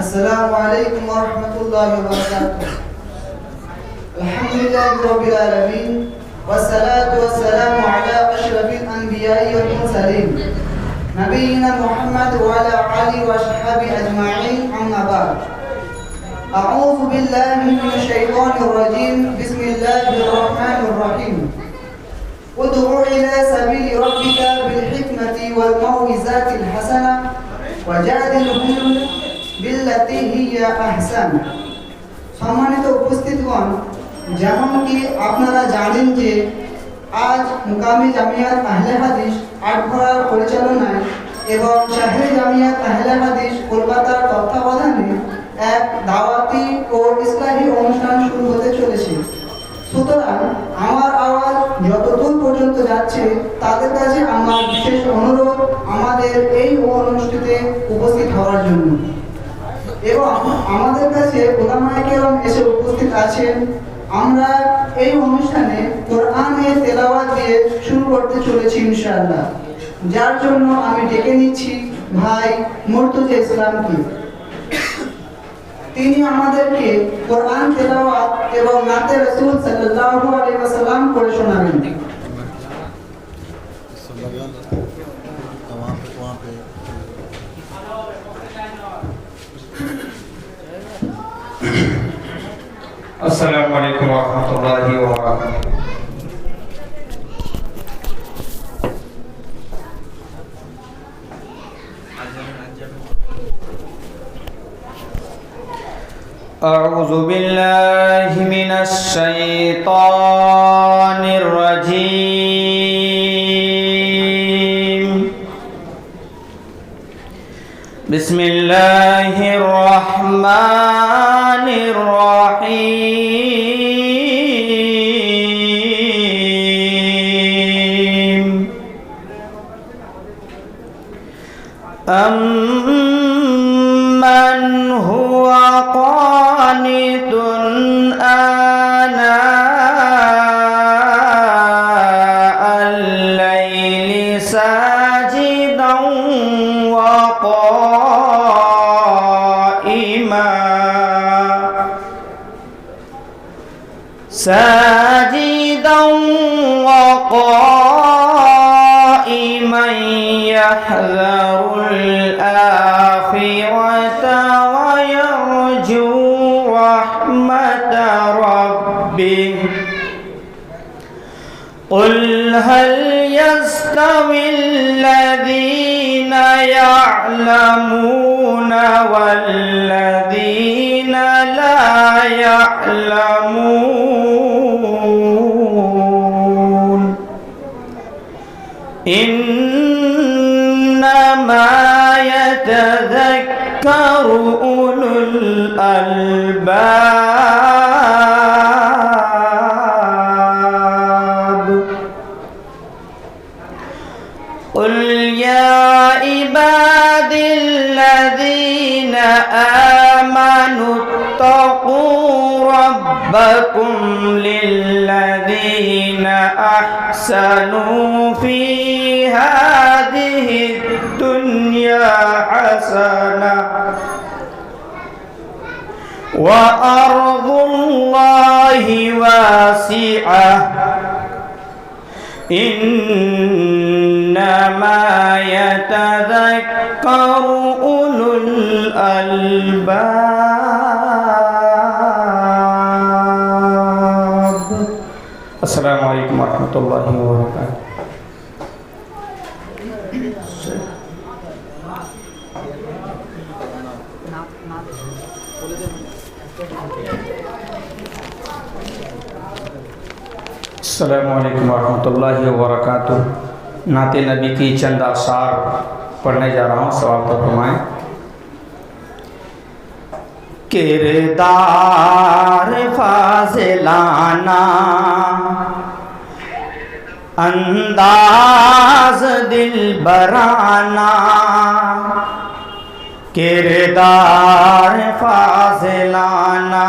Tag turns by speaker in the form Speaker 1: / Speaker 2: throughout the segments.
Speaker 1: السلام عليكم ورحمة الله وبركاته. الحمد لله رب العالمين والصلاة والسلام على أشرف الأنبياء والمرسلين نبينا محمد وعلى آله وصحبه أجمعين أما بعد. أعوذ بالله من الشيطان الرجيم بسم الله الرحمن الرحيم. ادع إلى سبيل ربك بالحكمة والموعظة الحسنة وجادلهم বিল্লাতি হিয়া আহসান। সম্মানিত উপস্থিতগণ, যেমনকি আপনারা জানেন যে আজ মুকামি জামিয়াত আহলে হাদিস আটঘরার পরিচালনায় এবং শাহরি জামিয়াত আহলে হাদিস কলকাতার তত্ত্বাবধানে এক দাওয়াতি ও ইসলাহি অনুষ্ঠান শুরু হতে চলেছে। সুতরাং আমার আওয়াজ যতদূর পর্যন্ত যাচ্ছে তাদের কাছে আমার বিশেষ অনুরোধ আমাদের এই অনুষ্ঠানে উপস্থিত হওয়ার জন্য। এবং আমাদের কাছে উলামায়ে কেরাম এসে উপস্থিত আছেন। আমরা এই অনুষ্ঠানে কোরআনের তেলাওয়াত দিয়ে শুরু করতে চলেছি ইনশাআল্লাহ, যার জন্য আমি ডেকে নিচ্ছি ভাই মুর্তজা ইসলামকে। তিনি আমাদেরকে কোরআন তেলাওয়াত এবং নাতে রাসূল সাল্লাল্লাহু আলাইহি ওয়াসাল্লাম করে শোনাবেন।
Speaker 2: السلام علیکم ورحمۃ اللہ وبرکاتہ۔ اعوذ باللہ من الشیطان الرجیم، بسم اللہ الرحمن الرحیم۔ أَمَّنْ هُوَ قَانِتٌ آنَاءَ اللَّيْلِ سَاجِدًا وَقَائِمًا يحذر الآخرة ويرجو رحمة ربه، قل هل يستوي الذين يعلمون والذين لا يعلمون؟ إنما يتذكر أولو الألباب. قل يا عبادي الذين آمنوا اتقوا ربكم للذين أحسنوا في هذه الدنيا حسنة وأرض الله واسعة، إنما يتذكر أولو الألباب. السلام عليكم ورحمة الله وبركاته. السلام علیکم ورحمۃ اللہ وبرکاتہ۔ نعت نبی کی چند اشعار پڑھنے جا رہا ہوں، ثواب تو فرمائیں۔ کردار فاضلانہ، انداز دلبرانہ، کردار فاضلانہ،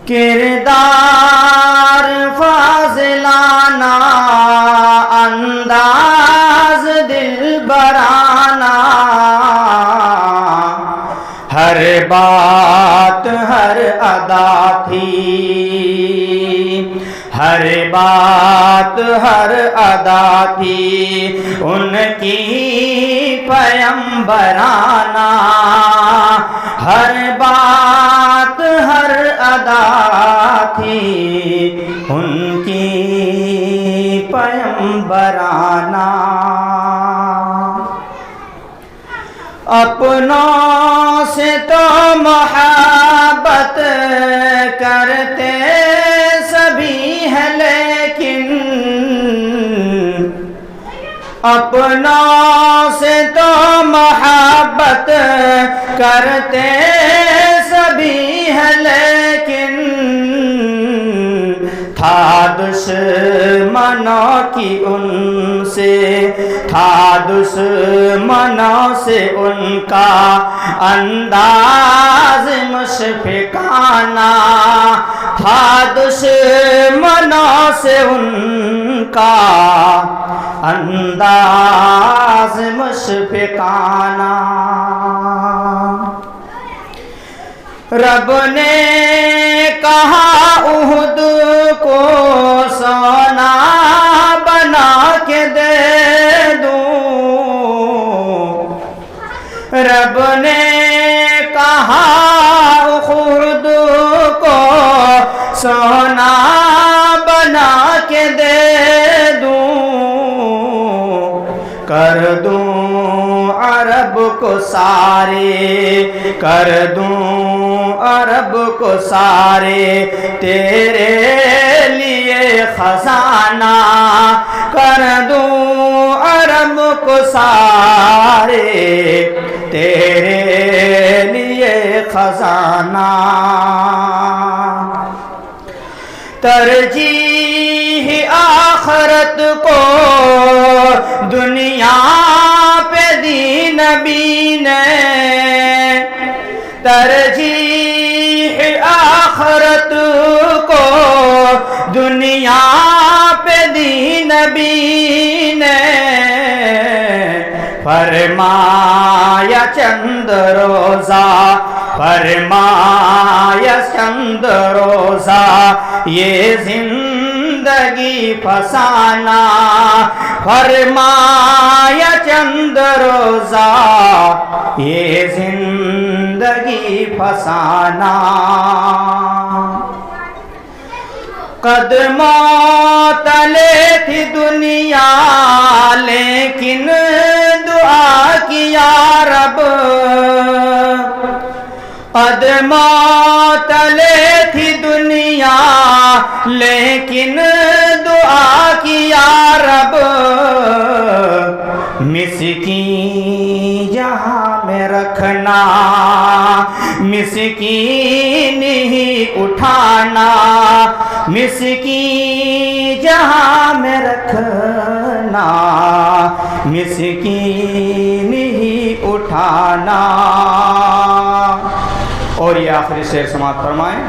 Speaker 2: کردار فاضلانہ، انداز دلبرانہ، ہر بات ہر ادا تھی ان کی پیمبرانہ، ہر بات ہر ادا تھی ان کی پیمبرانہ۔ اپنوں سے تو محبت کرتے سبھی ہیں لیکن، اپنوں سے تو محبت کرتے سبھی ہیں لیکن، تھا دشمنوں کی ان سے، تھا دشمنوں سے ان کا انداز مشفقانہ، تھا دشمنوں سے ان کا انداز مشفقانہ۔ رب نے کہا احد کو سونا بنا کے دے دوں، رب نے کہا احد کو سونا بنا کے دے دوں، کر دوں عرب کو سارے، کر دوں عرب کو سارے تیرے لیے خزانہ، کر دوں عرب کو سارے تیرے لیے خزانہ۔ ترجیح آخرت کو دنیا پہ دی نبی نے، ترجیح آخرت کو دنیا پہ دی نبی نے، فرمایا چند روزہ، فرمایا چند روزہ یہ زندگی فسانہ، فرمایا چند روزہ یہ زندگی فسانہ۔ قدموں تلے تھی دنیا لیکن دعا کی یا رب، قدموں تلے تھی دنیا لیکن دعا کی یا رب، مسکین جہاں میں رکھنا، مسکین ہی اٹھانا، مسکین جہاں میں رکھنا، مسکین ہی اٹھانا۔ اور یہ آخری شعر سماعت فرمائیں۔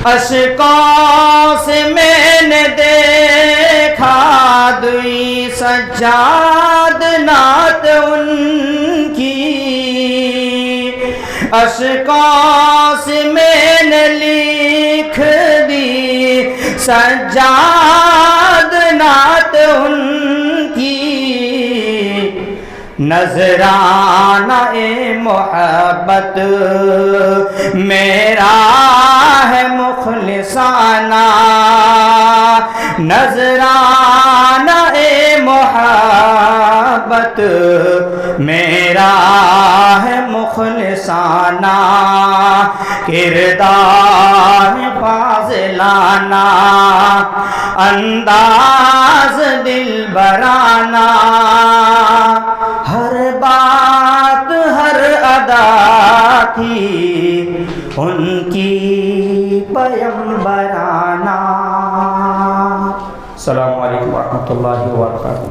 Speaker 2: اشکوں سے میں نے دیکھا دوئی سجاد نعت ان کی، اشکوں سے میں نے لکھ دی سجاد نعت ان کی، نذرانہ محبت میرا ہے مخلصانہ، نذرانہ محبت میرا ہے مخلصانہ، کردار فاضلانہ، انداز دلبرانہ، ہر بات ہر ادا تھی ان کی پیمبرانہ۔ السلام علیکم ورحمۃ اللہ وبرکاتہ۔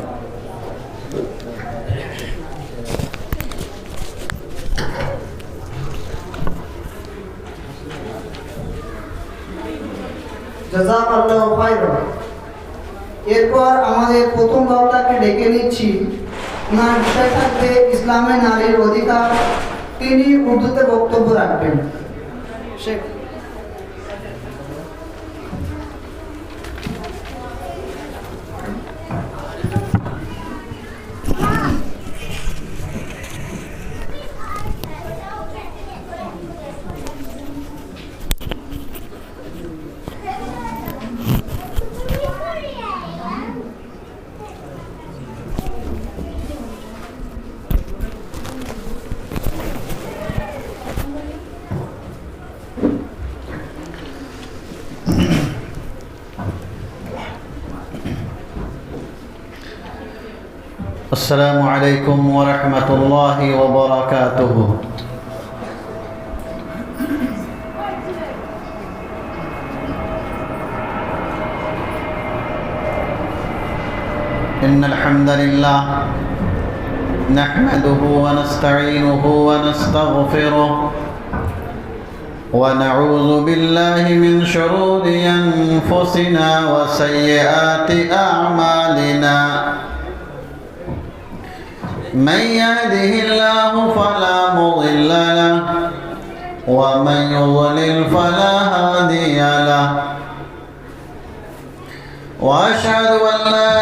Speaker 1: জাযাকাল্লাহু খায়রান। এরপর আমাদের প্রথম বক্তাকে ডেকে নিচ্ছি। ওনার বিষয় থাকবে ইসলামে নারীর অধিকার। তিনি উর্দুতে বক্তব্য রাখবেন। শেখ
Speaker 3: السلام علیکم ورحمۃ اللہ وبرکاتہ۔ ان الحمد للہ نحمده ونستعینه ونستغفره ونعوذ بالله من شرور انفسنا وسيئات اعمالنا، من يهده الله فلا مضل له ومن يضلل فلا هادي له، وأشهد أن لا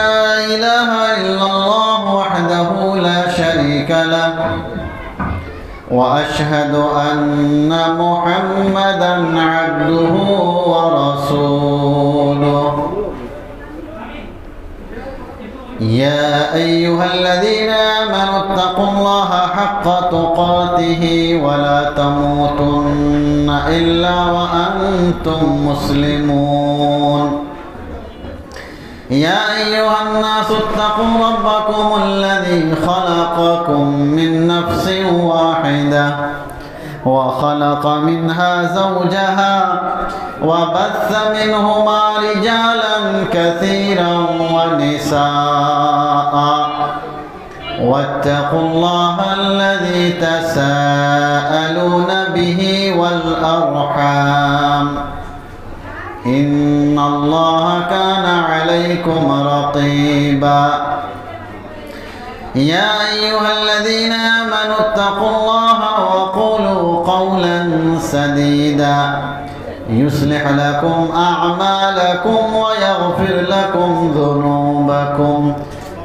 Speaker 3: إله إلا الله وحده لا شريك له، وأشهد أن محمدًا عبده ورسوله، يا أيها الذين آمنوا اتقوا الله حق تقاته ولا تموتن إلا وأنتم مسلمون، يا أيها الناس اتقوا ربكم الذي خلقكم من نفس واحدة وخلق منها زوجها وبث منهما رجالا كثيرا ونساء، واتقوا الله الذي تساءلون به والأرحام، إن الله كان عليكم رقيبا، يا أيها الذين آمنوا اتقوا الله وقولوا قولا سديدا يصلح لكم أعمالكم ويغفر لكم ذنوبكم،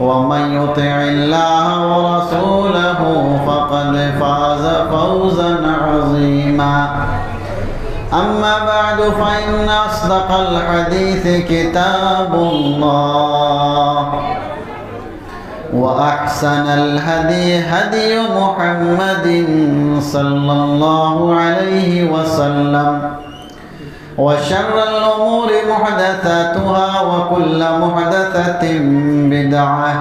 Speaker 3: ومن يطع الله ورسوله فقد فاز فوزا عظيما، أما بعد فإن أصدق الحديث كتاب الله، وأحسن الهدي هدي محمد صلى الله عليه وسلم، وشر الأمور محدثاتها وكل محدثة بدعة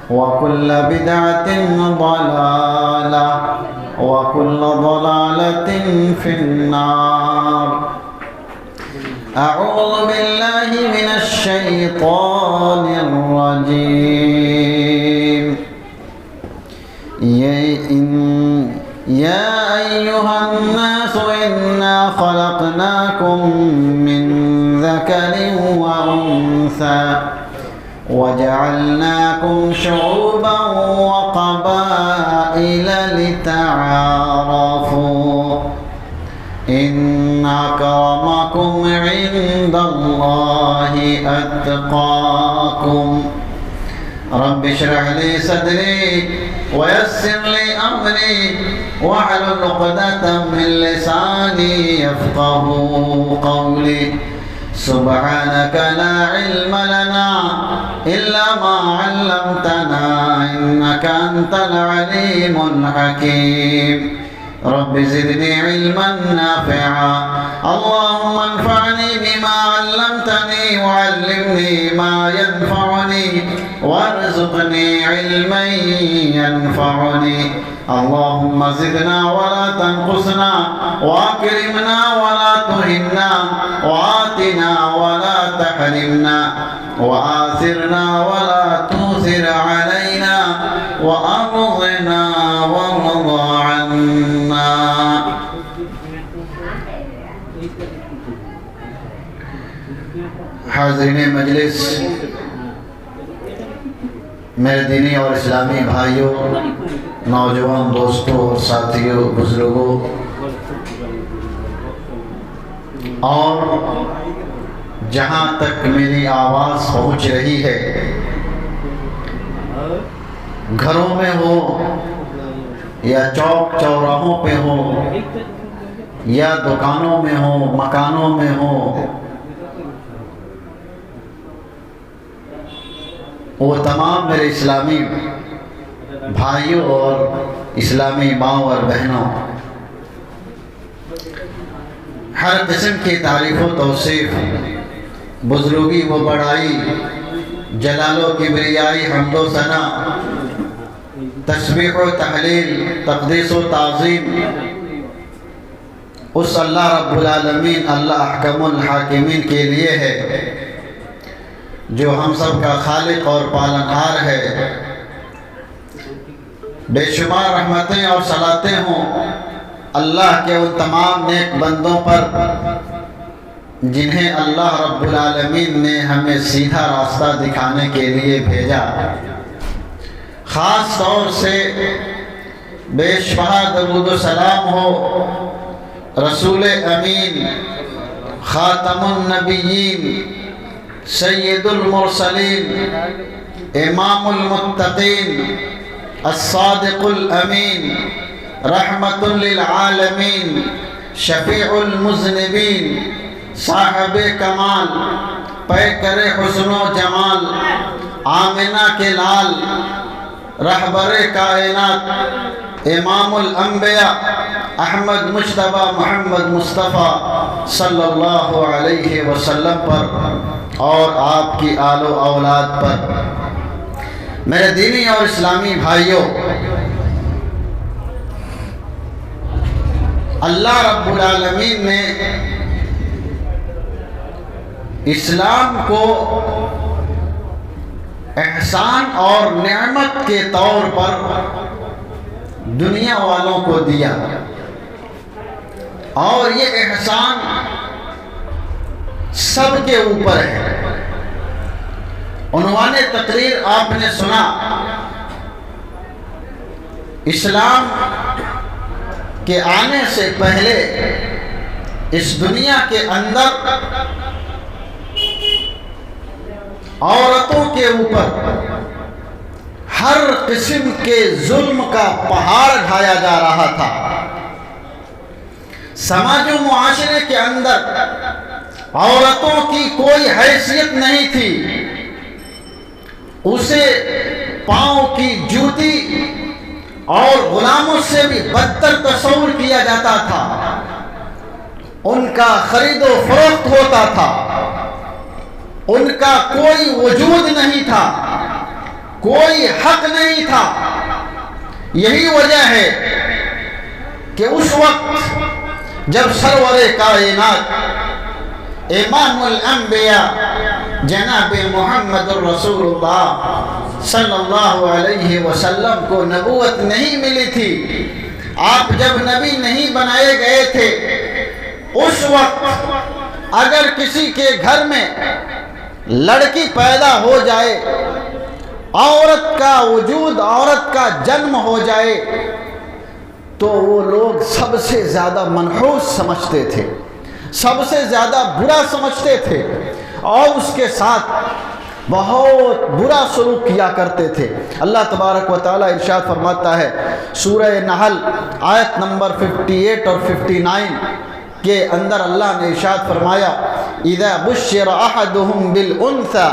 Speaker 3: وكل بدعة ضلالة وكل ضلالة في النار۔ أعوذ بالله من الشيطان الرجيم۔ يا أيها الناس إنا خلقناكم من ذكر وأنثى وجعلناكم شعوبا وقبائل لتعارفوا، إن أكرمكم عند الله أتقاكم، رب اشرح لي صدري ويسر لي أمري واحلل عقدة من لساني يفقهوا قولي، سبحانك لا علم لنا إلا ما علمتنا إنك أنت العليم الحكيم، رب زدني علما نافعا، اللهم انفعني بما علمتني وعلمني ما ينفعني وارزقني علما ينفعني، اللهم زدنا ولا تنقصنا واكرمنا ولا تهنا وآتنا ولا تحرمنا وآثرنا ولا تؤثر علينا وأرضنا وارض عنا۔ حاضرین مجلس، میرے دینی اور اسلامی بھائیوں، نوجوان دوستوں اور ساتھیوں، بزرگوں اور جہاں تک میری آواز پہنچ رہی ہے، گھروں میں ہو یا چوک چوراہوں پہ ہو یا دکانوں میں ہو، مکانوں میں ہو، وہ تمام میرے اسلامی بھائیوں اور اسلامی ماں اور بہنوں، ہر قسم کی تعریف و توصیف، بزرگی و بڑائی، جلال و کبریائی، حمد و ثنا تسبیح و تحلیل، تقدیس و تعظیم اس اللہ رب العالمین، اللہ احکم الحاکمین کے لیے ہے جو ہم سب کا خالق اور پالنہار ہے۔ بے شمار رحمتیں اور صلاتیں ہوں اللہ کے ان تمام نیک بندوں پر جنہیں اللہ رب العالمین نے ہمیں سیدھا راستہ دکھانے کے لیے بھیجا۔ خاص طور سے بے شبہ درود و سلام ہو رسول امین، خاتم النبیین، سید المرسلین، امام المتقین، الصادق الامین، رحمت للعالمین، شفیع المذنبین، صاحب کمال، پیکر حسن و جمال، آمنہ کے لال، رہبر کائنات، امام الانبیاء، احمد مجتبی محمد مصطفیٰ صلی اللہ علیہ وسلم پر اور آپ کی آل و اولاد پر۔ میرے دینی اور اسلامی بھائیوں، اللہ رب العالمین نے اسلام کو احسان اور نعمت کے طور پر دنیا والوں کو دیا، اور یہ احسان سب کے اوپر ہے۔ عنوان تقریر آپ نے سنا، اسلام کے آنے سے پہلے اس دنیا کے اندر عورتوں کے اوپر ہر قسم کے ظلم کا پہاڑ ڈھایا جا رہا تھا۔ سماج و معاشرے کے اندر عورتوں کی کوئی حیثیت نہیں تھی، اسے پاؤں کی جوتی اور غلاموں سے بھی بدتر تصور کیا جاتا تھا۔ ان کا خرید و فروخت ہوتا تھا، ان کا کوئی وجود نہیں تھا، کوئی حق نہیں تھا۔ یہی وجہ ہے کہ اس وقت جب سرور کائنات امام الانبیاء جناب محمد الرسول اللہ صلی اللہ علیہ وسلم کو نبوت نہیں ملی تھی، آپ جب نبی نہیں بنائے گئے تھے، اس وقت اگر کسی کے گھر میں لڑکی پیدا ہو جائے، عورت کا وجود، عورت کا جنم ہو جائے، تو وہ لوگ سب سے زیادہ منحوس سمجھتے تھے، سب سے زیادہ برا سمجھتے تھے، اور اس کے ساتھ بہت برا سلوک کیا کرتے تھے۔ اللہ تبارک و تعالیٰ ارشاد فرماتا ہے سورہ نحل آیت نمبر 58 اور 59 کے اندر، اللہ نے ارشاد فرمایا اذا بشر احدهم بالانثى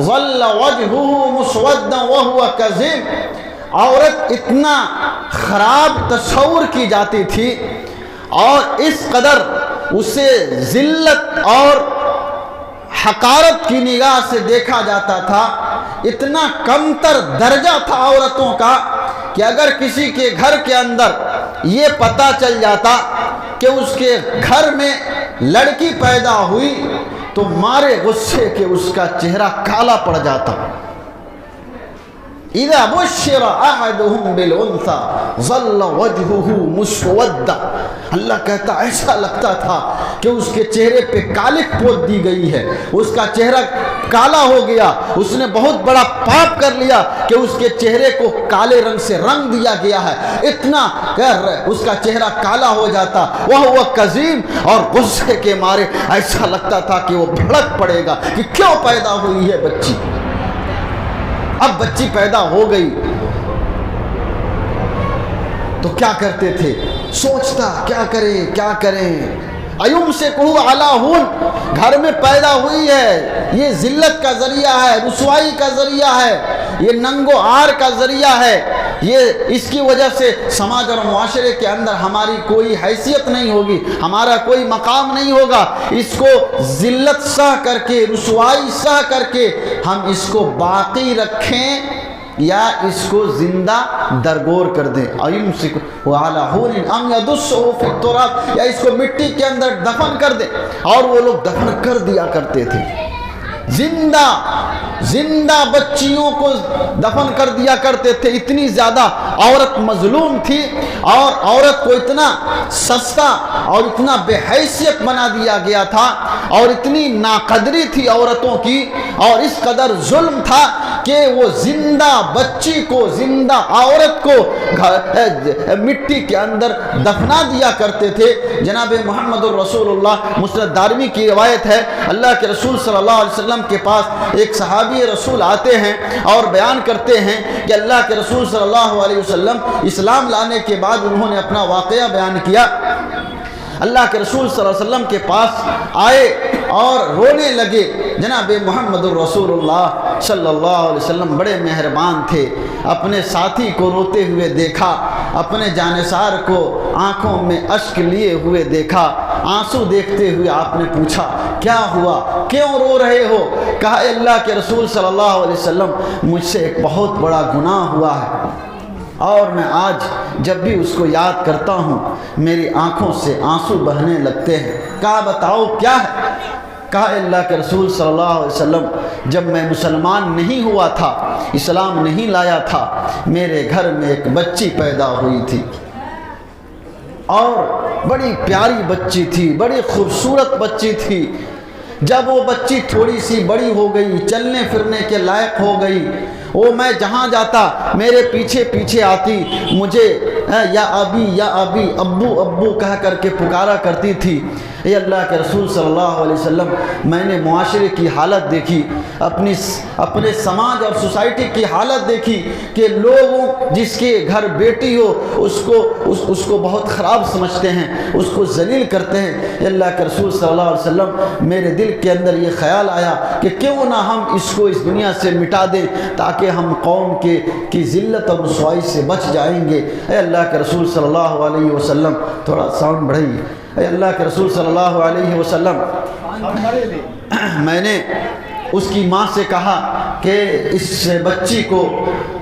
Speaker 3: ظل وجهه مسودا وهو كظيم۔ عورت اتنا خراب تصور کی جاتی تھی اور اس قدر اسے ذلت اور حقارت کی نگاہ سے دیکھا جاتا تھا، اتنا کمتر درجہ تھا عورتوں کا کہ اگر کسی کے گھر کے اندر یہ پتہ چل جاتا کہ اس کے گھر میں لڑکی پیدا ہوئی تو مارے غصے کے اس کا چہرہ کالا پڑ جاتا۔ اذا بشر احدهم بالانثى ظل وجهه مسودا، اللہ کہتا ایسا لگتا تھا کہ اس کے چہرے پہ کالک پوت دی گئی ہے، اس کا چہرہ کالا ہو گیا، اس نے بہت بڑا پاپ کر لیا کہ اس کے چہرے کو کالے رنگ سے رنگ دیا گیا ہے، اتنا اس کا چہرہ کالا ہو جاتا، وہ کظیم، اور غصے کے مارے ایسا لگتا تھا کہ وہ بھڑک پڑے گا کہ کیوں پیدا ہوئی ہے بچی۔ اب بچی پیدا ہو گئی تو کیا کرتے تھے، سوچتا کیا کریں ایوم سے کہو علا ہون، گھر میں پیدا ہوئی ہے، یہ ذلت کا ذریعہ ہے، رسوائی کا ذریعہ ہے، یہ ننگ و عار کا ذریعہ ہے، یہ اس کی وجہ سے سماج اور معاشرے کے اندر ہماری کوئی حیثیت نہیں ہوگی، ہمارا کوئی مقام نہیں ہوگا، اس کو ذلت سہ کر کے، رسوائی سہ کر کے ہم اس کو باقی رکھیں یا اس کو زندہ درگور کر دیں، یا اس کو مٹی کے اندر دفن کر دیں، اور وہ لوگ دفن کر دیا کرتے تھے۔ زندہ بچیوں کو دفن کر دیا کرتے تھے۔ اتنی زیادہ عورت مظلوم تھی، اور عورت کو اتنا سستا اور اتنا بے حیثیت بنا دیا گیا تھا، اور اتنی ناقدری تھی عورتوں کی، اور اس قدر ظلم تھا کہ وہ زندہ بچی کو، زندہ عورت کو مٹی کے اندر دفنا دیا کرتے تھے۔ جناب محمد الرسول اللہ، مسند دارمی کی روایت ہے، اللہ کے رسول صلی اللہ علیہ وسلم کے پاس ایک صحابی رسول آتے ہیں اور بیان کرتے ہیں کہ اللہ کے رسول صلی اللہ علیہ وسلم اسلام لانے کے بعد انہوں نے اپنا واقعہ بیان کیا۔ اللہ کے رسول صلی اللہ علیہ وسلم کے پاس آئے اور رونے لگے۔ جناب محمد الرسول اللہ صلی اللہ علیہ وسلم بڑے مہربان تھے، اپنے ساتھی کو روتے ہوئے دیکھا، اپنے جانثار کو آنکھوں میں اشک لیے ہوئے دیکھا، آنسو دیکھتے ہوئے آپ نے پوچھا کیا ہوا، کیوں رو رہے ہو؟ کہا اے اللہ کے رسول صلی اللہ علیہ وسلم، مجھ سے ایک بہت بڑا گناہ ہوا ہے، اور میں آج جب بھی اس کو یاد کرتا ہوں میری آنکھوں سے آنسو بہنے لگتے ہیں۔ کہا بتاؤ کیا ہے؟ کہا اے اللہ کے رسول صلی اللہ علیہ وسلم، جب میں مسلمان نہیں ہوا تھا، اسلام نہیں لایا تھا، میرے گھر میں ایک بچی پیدا ہوئی تھی، اور بڑی پیاری بچی تھی، بڑی خوبصورت بچی تھی۔ جب وہ بچی تھوڑی سی بڑی ہو گئی، چلنے پھرنے کے لائق ہو گئی، وہ میں جہاں جاتا میرے پیچھے پیچھے آتی، مجھے یا ابی یا ابی، ابو ابو کہہ کر کے پکارا کرتی تھی۔ اے اللہ کے رسول صلی اللہ علیہ وسلم، میں نے معاشرے کی حالت دیکھی، اپنے سماج اور سوسائٹی کی حالت دیکھی کہ لوگوں جس کے گھر بیٹی ہو اس کو بہت خراب سمجھتے ہیں، اس کو ذلیل کرتے ہیں۔ اے اللہ کے رسول صلی اللہ علیہ وسلم، میرے دل کے اندر یہ خیال آیا کہ کیوں نہ ہم اس کو اس دنیا سے مٹا دیں، تاکہ ہم قوم کی ذلت اور رسوائی سے بچ جائیں گے۔ اے اللہ کے رسول صلی اللہ علیہ وسلم، تھوڑا ساؤنڈ بڑھائیے۔ اے اللہ کے رسول صلی اللہ علیہ وسلم، میں نے اس کی ماں سے کہا کہ اس بچی کو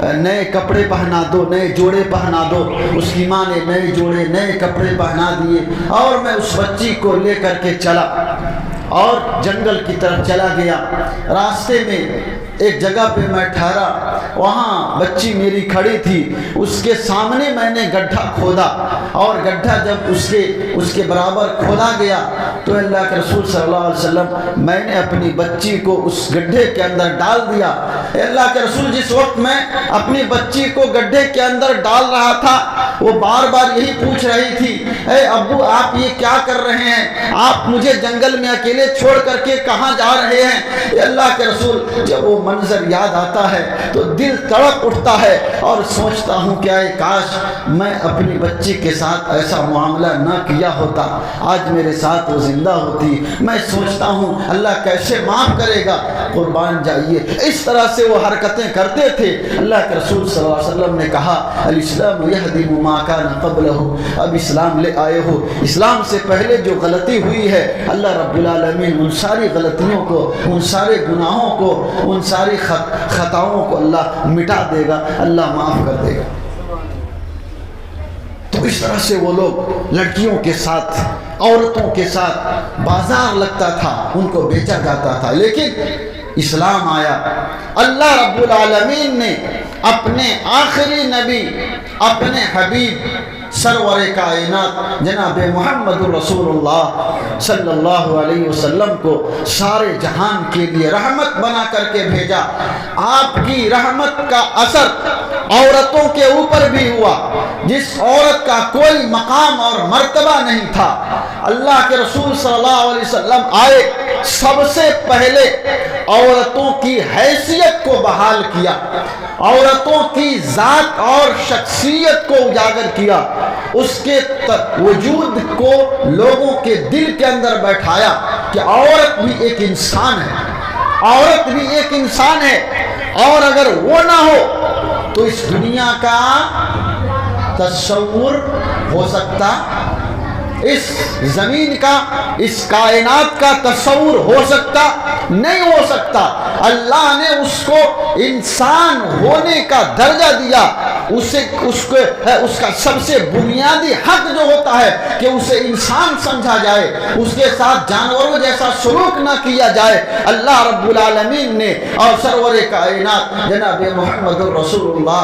Speaker 3: نئے کپڑے پہنا دو، نئے جوڑے پہنا دو۔ اس کی ماں نے نئے جوڑے، نئے کپڑے پہنا دیے، اور میں اس بچی کو لے کر کے چلا اور جنگل کی طرف چلا گیا۔ راستے میں ایک جگہ پہ میں ٹھہرا، وہاں بچی میری کھڑی تھی، اس کے سامنے میں نے گڈھا کھودا، اور گڈھا جب اس کے برابر کھودا گیا تو اللہ کے رسول صلی اللہ علیہ وسلم، میں نے اپنی بچی کو اس گڈھے کے اندر ڈال دیا۔ اے اللہ کے رسول، جس وقت میں اپنی بچی کو گڈھے کے اندر ڈال رہا تھا، وہ بار بار یہی پوچھ رہی تھی، اے ابو آپ یہ کیا کر رہے ہیں؟ آپ مجھے جنگل میں اکیلے چھوڑ کر کے کہاں جا رہے ہیں؟ اے اللہ کے رسول، جب وہ منظر یاد آتا ہے تو دل تڑپ اٹھتا ہے، اور سوچتا ہوں کہ اے کاش میں اپنی بچی کے ساتھ ایسا معاملہ نہ کیا ہوتا، آج میرے ساتھ وہ زندہ ہوتی۔ میں سوچتا ہوں اللہ کیسے معاف کرے گا، قربان جائیے۔ اس طرح سے وہ حرکتیں کرتے تھے۔ اللہ کے رسول صلی اللہ علیہ وسلم نے کہا الاسلام یہدم ما کان قبلہ، اب اسلام لے آئے ہو، اسلام سے پہلے جو غلطی ہوئی ہے اللہ رب العالمین ان ساری غلطیوں کو، ان سارے گناہوں کو، ان ساری خطاؤں کو اللہ مٹا دے گا، اللہ معاف کر دے گا۔ تو اس طرح سے وہ لوگ لڑکیوں کے ساتھ، عورتوں کے ساتھ بازار لگتا تھا، ان کو بیچا جاتا تھا۔ لیکن اسلام آیا، اللہ رب العالمین نے اپنے آخری نبی، اپنے حبیب سرور کائنات جناب محمد الرسول اللہ صلی اللہ علیہ وسلم کو سارے جہان کے لیے رحمت بنا کر کے بھیجا۔ آپ کی رحمت کا اثر عورتوں کے اوپر بھی ہوا، جس عورت کا کوئی مقام اور مرتبہ نہیں تھا، اللہ کے رسول صلی اللہ علیہ وسلم آئے، سب سے پہلے عورتوں کی حیثیت کو بحال کیا، عورتوں کی ذات اور شخصیت کو اجاگر کیا، اس کے وجود کو لوگوں کے دل کے اندر بیٹھایا کہ عورت بھی ایک انسان ہے، عورت بھی ایک انسان ہے، اور اگر وہ نہ ہو تو اس دنیا کا تصور ہو سکتا اس زمین کا، اس کائنات کا تصور ہو سکتا؟ نہیں ہو سکتا۔ اللہ نے اس کو انسان ہونے کا درجہ دیا، اس کا سب سے بنیادی حق جو ہوتا ہے کہ اسے انسان سمجھا جائے، اس کے ساتھ جانوروں جیسا سلوک نہ کیا جائے، اللہ رب العالمین نے اور سرور کائنات جناب محمد الرسول اللہ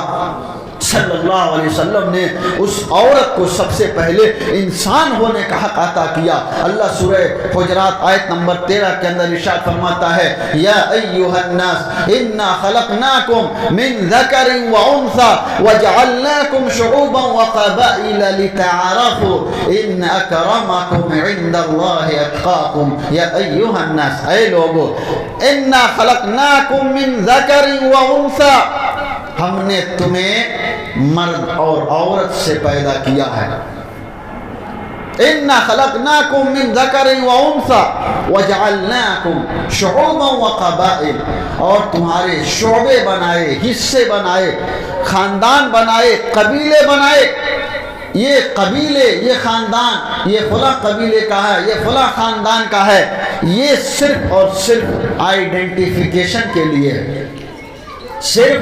Speaker 3: صلی اللہ علیہ وسلم نے اس عورت کو سب سے پہلے انسان ہونے کا حق عطا کیا۔ اللہ سورہ حجرات آیت نمبر 13 کے اندر ارشاد فرماتا ہے، یا ایھا الناس انا خلقناکم من ذکر وانثى وجعلناکم شعوبا وقبائل لتعارفوا ان اکرمکم عند اللہ اتقاکم۔ یا ایھا الناس، اے لوگو، انا خلقناکم من ذکر وانثى، ہم نے تمہیں مرد اور عورت سے پیدا کیا ہے۔ اِنَّا خَلَقْنَاكُم مِّن ذَكَرٍ وَأُنثَىٰ وَجَعَلْنَاكُمْ شُعُوبًا وَقَبَائِلَ، اور تمہارے شعبے بنائے، حصے بنائے، خاندان بنائے، قبیلے بنائے۔ یہ قبیلے، یہ خاندان، یہ فلاں قبیلے کا ہے، یہ فلاں خاندان کا ہے، یہ صرف اور صرف آئیڈینٹیفیکیشن کے لیے ہے، صرف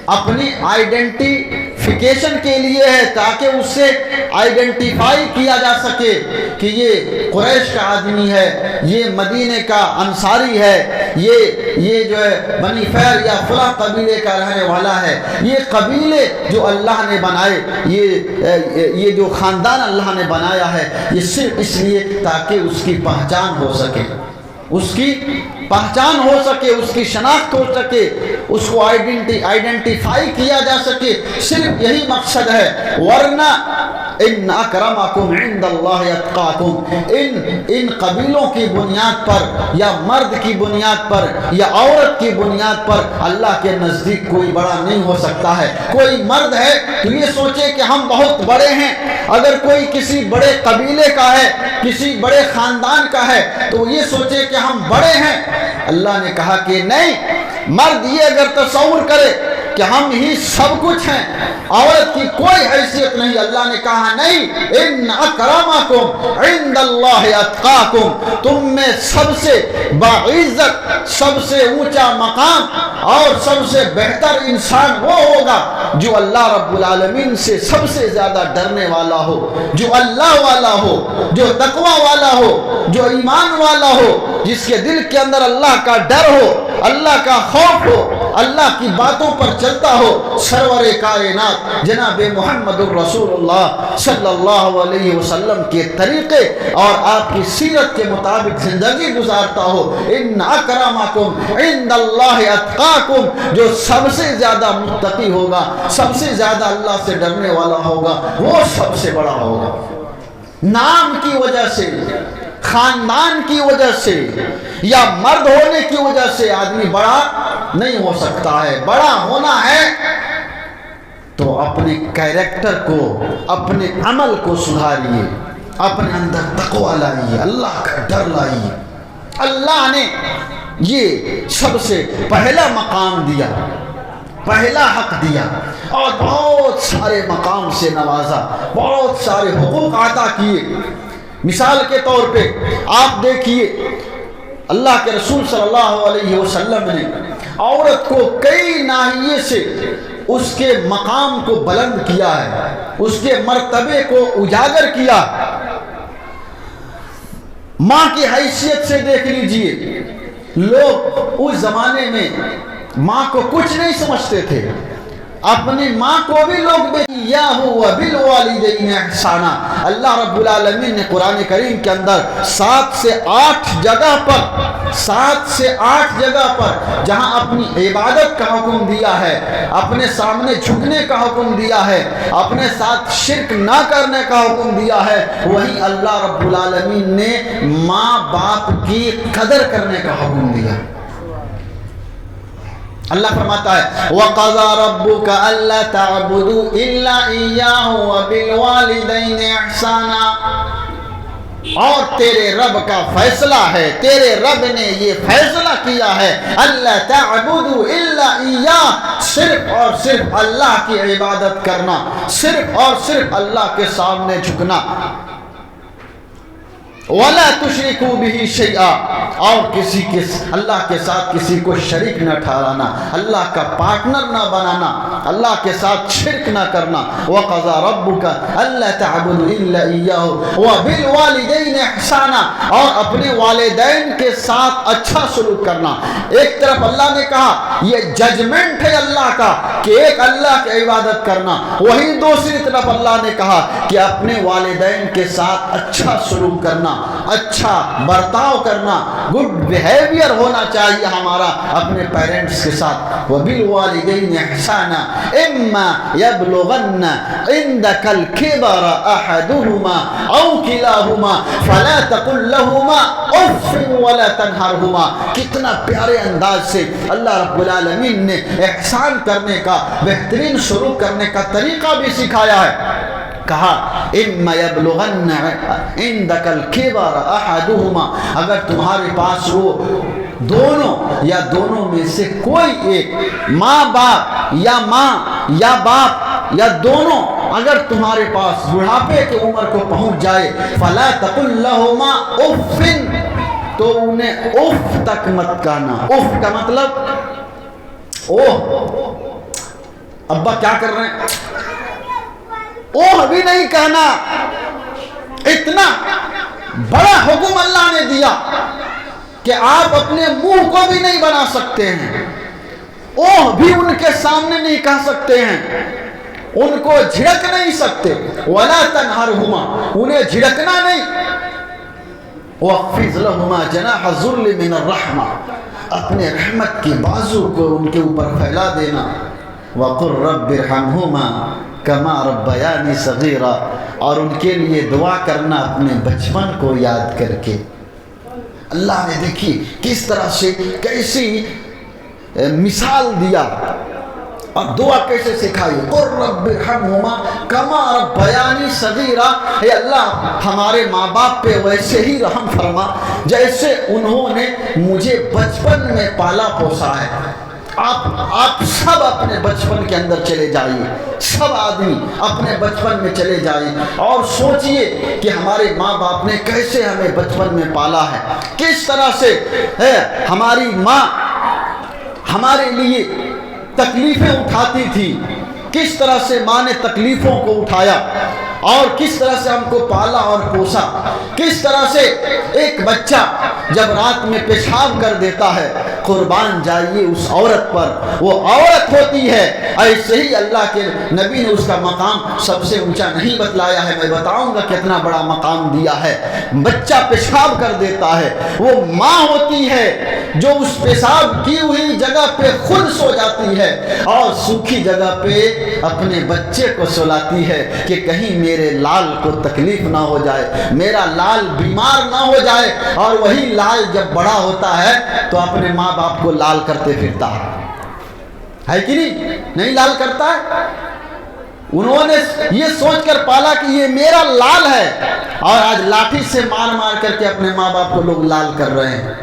Speaker 3: اپنی آئیڈینٹیفیکیشن کے لیے ہے، تاکہ اس سے آئیڈینٹیفائی کیا جا سکے کہ یہ قریش کا آدمی ہے، یہ مدینے کا انصاری ہے، یہ جو ہے بنی فہر یا فلاں قبیلے کا رہنے والا ہے۔ یہ قبیلے جو اللہ نے بنائے، یہ جو خاندان اللہ نے بنایا ہے، یہ صرف اس لیے تاکہ اس کی پہچان ہو سکے، اس کی پہچان ہو سکے، اس کی شناخت ہو سکے، اس کو آئیڈینٹیفائی کیا جا سکے، صرف یہی مقصد ہے۔ ورنہ ان اکرمکم عند اللہ اتقاکم، ان قبیلوں کی بنیاد پر یا مرد کی بنیاد پر یا عورت کی بنیاد پر اللہ کے نزدیک کوئی بڑا نہیں ہو سکتا ہے۔ کوئی مرد ہے تو یہ سوچے کہ ہم بہت بڑے ہیں، اگر کوئی کسی بڑے قبیلے کا ہے، کسی بڑے خاندان کا ہے، تو یہ سوچے کہ ہم بڑے ہیں۔ اللہ نے کہا کہ نہیں، مرد یہ اگر تصور کرے کہ ہم ہی سب کچھ ہیں، عورت کی کوئی حیثیت نہیں، اللہ نے کہا نہیں، ان اکرمکم عند اللہ اتقاکم، تم میں سب سے باعزت، سب سے اونچا مقام اور سب سے بہتر انسان وہ ہوگا جو اللہ رب العالمین سے سب سے زیادہ ڈرنے والا ہو، جو اللہ والا ہو، جو تقوی والا ہو، جو ایمان والا ہو، جس کے دل کے اندر اللہ کا ڈر ہو، اللہ کا خوف ہو، اللہ کی باتوں پر چلتا ہو۔ سرور کائنات جناب محمد الرسول اللہ صلی اللہ علیہ وسلم کے طریقے اور آپ کی سیرت کے مطابق زندگی گزارتا ہو۔ ان اکرمکم عند اللہ اتقاکم، جو سب سے زیادہ متقی ہوگا، سب سے زیادہ اللہ سے ڈرنے والا ہوگا، وہ سب سے بڑا ہوگا۔ نام کی وجہ سے، خاندان کی وجہ سے یا مرد ہونے کی وجہ سے آدمی بڑا نہیں ہو سکتا ہے۔ بڑا ہونا ہے تو اپنے کیریکٹر کو، اپنے عمل کو سدھاریے، اپنے اندر تقوی لائیے، اللہ کا ڈر لائیے۔ اللہ نے یہ سب سے پہلا مقام دیا، پہلا حق دیا، اور بہت سارے مقام سے نوازا، بہت سارے حقوق عطا کیے۔ مثال کے طور پہ آپ دیکھیے، اللہ کے رسول صلی اللہ علیہ وسلم نے عورت کو کئی ناحیے سے اس کے مقام کو بلند کیا ہے، اس کے مرتبے کو اجاگر کیا۔ ماں کی حیثیت سے دیکھ لیجئے، لوگ اس زمانے میں ماں کو کچھ نہیں سمجھتے تھے، اپنی ماں کو بھی لوگ بالوالدین احسانا۔ اللہ رب العالمین نے قرآن کریم کے اندر 7 سے 8 جگہ پر جہاں اپنی عبادت کا حکم دیا ہے، اپنے سامنے جھکنے کا حکم دیا ہے، اپنے ساتھ شرک نہ کرنے کا حکم دیا ہے، وہیں اللہ رب العالمین نے ماں باپ کی قدر کرنے کا حکم دیا۔ اللہ فرماتا ہے وَقَضَى رَبُّكَ أَلَّا تَعْبُدُوا إِلَّا إِيَّاهُ وَبِالْوَالِدَيْنِ إِحْسَانًا، اور تیرے رب کا فیصلہ ہے، تیرے رب نے یہ فیصلہ کیا ہے، أَلَّا تَعْبُدُوا إِلَّا إِيَّاهُ، صرف اور صرف اللہ کی عبادت کرنا، صرف اور صرف اللہ کے سامنے جھکنا۔ وَلَا تُشْرِكُوا بِهِ شَيْئًا، اور کسی کے اللہ کے ساتھ کسی کو شریک نہ ٹھہرانا، اللہ کا پارٹنر نہ بنانا، اللہ کے ساتھ شرک نہ کرنا۔ وَقَضَى رَبُّكَ أَلَّا تَعْبُدُوا إِلَّا إِيَّاهُ وَبِالْوَالِدَيْنِ إِحْسَانًا، اور اپنے والدین کے ساتھ اچھا سلوک کرنا۔ ایک طرف اللہ نے کہا یہ ججمنٹ ہے اللہ کا کہ ایک اللہ کی عبادت کرنا، وہیں دوسری طرف اللہ نے کہا کہ اپنے والدین کے ساتھ اچھا سلوک کرنا، اچھا برتاؤ کرنا، گڈ بیہیویئر ہونا چاہیے ہمارا اپنے پیرنٹس کے ساتھ۔ وَبِالْوَالِدَيْنِ إِحْسَانًا إِمَّا يَبْلُغَنَّ عِنْدَكَ الْكِبَرَ أَحَدُهُمَا أَوْ كِلَاهُمَا فَلَا تَقُلْ لَهُمَا أُفٍّ وَلَا تَنْهَرْهُمَا۔ کتنا پیارے انداز سے اللہ رب العالمین نے احسان کرنے کا، بہترین سلوک کرنے کا طریقہ بھی سکھایا ہے۔ کہا اِمَّا يَبْلُغَنَّ عِنْدَكَ الْكِبَرَ أَحَدُهُمَا، اگر تمہارے پاس وہ دونوں یا دونوں میں سے کوئی ایک، ماں باپ یا ماں یا باپ یا دونوں اگر تمہارے پاس بڑھاپے کی عمر کو پہنچ جائے، فَلَا تَقُلْ لَهُمَا أُفٍّ، تو انہیں اف تک مت کہنا۔ اف کا مطلب اوہ ابا کیا کر رہے ہیں، اوہ بھی نہیں کہنا۔ اتنا بڑا حکم اللہ نے دیا کہ آپ اپنے منہ کو بھی نہیں بنا سکتے ہیں، اوہ بھی ان کے سامنے نہیں کہہ سکتے ہیں، ان کو جھڑک نہیں سکتے۔ وَلَا تَنْهَرْهُمَا، انہیں جھڑکنا نہیں۔ وَاخْفِضْ لَهُمَا جَنَاحَ الذُّلِّ مِنَ الرَّحْمَةِ، اپنے رحمت کی بازو کو ان کے اوپر پھیلا دینا۔ وَقُلْ رَبِّ ارْحَمْهُمَا كَمَا رَبَّيَانِي صَغِيرًا، اور ان کے لیے دعا کرنا اپنے بچپن کو یاد کر کے۔ اللہ نے دیکھی کس طرح سے کیسی مثال دیا اور دعا کیسے سکھائی۔ قُلْ رَبِّ ارْحَمْهُمَا كَمَا رَبَّيَانِي صَغِيرًا، اے اللہ ہمارے ماں باپ پہ ویسے ہی رحم فرما جیسے انہوں نے مجھے بچپن میں پالا پوسا ہے۔ آپ سب اپنے بچپن کے اندر چلے جائیے، سب آدمی اپنے بچپن میں چلے جائیے اور سوچئے کہ ہمارے ماں باپ نے کیسے ہمیں بچپن میں پالا ہے، کس طرح سے ہماری ماں ہمارے لیے تکلیفیں اٹھاتی تھی، کس طرح سے ماں نے تکلیفوں کو اٹھایا اور کس طرح سے ہم کو پالا اور پوسا۔ کس طرح سے ایک بچہ جب رات میں پیشاب کر دیتا ہے، قربان جائیے اس عورت پر، وہ عورت ہوتی ہے۔ ایسے ہی اللہ کے نبی نے اس کا مقام سب سے اونچا نہیں بتلایا ہے، میں بتاؤں گا کتنا بڑا مقام دیا ہے۔ بچہ پیشاب کر دیتا ہے، وہ ماں ہوتی ہے جو اس پیشاب کی ہوئی جگہ پہ خود سو جاتی ہے اور سوکھی جگہ پہ اپنے بچے کو سلاتی ہے کہ کہیں میرے لال کو تکلیف نہ ہو جائے، میرا لال بیمار نہ ہو جائے۔ اور وہی لال جب بڑا ہوتا ہے تو اپنے ماں باپ کو لال کرتے پھرتا ہے کہ نہیں لال کرتا ہے؟ انہوں نے یہ سوچ کر پالا کہ یہ میرا لال ہے، اور آج لاٹھی سے مار مار کر کے اپنے ماں باپ کو لوگ لال کر رہے ہیں۔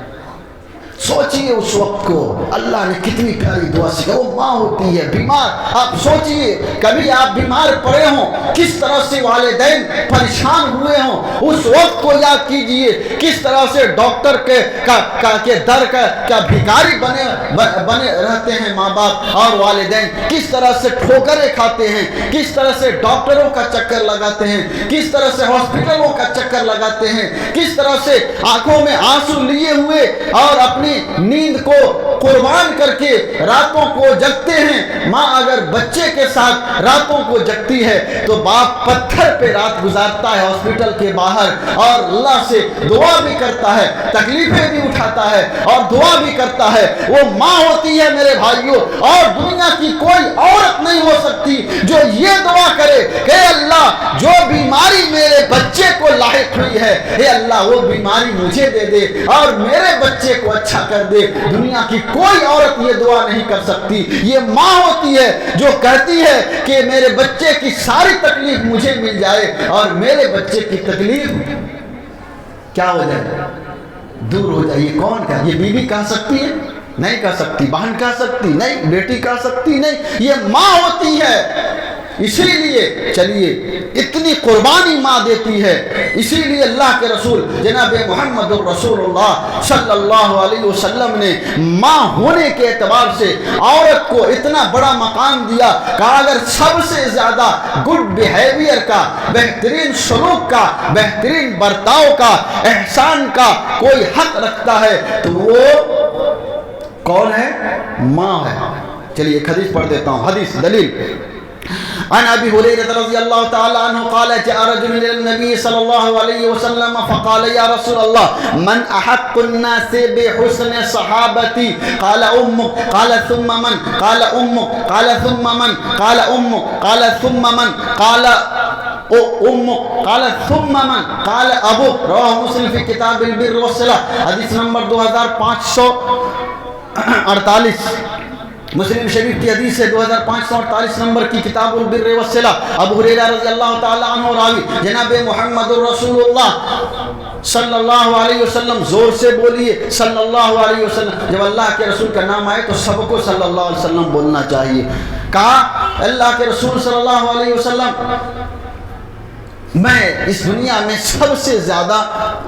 Speaker 3: سوچئے اس وقت کو اللہ نے کتنی پیاری دعا سکھائی۔ وہ ماں ہوتی ہے بیمار، آپ سوچئے کبھی آپ بیمار پڑے ہوں، کس طرح سے والدین پریشان ہوئے ہوں، اس وقت کو یاد کیجئے کس طرح سے ڈاکٹر کے در کا بھکاری بنے رہتے ہیں ماں باپ اور والدین، کس طرح سے ٹھوکریں کھاتے ہیں، کس طرح سے ڈاکٹروں کا چکر لگاتے ہیں، کس طرح سے ہاسپٹلوں کا چکر لگاتے ہیں، کس طرح سے آنکھوں میں آنسو لیے ہوئے اور اپنی نیند کو قربان کر کے راتوں کو جگتے ہیں۔ ماں اگر بچے کے ساتھ راتوں کو جگتی ہے تو باپ پتھر پہ رات گزارتا ہے ہاسپٹل کے باہر، اور اللہ سے دعا بھی کرتا ہے، تکلیفیں بھی اٹھاتا ہے اور دعا بھی کرتا ہے۔ وہ ماں ہوتی ہے میرے بھائیوں، اور دنیا کی کوئی عورت نہیں ہو سکتی جو یہ دعا کرے کہ اللہ جو بیماری میرے بچے کو لاحق ہوئی ہے، اے اللہ وہ بیماری مجھے دے دے اور میرے بچے کو اچھا کر دے۔ دنیا کی کوئی عورت یہ دعا نہیں کر سکتی، یہ ماں ہوتی ہے جو کہتی ہے کہ میرے بچے کی ساری تکلیف مجھے مل جائے اور میرے بچے کی تکلیف کیا ہو جائے، دور ہو جائے۔ یہ کون کہا؟ یہ بیوی کہہ سکتی ہے؟ نہیں کہہ سکتی۔ بہن کہہ سکتی؟ نہیں۔ بیٹی کہہ سکتی؟ نہیں۔ یہ ماں ہوتی ہے اسی لیے چلیے اتنی قربانی ماں دیتی ہے، اسی لیے اللہ کے رسول جناب محمد الرسول اللہ صلی اللہ علیہ وسلم نے ماں ہونے کے اعتبار سے عورت کو اتنا بڑا مقام دیا کہ اگر سب سے زیادہ گڈ بیہیویئر کا، بہترین سلوک کا، بہترین برتاؤ کا، احسان کا کوئی حق رکھتا ہے تو وہ کون ہے؟ ماں ہے۔ چلیے ایک حدیث پڑھ دیتا ہوں، حدیث دلیل عن ابي هريره رضي الله تعالى عنه قال جاء رجل الى النبي صلى الله عليه وسلم فقال يا رسول الله من احق الناس بحسن صحابتي قال امك قال ثم من قال امك قال ثم من قال امك قال ثم من قال امك قال ثم من قال ابوك رواه مسلم في كتاب البر والصلة حدیث نمبر 2548 مسلم شریف کی حدیث ہے 2548 نمبر کی کتاب البر والصلہ۔ ابو ہریرہ رضی اللہ تعالی عنہ راوی جناب محمد الرسول اللہ صلی اللہ علیہ وسلم، زور سے بولیے صلی اللہ علیہ وسلم، جب اللہ کے رسول کا نام آئے تو سب کو صلی اللہ علیہ وسلم بولنا چاہیے۔ کہا اللہ کے رسول صلی اللہ علیہ وسلم میں اس دنیا میں سب سے زیادہ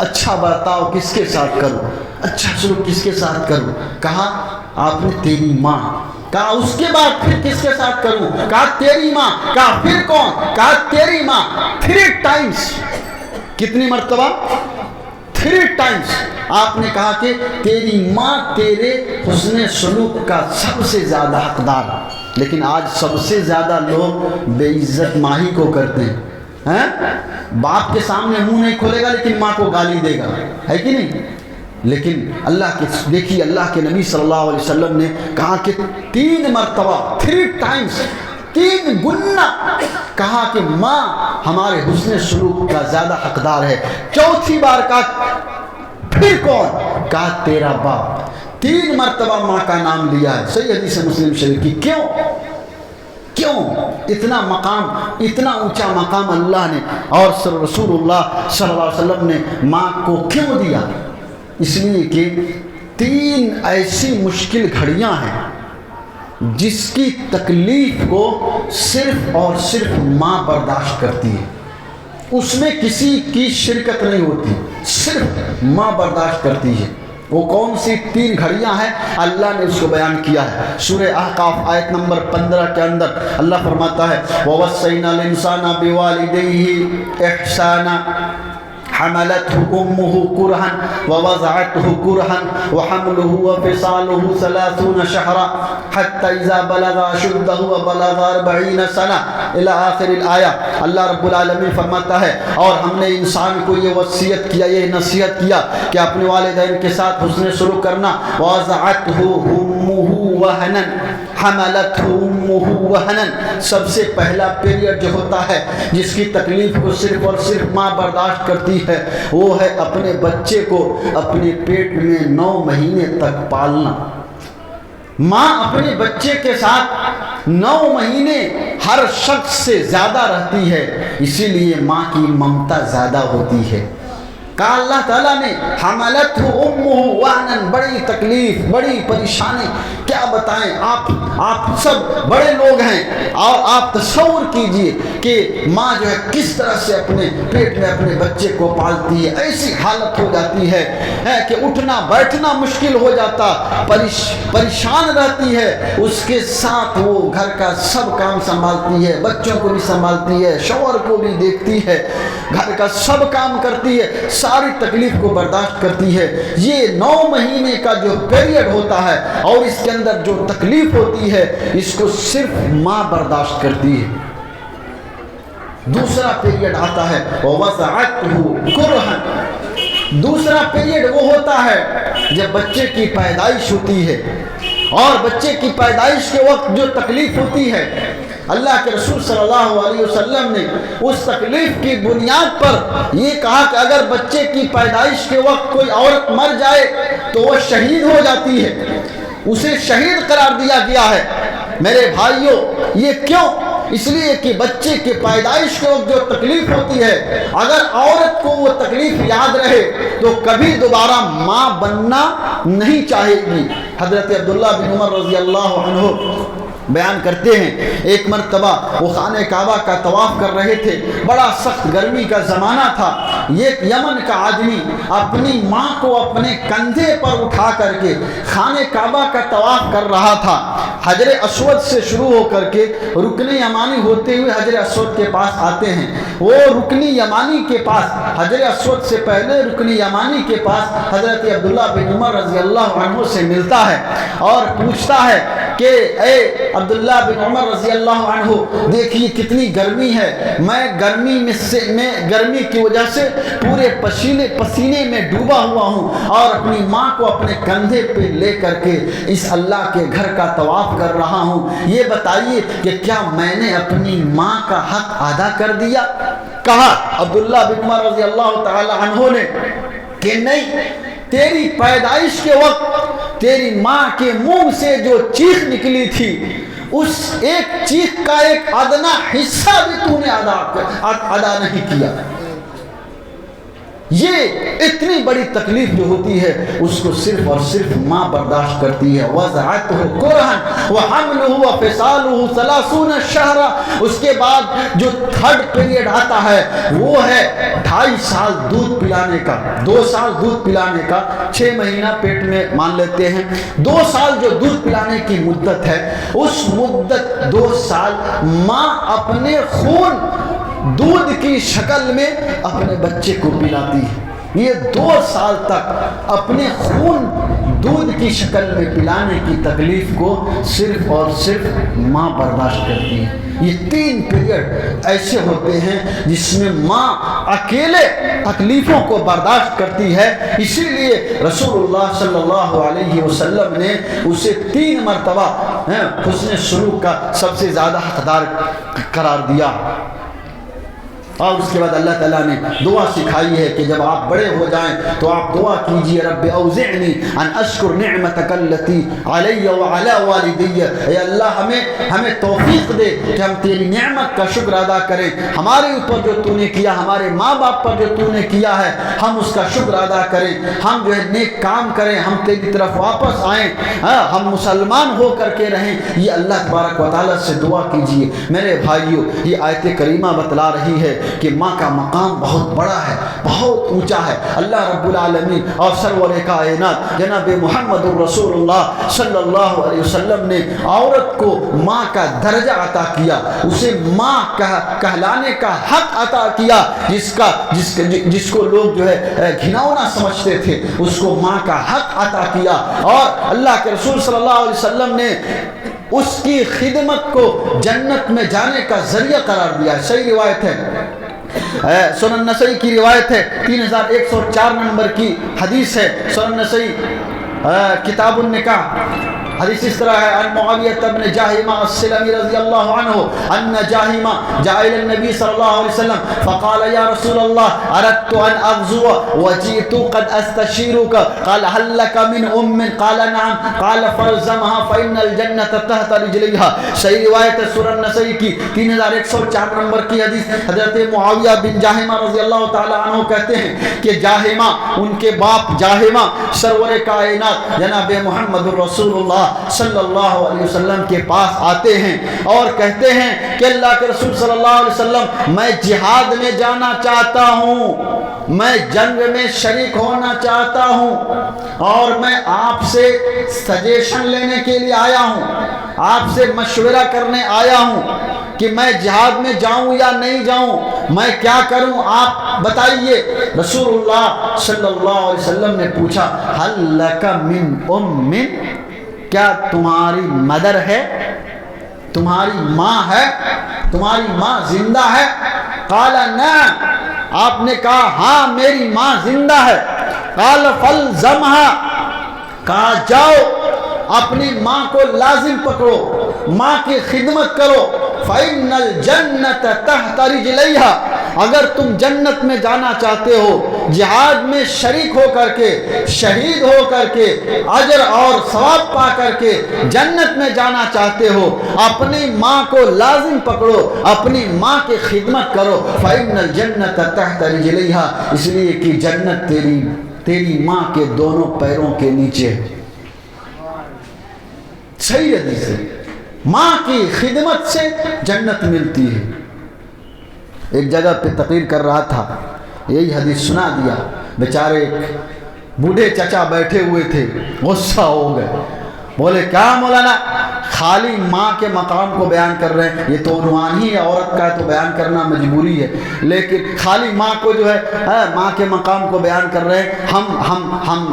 Speaker 3: اچھا برتاؤ کس کے ساتھ کروں، اچھا سلوک کس کے ساتھ کروں؟ کہا آپ نے تیری ماں۔ کہا اس کے بعد پھر کس کے ساتھ کروں؟ کہا تیری ماں۔ کہا پھر کون؟ کہا تیری ماں۔ 3 ٹائمز، کتنی مرتبہ؟ 3 ٹائمز آپ نے کہا کہ تیری ماں تیرے حسن سلوک کا سب سے زیادہ حقدار۔ لیکن آج سب سے زیادہ لوگ بے عزت ماں ہی کو کرتے ہیں۔ باپ کے سامنے منہ نہیں کھولے گا لیکن ماں کو گالی دے گا، ہے کہ نہیں؟ لیکن اللہ کے دیکھیے اللہ کے نبی صلی اللہ علیہ وسلم نے کہا کہ 3 مرتبہ 3 ٹائمز 3 گنا کہا کہ ماں ہمارے حسن سلوک کا زیادہ حقدار ہے۔ 4تھی بار کہا پھر کون؟ کہا تیرا باپ۔ 3 مرتبہ ماں کا نام لیا ہے، صحیح حدیث مسلم شریف کی۔ کیوں اتنا مقام، اتنا اونچا مقام اللہ نے اور رسول اللہ صلی اللہ علیہ وسلم نے ماں کو کیوں دیا؟ اس لیے کہ 3 ایسی مشکل گھڑیاں ہیں جس کی تکلیف کو صرف اور صرف ماں برداشت کرتی ہے، اس میں کسی کی شرکت نہیں ہوتی، صرف ماں برداشت کرتی ہے۔ وہ کون سی 3 گھڑیاں ہیں؟ اللہ نے اس کو بیان کیا ہے سورہ احقاف آیت نمبر 15 کے اندر۔ اللہ فرماتا ہے وَوَصَّيْنَا الْإِنسَانَ بِوَالِدَيْهِ إِحْسَانًا حملته أمه كرها ووضعته كرها وحمله وفصاله 30 شهرا حتى إذا بلغ أشده وبلغ 40 سنة إلى آخر الآية۔ اللہ رب العالمین فرماتا ہے اور ہم نے انسان کو یہ وصیت کیا، یہ نصیحت کیا کہ اپنے والدین کے ساتھ حسن سلوک کرنا۔ وَوَضَعَتْهُ أُمُّهُ وَهْنًا حملته أمه وهنا، سب سے پہلا پیریڈ جو ہوتا ہے جس کی تکلیف کو صرف اور صرف ماں برداشت کرتی ہے، وہ ہے اپنے بچے کو اپنے پیٹ میں 9 مہینے تک پالنا۔ ماں اپنے بچے کے ساتھ 9 مہینے ہر شخص سے زیادہ رہتی ہے، اسی لیے ماں کی ممتا زیادہ ہوتی ہے۔ کہا اللہ تعالیٰ نے حملتہ امہ وہناً، بڑی تکلیف، بڑی پریشانی، کیا بتائیں آپ سب بڑے لوگ ہیں اور آپ تصور کیجئے کہ ماں جو ہے کس طرح سے اپنے پیٹ میں اپنے بچے کو پالتی ہے۔ ایسی حالت ہو جاتی ہے کہ اٹھنا بیٹھنا مشکل ہو جاتا، پریشان رہتی ہے، اس کے ساتھ وہ گھر کا سب کام سنبھالتی ہے، بچوں کو بھی سنبھالتی ہے، شوہر کو بھی دیکھتی ہے، گھر کا سب کام کرتی ہے، ساری تکلیف کو برداشت کرتی ہے۔ یہ 9 مہینے کا جو پیریڈ ہوتا ہے اور اس کے اندر جو تکلیف ہوتی ہے اس کو صرف ماں برداشت کرتی ہے۔ دوسرا پیریڈ آتا ہے وَوَضَعَتْهُ كُرْهًا، دوسرا پیریڈ وہ ہوتا ہے جب بچے کی پیدائش ہوتی ہے، اور بچے کی پیدائش کے وقت جو تکلیف ہوتی ہے، اللہ کے رسول صلی اللہ علیہ وسلم نے اس تکلیف کی بنیاد پر یہ کہا کہ اگر بچے کی پیدائش کے وقت کوئی عورت مر جائے تو وہ شہید ہو جاتی ہے، اسے شہید قرار دیا گیا ہے۔ میرے بھائیوں یہ کیوں؟ اس لیے کہ بچے کے پیدائش کے وقت جو تکلیف ہوتی ہے، اگر عورت کو وہ تکلیف یاد رہے تو کبھی دوبارہ ماں بننا نہیں چاہے گی۔ حضرت عبداللہ بن عمر رضی اللہ عنہ بیان کرتے ہیں ایک مرتبہ وہ خانہ کعبہ کا طواف کر رہے تھے، بڑا سخت گرمی کا زمانہ تھا، ایک یمن کا آدمی اپنی ماں کو اپنے کندھے پر اٹھا کر کے خانہ کعبہ کا طواف کر رہا تھا، حجر اسود سے شروع ہو کر کے رکن یمانی ہوتے ہوئے حجر اسود کے پاس آتے ہیں، وہ رکن یمانی کے پاس حجر اسود سے پہلے رکن یمانی کے پاس حضرت عبداللہ بن عمر رضی اللہ عنہ سے ملتا ہے اور پوچھتا ہے کہ اے عبداللہ بن عمر رضی اللہ عنہ، دیکھیے کتنی گرمی ہے، میں گرمی کی وجہ سے پورے پسینے میں ڈوبا ہوا ہوں اور اپنی ماں کو اپنے کندھے پہ لے کر کے اس اللہ کے گھر کا طواف کر رہا ہوں، یہ بتائیے کہ کیا میں نے اپنی ماں کا حق ادا کر دیا؟ کہا عبداللہ بن عمر رضی اللہ تعالی عنہ نے کہ نہیں، تیری پیدائش کے وقت تیری ماں کے منہ سے جو چیخ نکلی تھی، اس ایک چیخ کا ایک ادنا حصہ بھی تو نے ادا نہیں کیا۔ یہ اتنی بڑی تکلیف جو ہوتی ہے اس کو صرف اور صرف ماں برداشت کرتی ہے۔ وَضَعَتْهُ كُرْهًا وَحَمْلُهُ وَفِصَالُهُ 30 شَهْرًا، اس کے بعد جو تھرڈ پیریڈ آتا ہے وہ ہے 2.5 سال دودھ پلانے کا، 2 سال دودھ پلانے کا، 6 مہینہ پیٹ میں مان لیتے ہیں، 2 سال جو دودھ پلانے کی مدت ہے، اس مدت 2 سال ماں اپنے خون دودھ کی شکل میں اپنے بچے کو پلاتی ہے۔ یہ 2 سال تک اپنے خون دودھ کی شکل میں پلانے کی تکلیف کو صرف اور صرف ماں برداشت کرتی ہے۔ یہ 3 پیریڈ ایسے ہوتے ہیں جس میں ماں اکیلے تکلیفوں کو برداشت کرتی ہے، اسی لیے رسول اللہ صلی اللہ علیہ وسلم نے اسے 3 مرتبہ حسن سلوک کا سب سے زیادہ حقدار قرار دیا۔ اور اس کے بعد اللہ تعالیٰ نے دعا سکھائی ہے کہ جب آپ بڑے ہو جائیں تو آپ دعا کیجئے، رب اوزعنی ان اشکر نعمتک التی علی وعلی والدی، اے اللہ ہمیں توفیق دے کہ ہم تیری نعمت کا شکر ادا کریں، ہمارے اوپر جو تو نے کیا، ہمارے ماں باپ پر جو تو نے کیا ہے ہم اس کا شکر ادا کریں، ہم جو ہے نیک کام کریں، ہم تیری طرف واپس آئیں، ہم مسلمان ہو کر کے رہیں۔ یہ اللہ تبارک و تعالیٰ سے دعا کیجئے۔ میرے بھائیو، یہ آیت کریمہ بتلا رہی ہے کہ ماں کا مقام بہت بڑا ہے، بہت اونچا ہے۔ اللہ رب العالمین اور سرور کائنات جناب محمد رسول اللہ صلی اللہ علیہ وسلم نے عورت کو ماں کا درجہ عطا کیا، اسے ماں کہلانے کا حق عطا کیا، جس کو لوگ جو ہے گھناؤنا سمجھتے تھے، اس کو ماں کا حق عطا کیا، اور اللہ کے رسول صلی اللہ علیہ وسلم نے اس کی خدمت کو جنت میں جانے کا ذریعہ قرار دیا۔ صحیح روایت ہے، سنن نسائی کی روایت ہے، 3104 نمبر کی حدیث ہے، سنن نسائی کتاب النکاح۔ حدیث اس طرح ہے، ان معاویہ بن جاہمہ السلمی رضی اللہ عنہ ان جاہمہ جاء الى النبی صلی اللہ علیہ وسلم فقال یا رسول اللہ اردت ان اغزو وجئت قد استشیرک، قال هل لك من ام؟ قال نعم، قال فالزمها فإن الجنة تحت رجليها۔ صحیح روایت ہے سنن نسائی کی 3104 نمبر کی حدیث۔ حضرت معاویہ بن جاہمہ رضی اللہ تعالی عنہ کہتے ہیں کہ جاہمہ، ان کے باپ جاہمہ سرور کائنات جناب محمد رسول اللہ صلی اللہ علیہ وسلم کے پاس آتے ہیں اور کہتے ہیں کہ اللہ کے رسول صلی اللہ علیہ وسلم، میں جہاد میں جانا چاہتا ہوں، میں جنگ میں شریک ہونا چاہتا ہوں، اور میں آپ سے سجیشن لینے کے لیے آیا ہوں، آپ سے مشورہ کرنے آیا ہوں کہ میں جہاد میں جاؤں یا نہیں جاؤں، میں کیا کروں، آپ بتائیے۔ رسول اللہ صلی اللہ علیہ وسلم نے پوچھا، هل لك من ام؟ کیا تمہاری مدر ہے، تمہاری ماں ہے، تمہاری ماں زندہ ہے؟ قال نعم، آپ نے کہا ہاں میری ماں زندہ ہے۔ قال فالزمها، کہا جاؤ اپنی ماں کو لازم پکڑو، ماں کی خدمت کرو، فإن الجنة تحت رجليها، اگر تم جنت میں جانا چاہتے ہو، جہاد میں شریک ہو کر کے، شہید ہو کر کے، اجر اور ثواب پا کر کے جنت میں جانا چاہتے ہو، اپنی ماں کو لازم پکڑو، اپنی ماں کی خدمت کرو، فإن الجنة تحت رجليها، اس لیے کہ جنت تیری ماں کے دونوں پیروں کے نیچے ہے۔ صحیح حدیث ہے۔ ماں کی خدمت سے جنت ملتی ہے۔ ایک جگہ پہ تقریر کر رہا تھا، یہی حدیث سنا دیا، بیچارے بوڑھے چچا بیٹھے ہوئے تھے، غصہ ہو گئے، بولے کیا مولانا خالی ماں کے مقام کو بیان کر رہے ہیں، یہ تو عنوان ہی ہے عورت کا، تو بیان کرنا مجبوری ہے، لیکن خالی ماں کو جو ہے ماں کے مقام کو بیان کر رہے ہیں،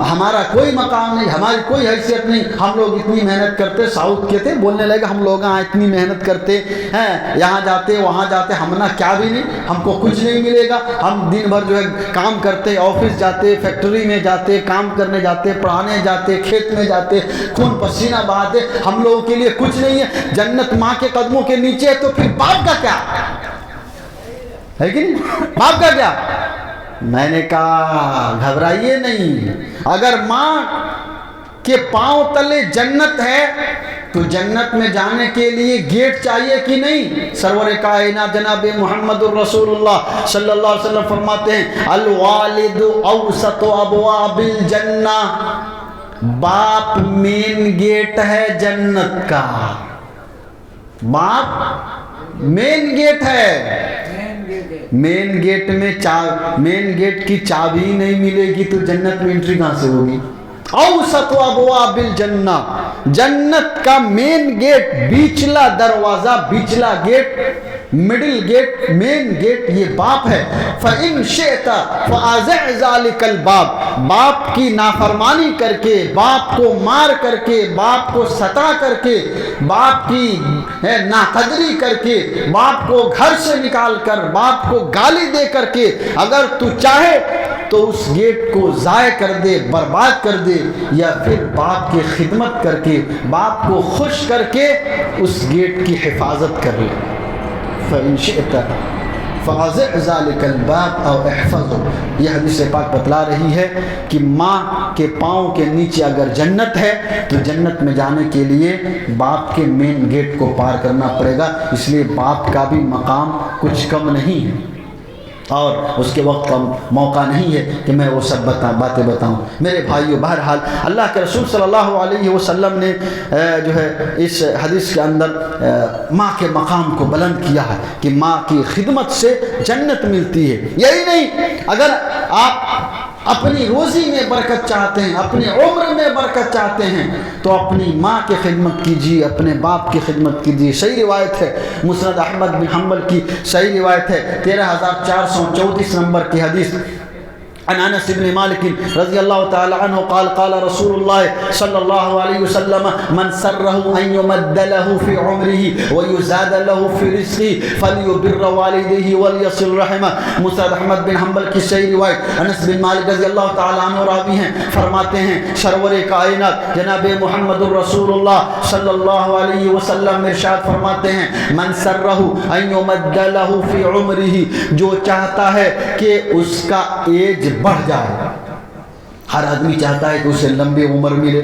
Speaker 3: ہمارا کوئی مقام نہیں، ہماری کوئی حیثیت نہیں، ہم لوگ اتنی محنت کرتے، ساؤتھ کے تھے بولنے لگے ہم لوگ اتنی محنت کرتے ہیں، یہاں جاتے وہاں جاتے، ہم نہ کیا بھی نہیں، ہم کو کچھ نہیں ملے گا، ہم دن بھر جو ہے کام کرتے، آفس جاتے، فیکٹری میں جاتے، کام کرنے جاتے، پڑھانے جاتے، کھیت میں جاتے، خون پسینہ بہاتے، ہم لوگوں کے لیے کچھ نہیں ہے، جنت ماں کے قدموں کے نیچے ہے، تو پھر باپ کا کیا ہے کہ نہیں؟ باپ کا کیا؟ میں نے کہا گھبرائیے نہیں، اگر ماں کے پاؤں تلے جنت ہے تو جنت میں جانے کے لیے گیٹ چاہیے کہ نہیں؟ سرور کائنات جناب محمد الرسول اللہ صلی اللہ علیہ وسلم فرماتے ہیں الوالد اوسط ابواب الجنہ، باپ مین گیٹ ہے جنت کا، باپ مین گیٹ ہے، مین گیٹ کی چابی نہیں ملے گی تو جنت میں انٹری کہاں سے ہوگی؟ اوسط ابواب الجنہ، جنت کا مین گیٹ، بیچلا دروازہ، بیچلا get, middle get, main gate یہ باپ ہے۔ فَإِن شِئْتَ فَأَزِعْ ذَلِكَ الْبَابِ، باپ کی نافرمانی کر کے، باپ کو مار کر کے، باپ کو ستا کر کے، باپ کی ناقدری کر کے، باپ کو گھر سے نکال کر، باپ کو گالی دے کر کے اگر تو چاہے تو اس گیٹ کو ضائع کر دے، برباد کر دے، یا پھر باپ کی خدمت کر کے، باپ کو خوش کر کے اس گیٹ کی حفاظت کر لے۔ فَإِن شِئْتَ فَأَزِعْ ذَلِكَ الْبَابَ أَوْ احْفَظْهُ، یہ حدیث پاک بتلا رہی ہے کہ ماں کے پاؤں کے نیچے اگر جنت ہے تو جنت میں جانے کے لیے باپ کے مین گیٹ کو پار کرنا پڑے گا، اس لیے باپ کا بھی مقام کچھ کم نہیں ہے، اور اس کے وقت کا موقع نہیں ہے کہ میں وہ سب باتیں بتاؤں۔ میرے بھائیو، بہرحال اللہ کے رسول صلی اللہ علیہ وسلم نے جو ہے اس حدیث کے اندر ماں کے مقام کو بلند کیا ہے کہ ماں کی خدمت سے جنت ملتی ہے۔ یہی نہیں، اگر آپ اپنی روزی میں برکت چاہتے ہیں، اپنی عمر میں برکت چاہتے ہیں تو اپنی ماں کی خدمت کیجیے، اپنے باپ کی خدمت کیجیے۔ صحیح روایت ہے، مسند احمد بن حنبل کی صحیح روایت ہے، 13434 نمبر کی حدیث، عن انس بن مالک رضی اللہ تعالی عنہ قال قال رسول اللہ صلی اللہ علیہ وسلم من سرہ ان یمد له فی عمره ویزاد له فی رزقه فلیبر والدیه ولیصل رحمہ۔ مسند احمد بن حنبل کی صحیح روایت، انس بن مالک رضی اللہ تعالی عنہ راوی ہیں، فرماتے ہیں سرور کائنات جناب محمد الرسول اللہ صلی اللہ علیہ وسلم ارشاد فرماتے ہیں من سرہ ان یمد له فی عمره، جو چاہتا ہے کہ اس کا ایج بڑھ جائے، ہر آدمی چاہتا ہے کہ اسے لمبی عمر ملے،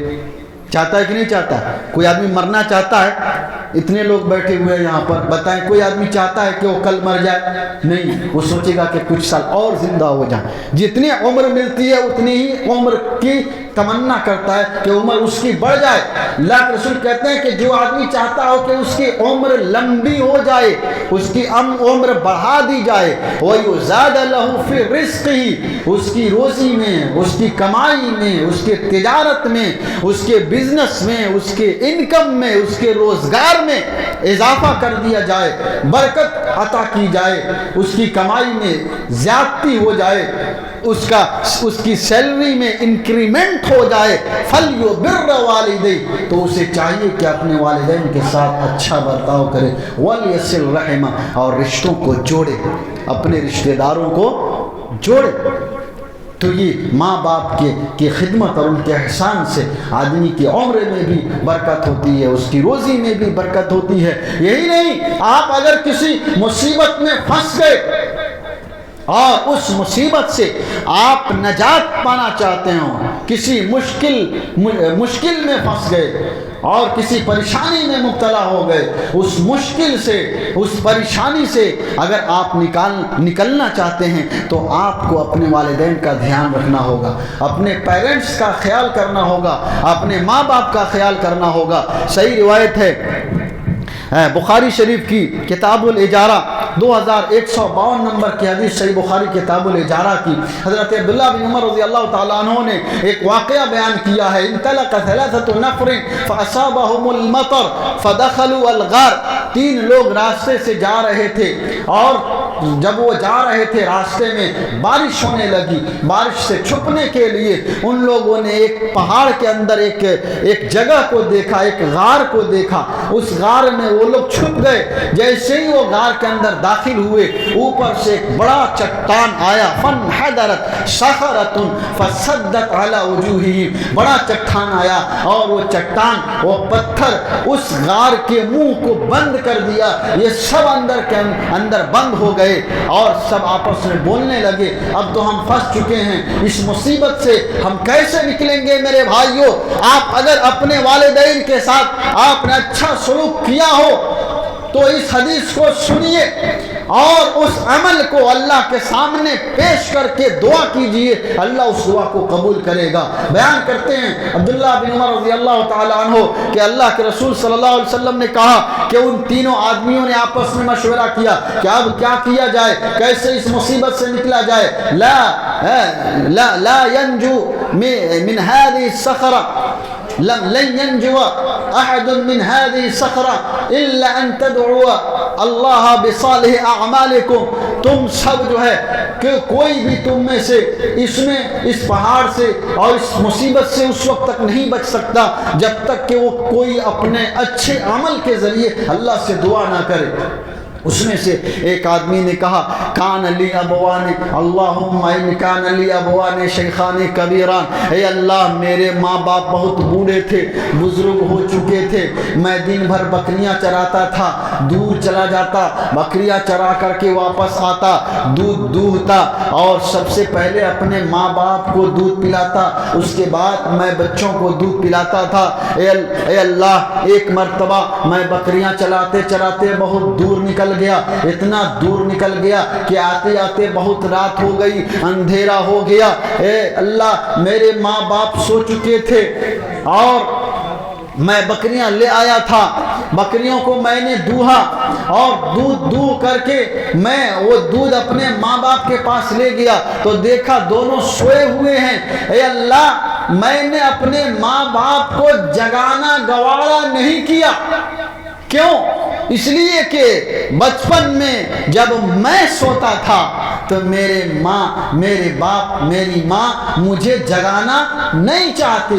Speaker 3: چاہتا ہے کہ نہیں چاہتا؟ کوئی آدمی مرنا چاہتا ہے؟ اتنے لوگ بیٹھے ہوئے ہیں یہاں پر، بتائیں کوئی آدمی چاہتا ہے کہ وہ کل مر جائے؟ نہیں، وہ سوچے گا کہ کچھ سال اور زندہ ہو جائیں۔ جتنی عمر ملتی ہے اتنی ہی عمر کی تمنا کرتا ہے کہ عمر اس کی بڑھ جائے۔ اللہ کے رسول کہتے ہیں کہ جو آدمی چاہتا ہو کہ اس کی عمر لمبی ہو جائے، اس کی عمر بڑھا دی جائے، وَيُزَادَ لَهُ فِي رِزْقِهِ، اس کی روزی میں، اس کی کمائی میں، اس کے تجارت میں، اس کے بزنس میں، اس کے انکم میں، اس کے روزگار میں اضافہ کر دیا جائے، برکت عطا کی جائے، اس کی کمائی میں زیادتی ہو جائے، اس کی سیلری میں انکریمنٹ ہو جائے، فَلْيُبِرَّ وَالِدَيْهِ، تو اسے چاہیے کہ اپنے والدین کے ساتھ اچھا برتاؤ کرے، وَلْيَصِلْ رَحِمَهُ، اور رشتوں کو جوڑے، اپنے رشتہ داروں کو جوڑے۔ تو یہ ماں باپ کی خدمت اور ان کے احسان سے آدمی کی عمر میں بھی برکت ہوتی ہے، اس کی روزی میں بھی برکت ہوتی ہے۔ یہی نہیں، آپ اگر کسی مصیبت میں پھنس گئے اور اس مصیبت سے آپ نجات پانا چاہتے ہوں، کسی مشکل میں پھنس گئے اور کسی پریشانی میں مبتلا ہو گئے، اس مشکل سے، اس پریشانی سے اگر آپ نکلنا چاہتے ہیں تو آپ کو اپنے والدین کا دھیان رکھنا ہوگا، اپنے پیرنٹس کا خیال کرنا ہوگا، اپنے ماں باپ کا خیال کرنا ہوگا۔ صحیح روایت ہے بخاری شریف کی کتاب الاجارہ 2152 نمبر کی حدیث صحیح بخاری کتاب الاجارہ کی حضرت عبداللہ بن عمر رضی اللہ تعالیٰ عنہ نے ایک واقعہ بیان کیا ہے. انطلق ثلاثة نفر فأصابهم المطر فدخلوا الغار. 3 لوگ راستے سے جا رہے تھے اور جب وہ جا رہے تھے راستے میں بارش ہونے لگی. بارش سے چھپنے کے لیے ان لوگوں نے ایک پہاڑ کے اندر ایک جگہ کو دیکھا, ایک غار کو دیکھا. اس غار میں وہ لوگ چھپ گئے. جیسے ہی وہ غار کے اندر داخل ہوئے اوپر سے ایک بڑا چٹان آیا. فانحدرت صخرۃ فسدت علی وجوہہم. بڑا چٹان آیا اور وہ چٹان, وہ پتھر اس غار کے منہ کو بند کر دیا. یہ سب اندر بند ہو گئے اور سب آپس میں بولنے لگے اب تو ہم پھنس چکے ہیں, اس مصیبت سے ہم کیسے نکلیں گے. میرے بھائیوں, آپ اگر اپنے والدین کے ساتھ آپ نے اچھا سلوک کیا ہو تو اس حدیث کو سنیے اور اس عمل کو اللہ کے سامنے پیش کر کے دعا کیجئے, اللہ اس دعا کو قبول کرے گا. بیان کرتے ہیں عبداللہ بن عمر رضی اللہ تعالی عنہ کہ اللہ کے رسول صلی اللہ علیہ وسلم نے کہا کہ ان تینوں آدمیوں نے آپس میں مشورہ کیا کہ اب کیا کیا جائے, کیسے اس مصیبت سے نکلا جائے. لا ينجو من هذه الصخرة لن ينجو احد من هذه الصخرة الا ان تدعوا الله بصالح اعمالكم. تم سب جو ہے کہ کوئی بھی تم میں سے اس پہاڑ سے اور اس مصیبت سے اس وقت تک نہیں بچ سکتا جب تک کہ وہ کوئی اپنے اچھے عمل کے ذریعے اللہ سے دعا نہ کرے. اس میں سے ایک آدمی نے کہا کان لی ابوان اللہم ان کان لی ابوان شیخان کبیران. اے اللہ میرے ماں باپ بہت بوڑھے تھے, بزرگ ہو چکے تھے. میں دن بھر بکریاں چراتا تھا, دور چلا جاتا, بکریاں چرا کر کے واپس آتا, دودھ دوہتا اور سب سے پہلے اپنے ماں باپ کو دودھ پلاتا, اس کے بعد میں بچوں کو دودھ پلاتا تھا. اے اللہ ایک مرتبہ میں بکریاں چراتے چراتے بہت دور نکل گیا, اتنا دور نکل گیا کہ آتے آتے بہت رات ہو گئی, اندھیرا ہو گیا. اے اللہ میرے ماں باپ سو چکے تھے اور میں بکریاں لے آیا تھا, بکریوں کو میں نے دوہا اور دودھ دوہ کر کے میں وہ دودھ اپنے ماں باپ کے پاس لے گیا تو دیکھا دونوں سوئے ہوئے ہیں. اے اللہ میں نے اپنے ماں باپ کو جگانا گوارا نہیں کیا. کیوں؟ اس لیے کہ بچپن میں جب میں سوتا تھا تو میرے ماں, میرے باپ, میری ماں مجھے جگانا نہیں چاہتے.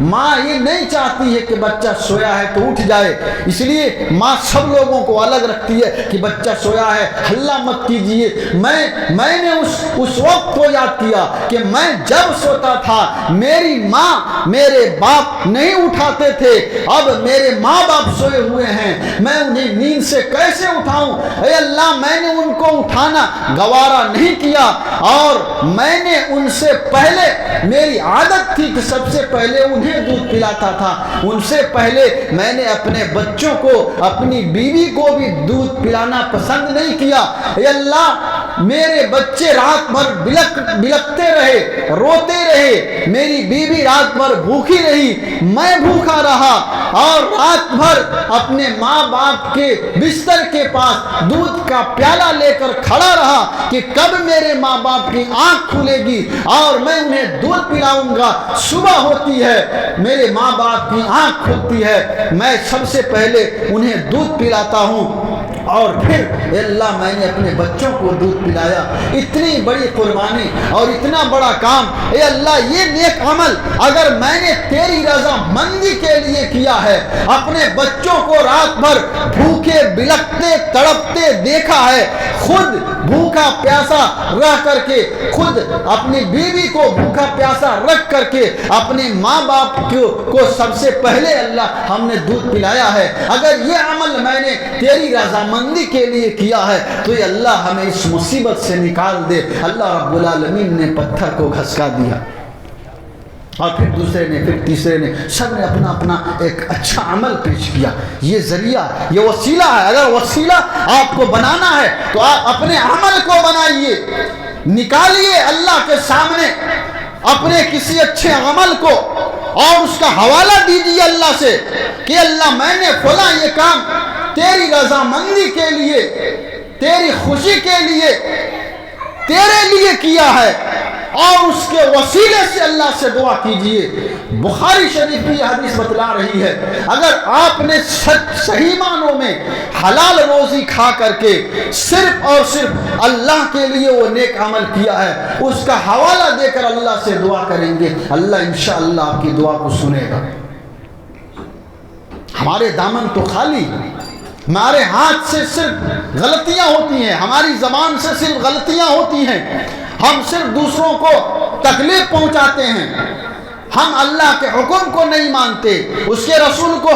Speaker 3: ماں یہ نہیں چاہتی ہے کہ بچہ سویا ہے تو اٹھ جائے, اس لیے ماں سب لوگوں کو الگ رکھتی ہے کہ بچہ سویا ہے ہلہ مت کیجئے. میں نے اس وقت کو یاد کیا کہ میں جب سوتا تھا میری ماں میرے باپ نہیں اٹھاتے تھے, اب میرے ماں باپ سوئے ہوئے ہیں, میں انہیں نیند سے کیسے اٹھاؤں. اے اللہ میں نے ان کو اٹھانا گوارا نہیں کیا اور میں نے ان سے پہلے, میری عادت تھی کہ سب سے پہلے انہیں دودھ پلاتا تھا, ان سے پہلے میں نے اپنے بچوں کو, اپنی بیوی کو بھی دودھ پلانا پسند نہیں کیا. اے اللہ میرے بچے رات بھر بلکتے رہے, روتے رہے, میری بیوی رات بھر بھوکی رہی, میں بھوکا رہا اور رات بھر اپنے ماں باپ کے بستر کے پاس دودھ کا پیالہ لے کر کھڑا رہا کہ کب میرے ماں باپ کی آنکھ کھلے گی اور میں انہیں دودھ پلاؤں گا. صبح ہوتی ہے, میرے ماں باپ کی آنکھ کھلتی ہے, میں سب سے پہلے انہیں دودھ پلاتا ہوں اور پھر اے اللہ میں نے اپنے بچوں کو دودھ پلایا. اتنی بڑی قربانی اور اتنا بڑا کام, اے اللہ یہ نیک عمل اگر میں نے تیری رضا مندی کے لیے کیا ہے, اپنے بچوں کو رات بھر بھوکے بلکتے تڑپتے دیکھا ہے, خود بھوکا پیاسا رہ کر کے, خود اپنی بیوی کو بھوکا پیاسا رکھ کر کے اپنے ماں باپ کو سب سے پہلے اللہ ہم نے دودھ پلایا ہے, اگر یہ عمل میں نے تیری رضامندی کے لیے کیا ہے تو یہ اللہ ہمیں اس مصیبت سے نکال دے. اللہ رب العالمین نے پتھر کو گھسکا دیا اور پھر دوسرے نے, پھر تیسرے نے, سب نے اپنا اپنا ایک اچھا عمل پیش کیا. یہ ذریعہ, یہ وسیلہ ہے. اگر وسیلہ آپ کو بنانا ہے تو آپ اپنے عمل کو بنائیے, نکالیے اللہ کے سامنے اپنے کسی اچھے عمل کو اور اس کا حوالہ دیجیے اللہ سے کہ اللہ میں نے فلاں یہ کام تیری رضامندی کے لیے، تیری خوشی کے لیے، تیرے لیے کیا ہے، اور اس کے وسیلے سے اللہ سے دعا کیجئے۔ بخاری شریف کی حدیث بتلا رہی ہے، اگر آپ نے صحیح معنوں میں حلال روزی کھا کر کے صرف اور صرف اللہ کے لیے وہ نیک عمل کیا ہے، اس کا حوالہ دے کر اللہ سے دعا کریں گے، اللہ انشاءاللہ آپ کی دعا کو سنے گا۔ ہمارے دامن تو خالی، ہمارے ہاتھ سے صرف غلطیاں ہوتی ہیں، ہماری زبان سے صرف غلطیاں ہوتی ہیں، ہم صرف دوسروں کو تکلیف پہنچاتے ہیں، ہم اللہ کے حکم کو نہیں مانتے، اس کے رسول کے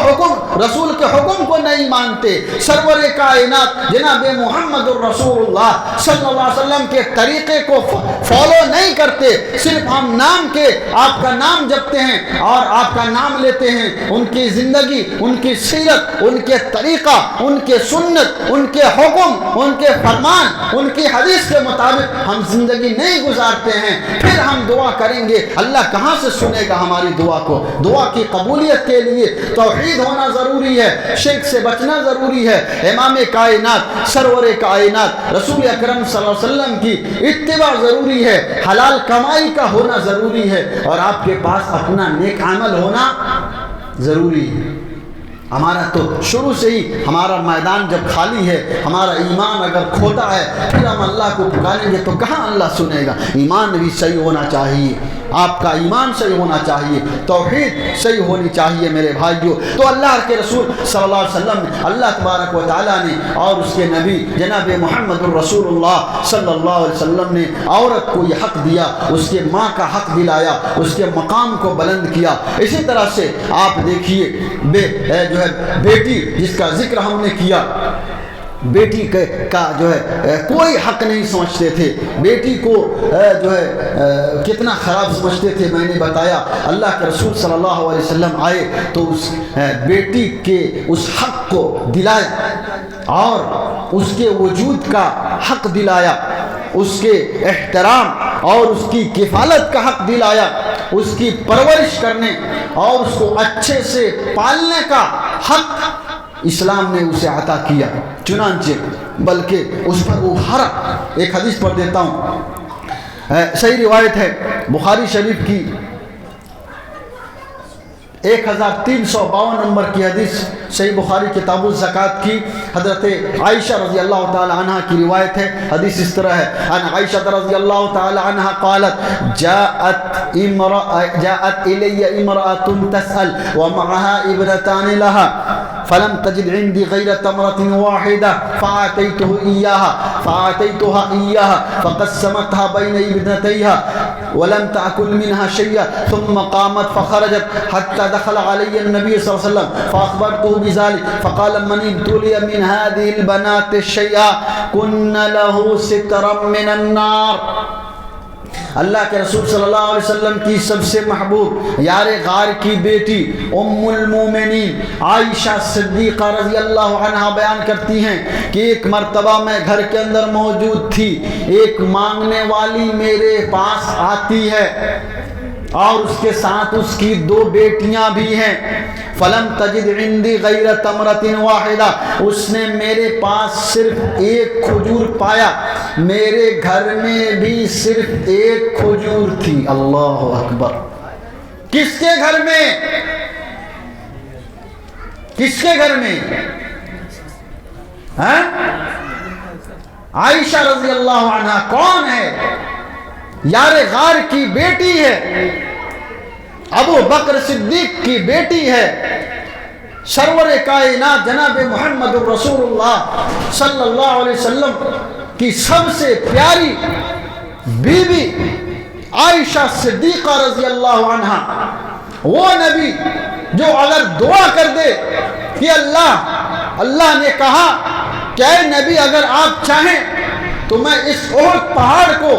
Speaker 3: حکم کو نہیں مانتے، سرور کائنات جناب محمد الرسول اللہ صلی اللہ علیہ وسلم کے طریقے کو فالو نہیں کرتے، صرف ہم نام کے آپ کا نام جپتے ہیں اور آپ کا نام لیتے ہیں، ان کی زندگی، ان کی سیرت، ان کے طریقہ، ان کے سنت، ان کے حکم، ان کے فرمان، ان کی حدیث کے مطابق ہم زندگی نہیں گزارتے ہیں، پھر ہم دعا کریں گے، اللہ کہاں سے سنے گا ہماری دعا کو؟ دعا کی قبولیت کے لیے توحید ہونا ضروری ہے، شرک سے بچنا ضروری ہے، امام کائنات، سرور کائنات رسول اکرم صلی اللہ علیہ وسلم کی اتباع ضروری ہے، حلال کمائی کا ہونا ضروری ہے، اور آپ کے پاس اپنا نیک عمل ہونا ضروری ہے۔ ہمارا تو شروع سے ہی ہمارا میدان جب خالی ہے، ہمارا ایمان اگر کھوٹا ہے، پھر ہم اللہ کو پکاریں گے تو کہاں اللہ سنے گا؟ ایمان بھی صحیح ہونا چاہیے، آپ کا ایمان صحیح ہونا چاہیے، توحید صحیح ہونی چاہیے میرے بھائیوں۔ تو اللہ کے رسول صلی اللہ علیہ وسلم نے، اللہ تبارک و تعالیٰ نے اور اس کے نبی جناب محمد الرسول اللہ صلی اللہ علیہ وسلم نے عورت کو یہ حق دیا، اس کے ماں کا حق دلایا، اس کے مقام کو بلند کیا۔ اسی طرح سے آپ دیکھیے بیٹی جس کا ذکر ہم نے کیا، بیٹی کا جو ہے کوئی حق نہیں سمجھتے تھے، بیٹی کو جو ہے کتنا خراب سمجھتے تھے، میں نے بتایا۔ اللہ کے رسول صلی اللہ علیہ وسلم آئے تو اس بیٹی کے اس حق کو دلایا اور اس کے وجود کا حق دلایا، اس کے احترام اور اس کی کفالت کا حق دلایا، اس کی پرورش کرنے اور اس کو اچھے سے پالنے کا حق اسلام نے اسے عطا کیا۔ چنانچہ بلکہ اس پر وہ ہر ایک حدیث پڑھ دیتا ہوں، صحیح روایت ہے بخاری شریف کی 1352 نمبر کی حدیث، صحیح بخاری کتاب الزکوٰۃ کی حضرت عائشہ رضی اللہ تعالی عنہ کی روایت ہے۔ حدیث اس طرح ہے، ان عائشہ رضی اللہ تعالی عنہ قالت جاءت الی امرأة تسأل ومعها ابنتان لها فلم تجد عندي غير تمرة واحدة فآتيتها إياها فقسمتها بين ابنتيها ولم تأكل منها شيئا ثم قامت فخرجت حتى دخل علي النبي صلى الله عليه وسلم فأخبرته بذلك فقال من ابتلي من هذه البنات شيئا كن له سترا من النار۔ اللہ کے رسول صلی اللہ علیہ وسلم کی سب سے محبوب یار غار کی بیٹی ام المومنین عائشہ صدیقہ رضی اللہ عنہ بیان کرتی ہیں کہ ایک مرتبہ میں گھر کے اندر موجود تھی، ایک مانگنے والی میرے پاس آتی ہے اور اس کے ساتھ اس کی 2 بیٹیاں بھی ہیں۔ فلم تجد عندی غیر تمرۃ واحدہ، اس نے میرے پاس صرف ایک کھجور پایا، میرے گھر میں بھی صرف ایک کھجور تھی۔ اللہ اکبر! کس کے گھر میں؟ کس کے گھر میں؟ عائشہ رضی اللہ عنہ کون ہے؟ یار غار کی بیٹی ہے، ابو بکر صدیق کی بیٹی ہے، سرور کائنات جناب محمد الرسول اللہ صلی اللہ علیہ وسلم کی سب سے پیاری بیوی عائشہ صدیقہ رضی اللہ عنہ، وہ نبی جو اگر دعا کر دے کہ اللہ نے کہا کہ اے نبی اگر آپ چاہیں تو میں اس احد پہاڑ کو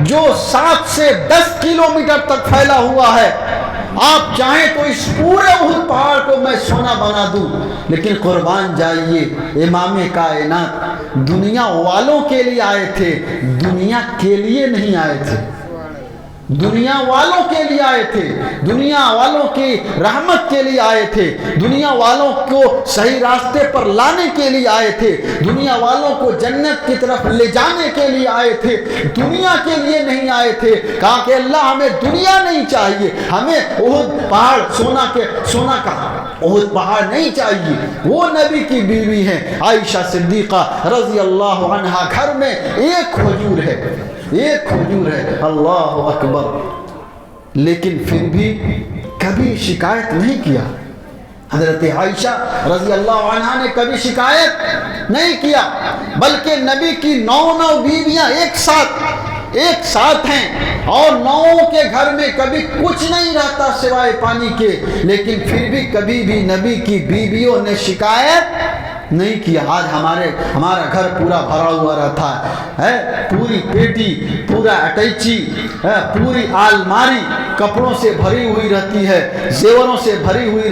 Speaker 3: جو 7 سے 10 کلومیٹر تک پھیلا ہوا ہے، آپ چاہیں تو اس پورے احد پہاڑ کو میں سونا بنا دوں، لیکن قربان جائیے امام کائنات دنیا والوں کے لیے آئے تھے، دنیا کے لیے نہیں آئے تھے۔ دنیا والوں کے لیے آئے تھے، دنیا والوں کی رحمت کے لیے آئے تھے، دنیا والوں کو صحیح راستے پر لانے کے لیے آئے تھے، دنیا والوں کو جنت کی طرف لے جانے کے لیے آئے تھے، دنیا کے لیے نہیں آئے تھے۔ کہا کہ اللہ ہمیں دنیا نہیں چاہیے، ہمیں احد پہاڑ سونا کا احد پہاڑ نہیں چاہیے۔ وہ نبی کی بیوی ہیں عائشہ صدیقہ رضی اللہ عنہا، گھر میں ایک کھجور ہے، ایک کھجور ہے، اللہ اکبر، لیکن پھر بھی کبھی شکایت نہیں کیا۔ حضرت عائشہ رضی اللہ عنہا نے کبھی شکایت نہیں کیا، بلکہ نبی کی 9 بیویاں ایک ساتھ ہیں، اور 9 کے گھر میں کبھی کچھ نہیں رہتا سوائے پانی کے، لیکن پھر بھی کبھی بھی نبی کی بیویوں نے شکایت نہیں کیا۔ آج ہمارا گھر پورا بھرا ہوا رہتا ہے، پوری پیٹی، پورا اٹیچی، پوری آلماری کپڑوں سے بھری ہوئی رہتی ہے، زیوروں سے بھری ہوئی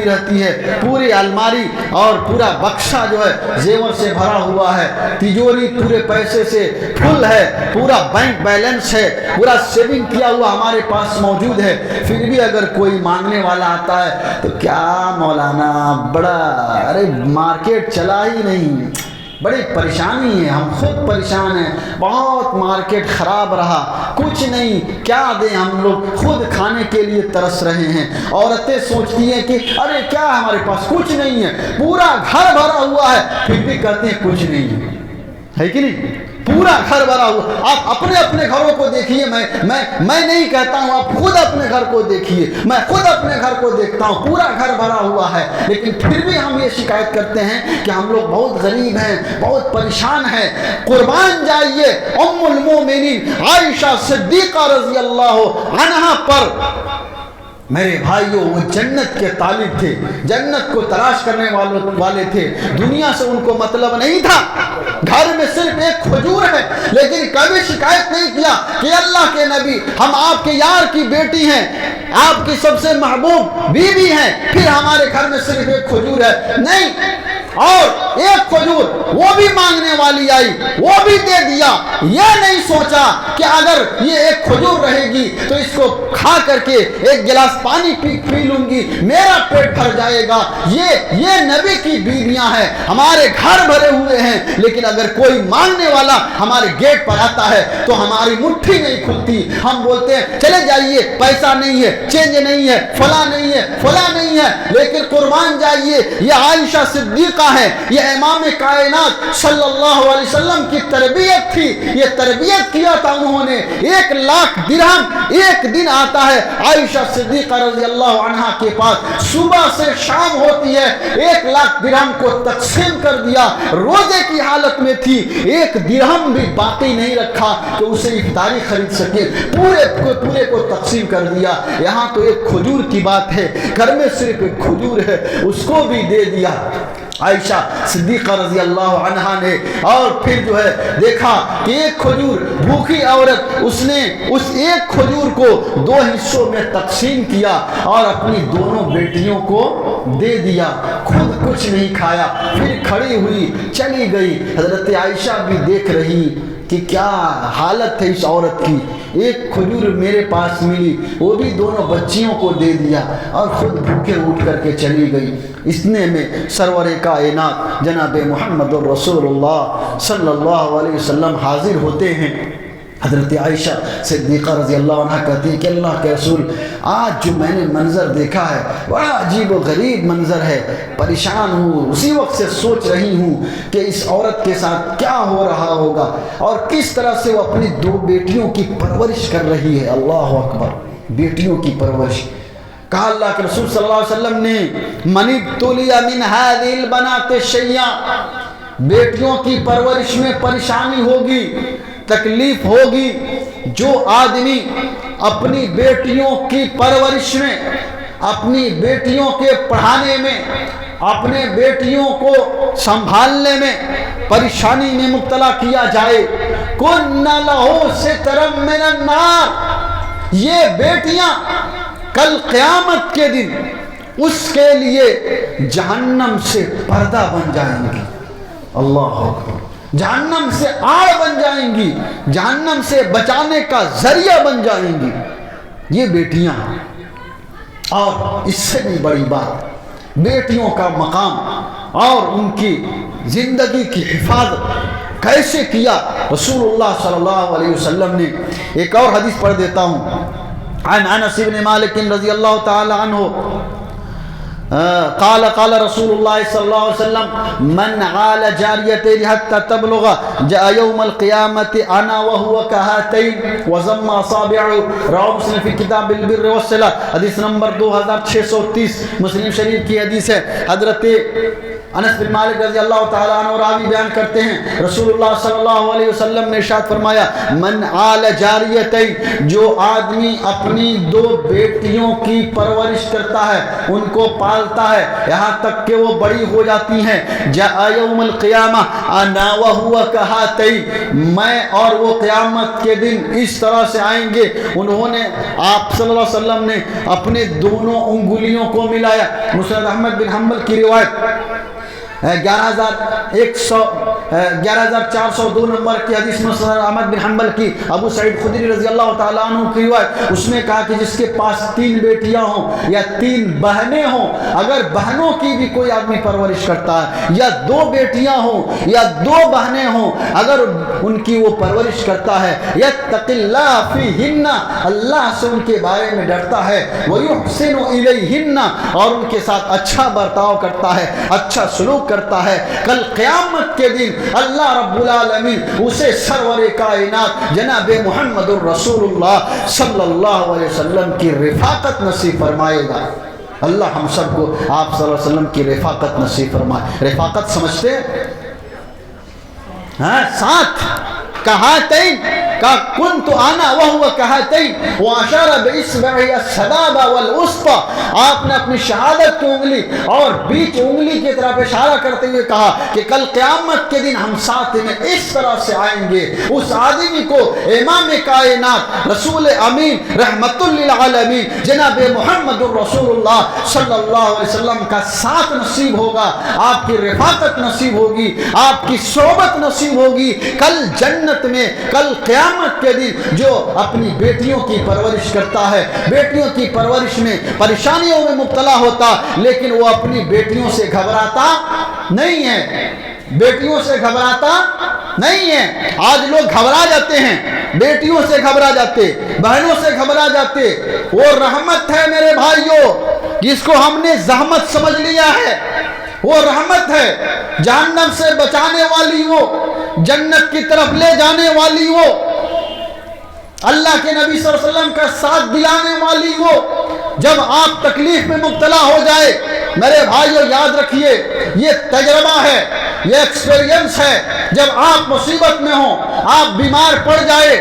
Speaker 3: رہتی ہے، پوری الماری اور پورا بکسا جو ہے زیور سے بھرا ہوا ہے، تجوری پورے پیسے سے فل ہے، پورا بینک بیلنس ہے، پورا سیونگ کیا ہوا ہمارے پاس موجود ہے، پھر بھی اگر کوئی مانگنے والا آتا ہے تو کیا مولانا بڑا ارے مارکیٹ چلا ہی نہیں، بڑی پریشانی ہے، ہم خود پریشان ہیں، بہت مارکیٹ خراب رہا، کچھ نہیں، کیا دیں، ہم لوگ خود کھانے کے لیے ترس رہے ہیں۔ عورتیں سوچتی ہیں کہ ارے کیا ہمارے پاس کچھ نہیں ہے، پورا گھر بھرا ہوا ہے، پھر بھی کہتے ہیں کچھ نہیں ہے کہ نہیں؟ پورا گھر بھرا ہوا۔ آپ اپنے گھروں کو دیکھیے، میں نہیں کہتا ہوں، آپ خود اپنے گھر کو دیکھیے، میں خود اپنے گھر کو دیکھتا ہوں، پورا گھر بھرا ہوا ہے، لیکن پھر بھی ہم یہ شکایت کرتے ہیں کہ ہم لوگ بہت غریب ہیں، بہت پریشان ہیں۔ قربان جائیے ام المومنین عائشہ صدیقہ رضی اللہ عنہا پر، میرے بھائیوں، وہ جنت کے طالب تھے، جنت کو تلاش کرنے والے تھے، دنیا سے ان کو مطلب نہیں تھا، گھر میں صرف ایک کھجور ہے، لیکن کبھی شکایت نہیں کیا کہ اللہ کے نبی ہم آپ کے یار کی بیٹی ہیں، آپ کی سب سے محبوب بیوی ہیں، پھر ہمارے گھر میں صرف ایک کھجور ہے، نہیں، اور ایک کھجور وہ بھی مانگنے والی آئی، وہ بھی دے دیا، یہ نہیں سوچا کہ اگر یہ ایک کھجور رہے گی تو اس کو کھا کر کے ایک گلاس پانی پی لوں گی، میرا پیٹ بھر جائے گا۔ یہ نبی کی بیویاں ہیں، ہمارے گھر بھرے ہوئے ہیں، لیکن اگر کوئی مانگنے والا ہمارے گیٹ پر آتا ہے تو ہماری مٹھی نہیں کھلتی، ہم بولتے ہیں چلے جائیے، پیسہ نہیں ہے، چینج نہیں ہے، فلاں نہیں ہے، فلاں نہیں ہے، لیکن قربان جائیے یہ عائشہ صدیقہ ہے، یہ امام کائنات صلی اللہ علیہ وسلم کی تربیت تھی، یہ تربیت کیا تھا انہوں نے۔ 1,00,000 درہم ایک دن آتا ہے عائشہ صدیقہ رضی اللہ عنہا کے پاس، صبح سے شام ہوتی ہے، 1,00,000 درہم کو تقسیم کر دیا، روزے کی حالت میں تھی، 1 درہم بھی باقی نہیں رکھا کہ اسے افطاری خرید سکے، پورے کو تقسیم کر دیا۔ یہاں تو ایک کھجور کی بات ہے، گھر میں صرف ایک کھجور ہے، اس کو بھی دے دیا عائشہ صدیقہ رضی اللہ عنہا نے۔ اور پھر جو ہے دیکھا کہ ایک کھجور، بھوکی عورت، اس نے اس ایک کھجور کو 2 حصوں میں تقسیم کیا اور اپنی دونوں بیٹیوں کو دے دیا، خود کچھ نہیں کھایا، پھر کھڑی ہوئی چلی گئی۔ حضرت عائشہ بھی دیکھ رہی کہ کیا حالت ہے اس عورت کی، ایک کھجور میرے پاس ملی، وہ بھی دونوں بچیوں کو دے دیا اور خود بھوکے اٹھ کر کے چلی گئی۔ اتنے میں سرور کائنات جناب محمد رسول اللہ صلی اللہ علیہ وسلم حاضر ہوتے ہیں۔ حضرت عائشہ صدیقہ رضی اللہ عنہ کہتی ہے کہ اللہ کے رسول، آج جو میں نے منظر دیکھا ہے بڑا عجیب و غریب منظر ہے، پریشان ہوں، اسی وقت سے سوچ رہی ہوں کہ اس عورت کے ساتھ کیا ہو رہا ہوگا اور کس طرح سے وہ اپنی 2 بیٹیوں کی پرورش کر رہی ہے۔ اللہ اکبر، بیٹیوں کی پرورش۔ کہا اللہ کے رسول صلی اللہ علیہ وسلم نے، من ابتلی من هذه البنات شیئا، بیٹیوں کی پرورش میں پریشانی ہوگی، تکلیف ہوگی، جو آدمی اپنی بیٹیوں کی پرورش میں، اپنی بیٹیوں کے پڑھانے میں، اپنے بیٹیوں کو سنبھالنے میں پریشانی میں مبتلا کیا جائے، کن لہو سترم من النار، یہ بیٹیاں کل قیامت کے دن اس کے لیے جہنم سے پردہ بن جائیں گی۔ اللہ اکبر، جہنم سے آڑ بن جائیں گی، جہنم سے بچانے کا ذریعہ بن جائیں گی یہ بیٹیاں۔ اور اس سے بھی بڑی بات، بیٹیوں کا مقام اور ان کی زندگی کی حفاظت کیسے کیا رسول اللہ صلی اللہ علیہ وسلم نے۔ ایک اور حدیث پڑھ دیتا ہوں، عن انس بن مالک رضی اللہ تعالی عنہ قال قال رسول اللہ صلی اللہ علیہ وسلم من عال جاریتین حتی تبلغ جاء یوم القیامت انا وهو كهاتین وضم اصابعه، رواه مسلم فی کتاب البر والصلہ، حدیث نمبر 2630 مسلم شریف کی حدیث ہے۔ حضرت انس بن مالک رضی اللہ تعالیٰ عنہ راوی بیان کرتے ہیں رسول اللہ صلی اللہ علیہ وسلم نے ارشاد فرمایا من عال جاریتین، جو آدمی اپنی دو بیٹیوں کی پرورش کرتا ہے، ان کو پالتا ہے یہاں تک کہ وہ بڑی ہو جاتی ہیں، جاء یوم القیامہ انا وہو کہاتین، میں اور وہ قیامت کے دن اس طرح سے آئیں گے۔ انہوں نے آپ صلی اللہ علیہ وسلم نے اپنے دونوں انگلیوں کو ملایا۔ مسند احمد بن حنبل کی روایت 11402 نمبر کی حدیث مسند احمد بن حنبل کی، ابو سعید خدری رضی اللہ تعالیٰ عنہ کی روایت، اس نے کہا کہ جس کے پاس 3 بیٹیاں ہوں یا 3 بہنیں ہوں، اگر بہنوں کی بھی کوئی آدمی پرورش کرتا ہے، یا 2 بیٹیاں ہوں یا 2 بہنیں ہوں، اگر ان کی وہ پرورش کرتا ہے، یتق اللہ فیہن، اللہ سے ان کے بارے میں ڈرتا ہے، ویحسن الیہن، اور ان کے ساتھ اچھا برتاؤ کرتا ہے، اچھا سلوک کرتا ہے، کل قیامت کے دن اللہ رب العالمین اسے سرور کائنات جناب محمد الرسول اللہ صلی اللہ علیہ وسلم کی رفاقت نصیب فرمائے گا۔ اللہ ہم سب کو آپ صلی اللہ علیہ وسلم کی رفاقت نصیب فرمائے۔ رفاقت سمجھتے ہیں؟ ہاں، ساتھ کہاتین کا کنت انا وہو کہاتین واشار باصبعہ السبابہ والوسطی، آپ نے اپنی شہادت کی انگلی اور بیچ انگلی کی طرف اشارہ کرتے ہوئے کہا کہ کل قیامت کے دن ہم ساتھ میں اس طرح سے آئیں گے۔ اس آدمی کو امام کائنات رسول امین رحمت للعالمین جناب محمد الرسول اللہ صلی اللہ علیہ وسلم کا ساتھ نصیب ہوگا، آپ کی رفاقت نصیب ہوگی، آپ کی صحبت نصیب ہوگی کل جنت میں، کل قیامت کے دن۔ جو اپنی بیٹیوں کی پرورش کرتا ہے، بیٹیوں کی پرورش میں پریشانیوں میں مبتلا ہوتا، لیکن وہ اپنی بیٹیوں سے گھبراتا نہیں ہے، بیٹیوں سے گھبراتا نہیں ہے۔ آج لوگ گھبرا جاتے ہیں، بیٹیوں سے گھبرا جاتے، بہنوں سے گھبرا جاتے۔ وہ رحمت ہے میرے بھائیوں، جس کو ہم نے زحمت سمجھ لیا ہے، وہ رحمت ہے، جہنم سے بچانے والی وہ، جنت کی طرف لے جانے والی وہ، اللہ کے نبی صلی اللہ علیہ وسلم کا ساتھ دلانے والی وہ۔ جب آپ تکلیف میں مبتلا ہو جائے میرے بھائیو، یاد رکھیے یہ تجربہ ہے، یہ ایکسپیرینس ہے۔ جب آپ مصیبت میں ہوں، آپ بیمار پڑ جائے،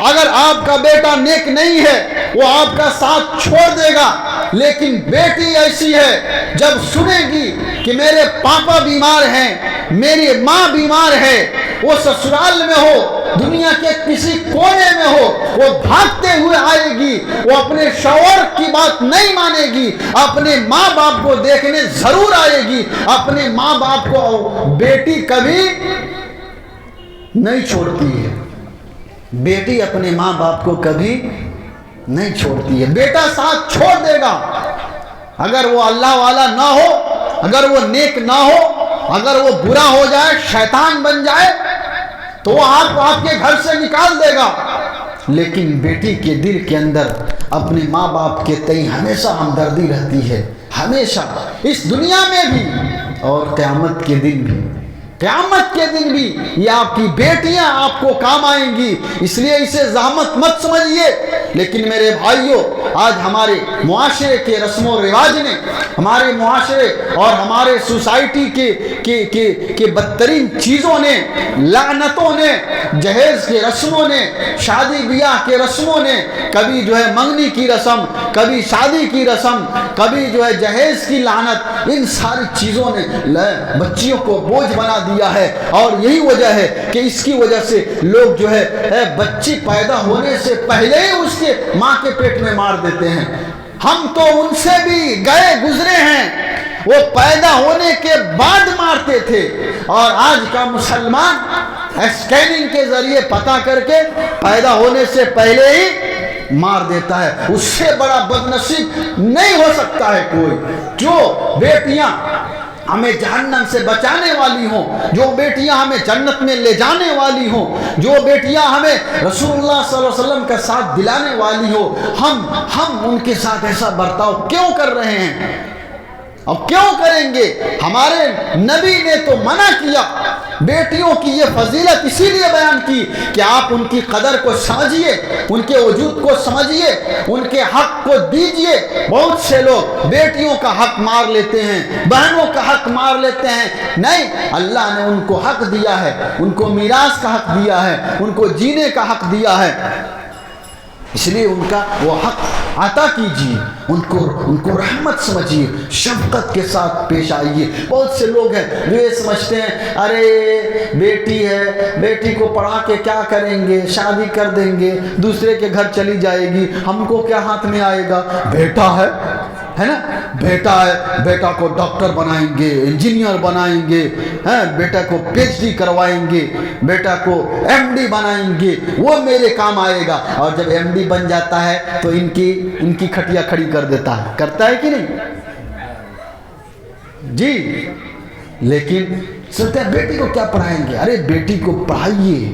Speaker 3: اگر آپ کا بیٹا نیک نہیں ہے وہ آپ کا ساتھ چھوڑ دے گا، لیکن بیٹی ایسی ہے جب سنے گی کہ میرے پاپا بیمار ہیں، میری ماں بیمار ہے، وہ سسرال میں ہو، دنیا کے کسی کونے میں ہو، وہ بھاگتے ہوئے آئے گی، وہ اپنے شوہر کی بات نہیں مانے گی، اپنے ماں باپ کو دیکھنے ضرور آئے گی۔ اپنے ماں باپ کو بیٹی کبھی نہیں چھوڑتی ہے، بیٹی اپنے ماں باپ کو کبھی نہیں چھوڑتی ہے۔ بیٹا ساتھ چھوڑ دے گا، اگر وہ اللہ والا نہ ہو، اگر وہ نیک نہ ہو، اگر وہ برا ہو جائے، شیطان بن جائے، تو وہ آپ کے گھر سے نکال دے گا۔ لیکن بیٹی کے دل کے اندر اپنے ماں باپ کے تئیں ہمیشہ ہمدردی رہتی ہے، ہمیشہ، اس دنیا میں بھی اور قیامت کے دن بھی۔ قیامت کے دن بھی یہ آپ کی بیٹیاں آپ کو کام آئیں گی، اس لیے اسے زحمت مت سمجھیے۔ لیکن میرے بھائیوں، آج ہمارے معاشرے کے رسم و رواج نے، ہمارے معاشرے اور ہمارے سوسائٹی کے بدترین چیزوں نے، لعنتوں نے، جہیز کے رسموں نے، شادی بیاہ کے رسموں نے، کبھی جو ہے منگنی کی رسم، کبھی شادی کی رسم، کبھی جو ہے جہیز کی لعنت، ان ساری چیزوں نے بچیوں کو بوجھ بنا دیا ہے۔ اور یہی وجہ ہے کہ اس کی وجہ سے لوگ جو ہے بچی پیدا ہونے سے پہلے ہی اس کے ماں کے پیٹ میں مار دیتے ہیں۔ ہم تو ان سے بھی گئے گزرے ہیں، وہ پیدا ہونے کے بعد مارتے تھے، اور آج کا مسلمان اسکیننگ کے ذریعے پتہ کر کے پیدا ہونے سے پہلے ہی مار دیتا ہے. اس سے بڑا بدنصیب نہیں ہو سکتا ہے کوئی. جو بیٹیاں ہمیں جہنم سے بچانے والی ہوں، جو بیٹیاں ہمیں جنت میں لے جانے والی ہوں، جو بیٹیاں ہمیں رسول اللہ صلی اللہ علیہ وسلم کا ساتھ دلانے والی ہو، ہم ان کے ساتھ ایسا برتاؤ کیوں کر رہے ہیں؟ اب کیوں کریں گے؟ ہمارے نبی نے تو منع کیا. بیٹیوں کی یہ فضیلت اسی لیے بیان کی کہ آپ ان کی قدر کو سمجھیے، ان کے وجود کو سمجھیے، ان کے حق کو دیجیے. بہت سے لوگ بیٹیوں کا حق مار لیتے ہیں، بہنوں کا حق مار لیتے ہیں. نہیں، اللہ نے ان کو حق دیا ہے، ان کو میراث کا حق دیا ہے، ان کو جینے کا حق دیا ہے. اس لیے ان کا وہ حق عطا کیجیے، ان کو رحمت سمجھیے، شفقت کے ساتھ پیش آئیے. بہت سے لوگ ہیں جو یہ سمجھتے ہیں ارے بیٹی ہے، بیٹی کو پڑھا کے کیا کریں گے، شادی کر دیں گے، دوسرے کے گھر چلی جائے گی، ہم کو کیا ہاتھ میں آئے گا؟ بیٹا ہے نا، بیٹا ہے، بیٹا کو ڈاکٹر بنائیں گے، انجینئر بنائیں گے، بیٹا کو پی ایچ ڈی کروائیں گے، بیٹا کو ایم ڈی بنائیں گے، وہ میرے کام آئے گا. اور جب ایم ڈی بن جاتا ہے تو ان کی کھٹیا کھڑی کر دیتا ہے. کرتا ہے کہ نہیں جی؟ لیکن سنتے ہیں بیٹی کو کیا پڑھائیں گے؟ ارے بیٹی کو پڑھائیے،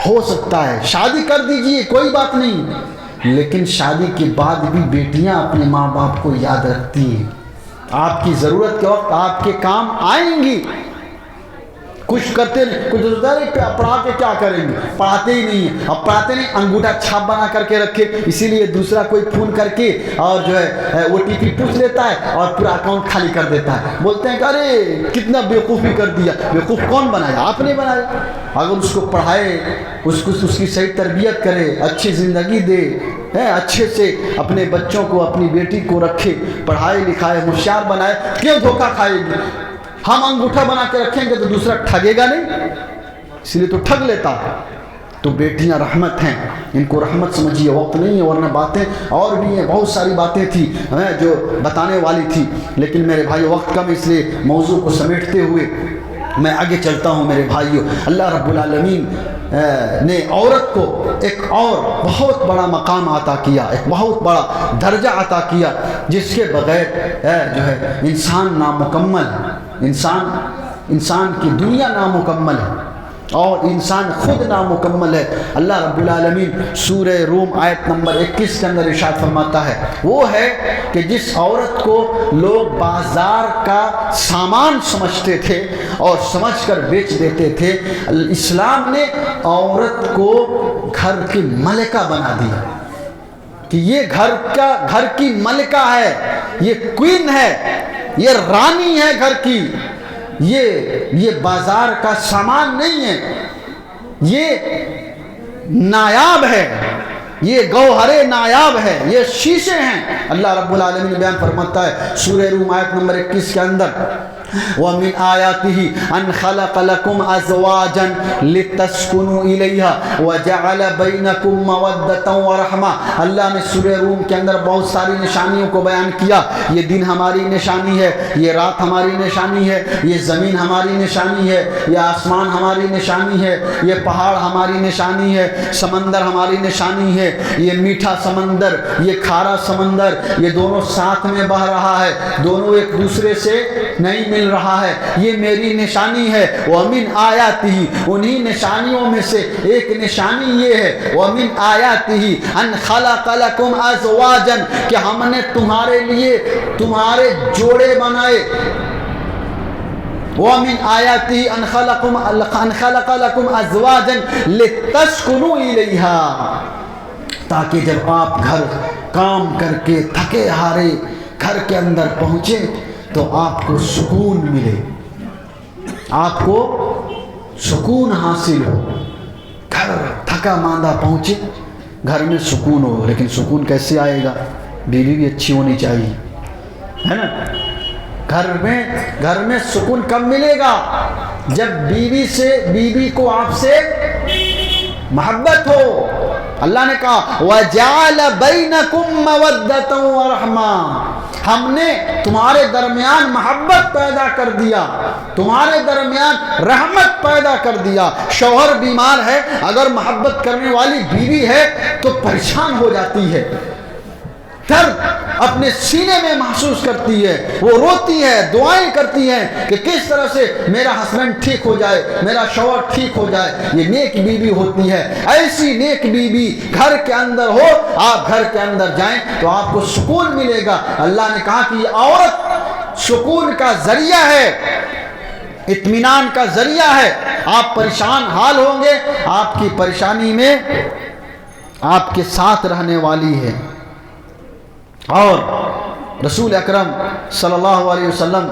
Speaker 3: ہو سکتا ہے شادی کر دیجئے، کوئی بات نہیں، لیکن شادی کے بعد بھی بیٹیاں اپنے ماں باپ کو یاد رکھتی ہیں. آپ کی ضرورت کے وقت آپ کے کام آئیں گی. کچھ کرتے نہیں، کچھ پڑھا کے کیا کریں گے؟ پڑھاتے ہی نہیں ہیں. اب پڑھاتے نہیں، انگوٹھا چھاپ بنا کر کے رکھے، اسی لیے دوسرا کوئی فون کر کے اور جو ہے او ٹی پی پوچھ لیتا ہے اور پورا اکاؤنٹ خالی کر دیتا ہے. بولتے ہیں کہ ارے کتنا بیوقوفی کر دیا. بیوقوف کون بنایا؟ آپ نے بنایا. اگر اس کو پڑھائے، اس کی صحیح تربیت کرے، اچھی زندگی دے، اچھے سے اپنے بچوں کو، اپنی بیٹی کو رکھے، پڑھائے لکھائے، ہوشیار بنائے، کیوں دھوکہ کھائے گی؟ ہم انگوٹھا بنا کے رکھیں گے تو دوسرا ٹھگے گا نہیں، اس لیے تو ٹھگ لیتا ہے. تو بیٹیاں رحمت ہیں، ان کو رحمت سمجھیے. وقت نہیں ہے ورنہ باتیں اور بھی ہیں، بہت ساری باتیں تھی جو بتانے والی تھی، لیکن میرے بھائی وقت کم، اس لیے موضوع کو سمیٹتے ہوئے میں آگے چلتا ہوں. میرے بھائیوں، اللہ رب العالمین نے عورت کو ایک اور بہت بڑا مقام عطا کیا، ایک بہت بڑا درجہ عطا کیا، جس کے بغیر جو ہے انسان نامکمل ہے. انسان کی دنیا نامکمل ہے اور انسان خود نامکمل ہے. اللہ رب العالمین سورہ روم آیت نمبر 21 کے اندر ارشاد فرماتا ہے، وہ ہے کہ جس عورت کو لوگ بازار کا سامان سمجھتے تھے اور سمجھ کر بیچ دیتے تھے، اسلام نے عورت کو گھر کی ملکہ بنا دیا کہ یہ گھر کی ملکہ ہے، یہ کوئین ہے، یہ رانی ہے گھر کی. یہ بازار کا سامان نہیں ہے، یہ نایاب ہے، یہ گوہرے نایاب ہے، یہ شیشے ہیں. اللہ رب العالمین بیان فرماتا ہے سورہ روم آیت نمبر 21 کے اندر، وَمِنْ آيَاتِهِ أَنْ خَلَقَ لَكُمْ أَزْوَاجًا لِتَسْكُنُوا إِلَيْهَا وَجَعَلَ بَيْنَكُمْ مَوَدَّةً وَرَحْمَةً. اللہ نے سورہ روم کے اندر بہت ساری نشانیوں کو بیان کیا. یہ دن ہماری نشانی ہے، یہ رات ہماری نشانی ہے، یہ زمین ہماری نشانی ہے، یہ آسمان ہماری نشانی ہے، یہ پہاڑ ہماری نشانی ہے، سمندر ہماری نشانی ہے. یہ میٹھا سمندر، یہ کھارا سمندر، یہ دونوں ساتھ میں بہہ رہا ہے، دونوں ایک دوسرے سے نہیں مل رہا ہے، یہ میری نشانی ہے. وَمِنْ آيَاتِهِ، انہی نشانیوں میں سے ایک نشانی یہ ہے، وَمِنْ آيَاتِهِ أَنْ خَلَقَ لَكُمْ أَزْوَاجًا، کہ ہم نے تمہارے لیے تمہارے جوڑے بنائے. وَمِنْ آيَاتِهِ أَنْ خَلَقَ لَكُمْ أَزْوَاجًا لِتَسْكُنُوا إِلَيْهَا، تاکہ جب آپ گھر کام کر کے تھکے ہارے گھر کے اندر پہنچے تو آپ کو سکون ملے، آپ کو سکون حاصل ہو. گھر تھکا ماندہ پہنچے، گھر میں سکون ہو. لیکن سکون کیسے آئے گا؟ بیوی بھی اچھی ہونی چاہیے، ہے نا. گھر میں سکون کب ملے گا؟ جب بیوی کو آپ سے محبت ہو. اللہ نے کہا وَجَعَلَ بَيْنَكُمْ مَوَدَّةً وَرَحْمَةً، ہم نے تمہارے درمیان محبت پیدا کر دیا، تمہارے درمیان رحمت پیدا کر دیا۔ شوہر بیمار ہے، اگر محبت کرنے والی بیوی ہے تو پریشان ہو جاتی ہے، درد اپنے سینے میں محسوس کرتی ہے، وہ روتی ہے، دعائیں کرتی ہیں کہ کس طرح سے میرا ہسبینڈ ٹھیک ہو جائے، میرا شوہر ٹھیک ہو جائے۔ یہ نیک بیوی ہوتی ہے۔ ایسی نیک بیوی گھر کے اندر ہو، آپ گھر کے اندر جائیں تو آپ کو سکون ملے گا۔ اللہ نے کہا کہ یہ عورت سکون کا ذریعہ ہے، اطمینان کا ذریعہ ہے۔ آپ پریشان حال ہوں گے، آپ کی پریشانی میں آپ کے ساتھ رہنے والی ہے۔ اور رسول اکرم صلی اللہ علیہ وسلم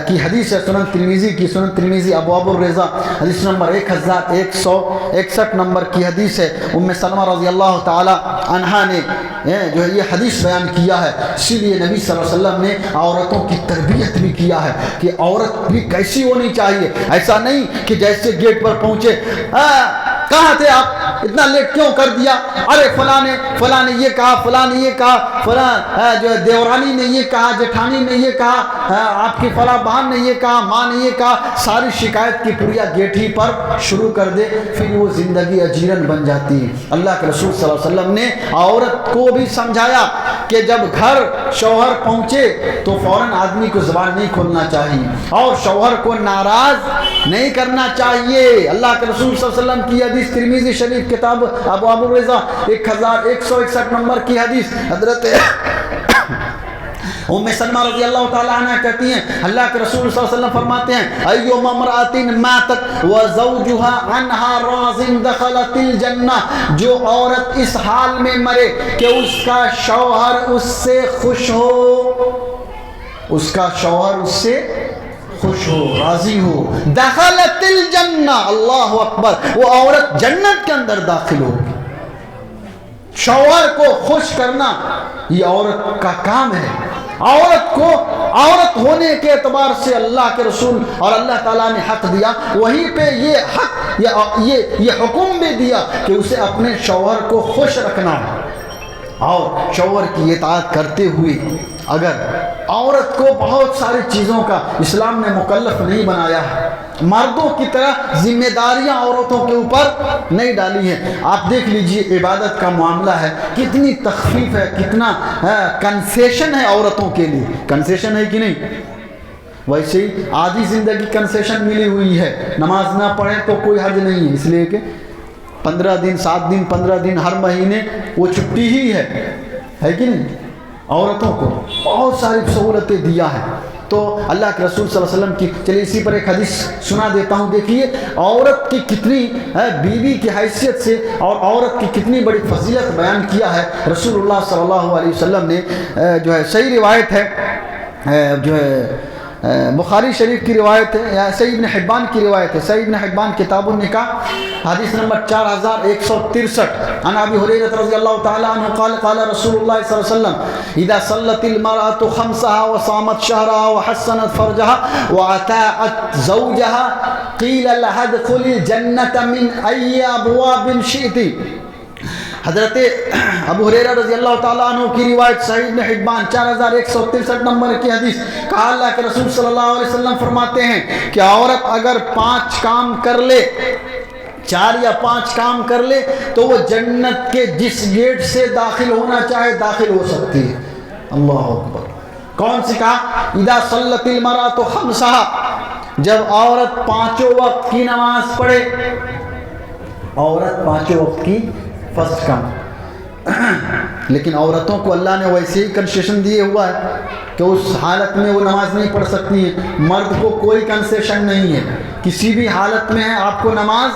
Speaker 3: کی حدیث ہے، سنن ترمذی کی، سنن ترمذی ابواب الرضا حدیث نمبر 1161 نمبر کی حدیث ہے۔ ام سلمہ رضی اللہ تعالی عنہا نے جو ہے یہ حدیث بیان کیا ہے۔ اسی لیے نبی صلی اللہ علیہ وسلم نے عورتوں کی تربیت بھی کیا ہے کہ عورت بھی کیسی ہونی چاہیے۔ ایسا نہیں کہ جیسے گیٹ پر پہنچے، کہاں تھے آپ، اتنا لیٹ کیوں کر دیا، ارے فلاں نے یہ کہا، فلاں نے یہ کہا، فلاں جو دیورانی نے یہ کہا، جٹھانی نے یہ کہا، آپ کی فلاں بہن نے یہ کہا، ماں نے یہ کہا، ساری شکایت کی پوریا گیٹ ہی پر شروع کر دے، پھر وہ زندگی اجیرن بن جاتی ہے۔ اللہ کے رسول صلی اللہ علیہ وسلم نے عورت کو بھی سمجھایا کہ جب گھر شوہر پہنچے تو فوراً آدمی کو زبان نہیں کھولنا چاہیے اور شوہر کو ناراض نہیں کرنا چاہیے۔ اللہ کے رسول صلی اللہ علیہ وسلم کی حدیث ترمذی شریف کتاب ابواب الرضا 1161 نمبر کی حدیث، حضرت ام سلمہ رضی اللہ تعالی عنہ کہتی ہیں، اللہ کے رسول صلی اللہ علیہ وسلم فرماتے ہیں، ایما امرأۃ ماتت وزوجها عنها راض دخلت الجنہ، جو عورت اس حال میں مرے کہ اس کا شوہر اس سے خوش ہو، اس کا شوہر اس سے خوش ہو، راضی ہو، دخلت الجنہ، اللہ اکبر، وہ عورت جنت کے اندر داخل ہو۔ شوہر کو خوش کرنا یہ عورت کا کام ہے۔ عورت کو عورت ہونے کے اعتبار سے اللہ کے رسول اور اللہ تعالیٰ نے حق دیا، وہیں پہ یہ حق یہ حکم بھی دیا کہ اسے اپنے شوہر کو خوش رکھنا اور شوہر کی اطاعت کرتے ہوئے۔ اگر عورت کو بہت ساری چیزوں کا اسلام نے مکلف نہیں بنایا ہے، مردوں کی طرح ذمہ داریاں عورتوں کے اوپر نہیں ڈالی ہیں۔ آپ دیکھ لیجئے عبادت کا معاملہ ہے، کتنی تخفیف ہے، کتنا کنسیشن ہے عورتوں کے لیے، کنسیشن ہے کہ نہیں؟ ویسے ہی آدھی زندگی کنسیشن ملی ہوئی ہے، نماز نہ پڑھیں تو کوئی حرج نہیں ہے، اس لیے کہ 15 دن 7 دن 15 دن ہر مہینے وہ چھٹی ہی ہے کہ نہیں؟ عورتوں کو بہت ساری سہولتیں دیا ہے۔ تو اللہ کے رسول صلی اللہ علیہ وسلم کی، چلیے اسی پر ایک حدیث سنا دیتا ہوں، دیکھیے عورت کی کتنی بیوی کی حیثیت سے اور عورت کی کتنی بڑی فضیلت بیان کیا ہے رسول اللہ صلی اللہ علیہ وسلم نے۔ جو ہے صحیح روایت ہے، جو ہے بخاری شریف کی روایت ہے یا صحیح ابن حبان کی روایت ہے، صحیح ابن حبان کتاب النکاح حدیث نمبر 4163، عن ابی ہریرہ رضی اللہ تعالی عنہ قال قال رسول اللہ صلی اللہ علیہ وسلم اذا صلت المرأة خمسها وصامت شهرها وحسنت فرجها واطاعت زوجها قیل لها ادخلي الجنة من ای ابواب شئت۔ حضرت ابو ہریرہ رضی اللہ تعالیٰ عنہ کی روایت، صحیح ابن حبان 4163 نمبر کی حدیث، کہا اللہ کے رسول صلی اللہ علیہ وسلم فرماتے ہیں کہ عورت اگر 5 کام کر لے، 4 یا 5 کام کر لے تو وہ جنت کے جس گیٹ سے داخل ہونا چاہے داخل ہو سکتی ہے۔ اللہ اکبر۔ کون سی کہا؟ اذا صلت المرأة خمسها، جب عورت 5 وقت کی نماز پڑھے، عورت 5 وقت کی فرض کام۔ لیکن عورتوں کو اللہ نے ویسے ہی کنسیشن دیے ہوا ہے کہ اس حالت میں وہ نماز نہیں پڑھ سکتی ہیں۔ مرد کو کوئی کنسیشن نہیں ہے، کسی بھی حالت میں آپ کو نماز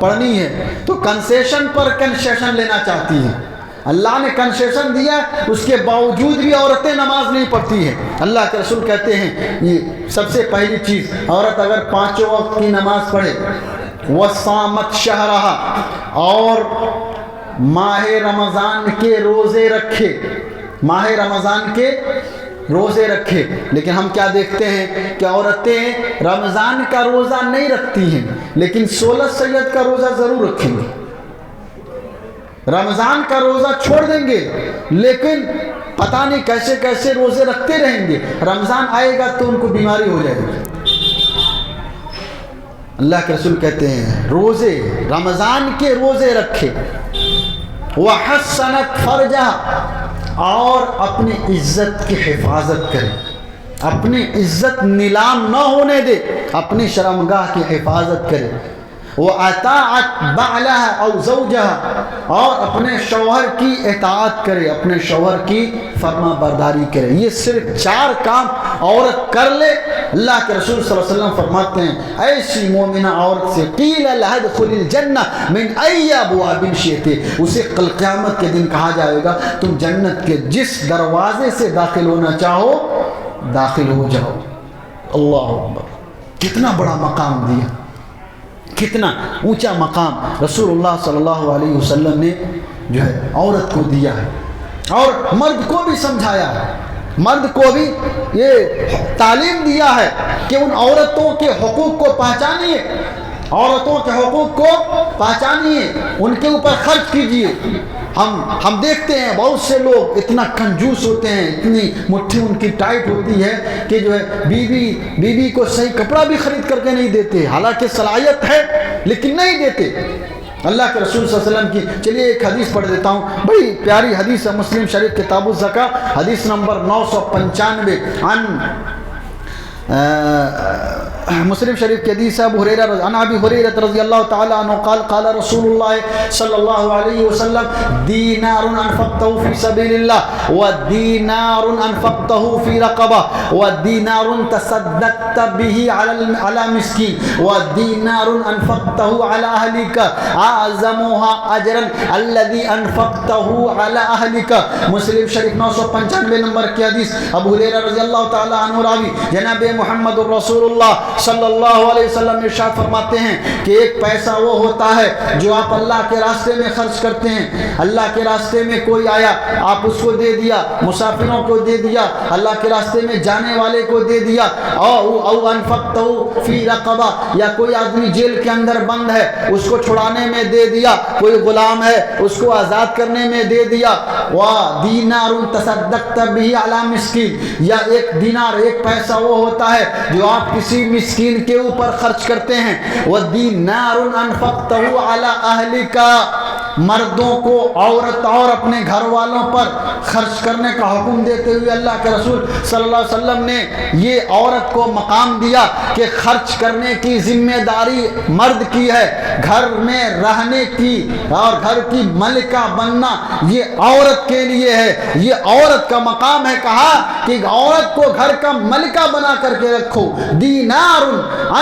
Speaker 3: پڑھنی ہے، تو کنسیشن پر کنسیشن لینا چاہتی ہیں۔ اللہ نے کنسیشن دیا، اس کے باوجود بھی عورتیں نماز نہیں پڑھتی ہیں۔ اللہ کے رسول کہتے ہیں یہ سب سے پہلی چیز، عورت اگر 5 وقت کی نماز پڑھے، وصامت شہرہا، اور ماہ رمضان کے روزے رکھے، ماہ رمضان کے روزے رکھے۔ لیکن ہم کیا دیکھتے ہیں کہ عورتیں رمضان کا روزہ نہیں رکھتی ہیں لیکن 16 سید کا روزہ ضرور رکھیں گے۔ رمضان کا روزہ چھوڑ دیں گے لیکن پتہ نہیں کیسے کیسے روزے رکھتے رہیں گے، رمضان آئے گا تو ان کو بیماری ہو جائے گی۔ اللہ کے رسول کہتے ہیں روزے، رمضان کے روزے رکھے، وَحَسَّنَتْ فَرْجَهَا، اور اپنی عزت کی حفاظت کرے، اپنی عزت نیلام نہ ہونے دے، اپنی شرمگاہ کی حفاظت کرے، وَأَطَاعَتْ بَعْلَهَا أَوْ زَوْجَهَا، اور اپنے شوہر کی اطاعت کرے، اپنے شوہر کی فرما برداری کرے۔ یہ صرف 4 کام عورت کر لے، اللہ کے رسول صلی اللہ علیہ وسلم فرماتے ہیں ایسی مومنہ عورت سے قیل لها ادخل الجنہ من ای ابواب شئت، اسے کل قیامت کے دن کہا جائے گا تم جنت کے جس دروازے سے داخل ہونا چاہو داخل ہو جاؤ۔ اللہ اکبر، کتنا بڑا مقام دیا، کتنا اونچا مقام رسول اللہ صلی اللہ علیہ وسلم نے جو ہے عورت کو دیا ہے، اور مرد کو بھی سمجھایا ہے، مرد کو بھی یہ تعلیم دیا ہے کہ ان عورتوں کے حقوق کو پہچانیے، عورتوں کے حقوق کو پہچانیے، ان کے اوپر خرچ کیجیے۔ ہم دیکھتے ہیں بہت سے لوگ اتنا کنجوس ہوتے ہیں، اتنی مٹھی ان کی ٹائٹ ہوتی ہے کہ جو ہے بیوی کو صحیح کپڑا بھی خرید کر کے نہیں دیتے، حالانکہ صلاحیت ہے لیکن نہیں دیتے۔ اللہ کے رسول صلی اللہ علیہ وسلم کی، چلیے ایک حدیث پڑھ دیتا ہوں، بڑی پیاری حدیث ہے، مسلم شریف کتاب الزکاة حدیث نمبر 995، مسلم شریف کی حدیث ہے ابو ہریرہ عن ابی ہریرہ رضی اللہ تعالی عنہ قال قال رسول اللہ صلی اللہ علیہ وسلم دینار انفقته فی سبیل اللہ ودینار انفقته فی رقبہ ودینار تصدقت به علی مسکین ودینار انفقته علی اہلک اعظمها اجرا الذی انفقته علی اہلک۔ مسلم شریف 995 نمبر کی حدیث، ابو ہریرہ رضی اللہ تعالی عنہ راوی جناب محمد الرسول اللہ صلی اللہ علیہ وسلم ارشاد فرماتے ہیں کہ ایک پیسہ وہ ہوتا ہے جو آپ اللہ کے راستے میں خرچ کرتے ہیں۔ اللہ کے راستے میں کوئی آیا، آپ اس کو دے دیا، مسافروں کو دے دیا، اللہ کے راستے میں جانے والے کو دے دیا، او انفقتہ فی رقبہ، یا کوئی آدمی جیل کے اندر بند ہے اس کو چھڑانے میں دے دیا، کوئی غلام ہے اس کو آزاد کرنے میں دے دیا، دینار تصدقت به علی مسکین، یا ایک دینار ایک پیسہ وہ ہوتا ہے جو آپ کسی مسکین کے اوپر خرچ کرتے ہیں، وَدِينَارٌ أَنفَقْتَهُ عَلَىٰ أَهْلِكَ، مردوں کو عورت اور اپنے گھر والوں پر خرچ کرنے کا حکم دیتے ہوئے اللہ کے رسول صلی اللہ علیہ وسلم نے یہ عورت کو مقام دیا کہ خرچ کرنے کی ذمہ داری مرد کی ہے، گھر میں رہنے کی اور گھر کی ملکہ بننا یہ عورت کے لیے ہے، یہ عورت کا مقام ہے۔ کہا کہ عورت کو گھر کا ملکہ بنا کر کے رکھو۔ دینار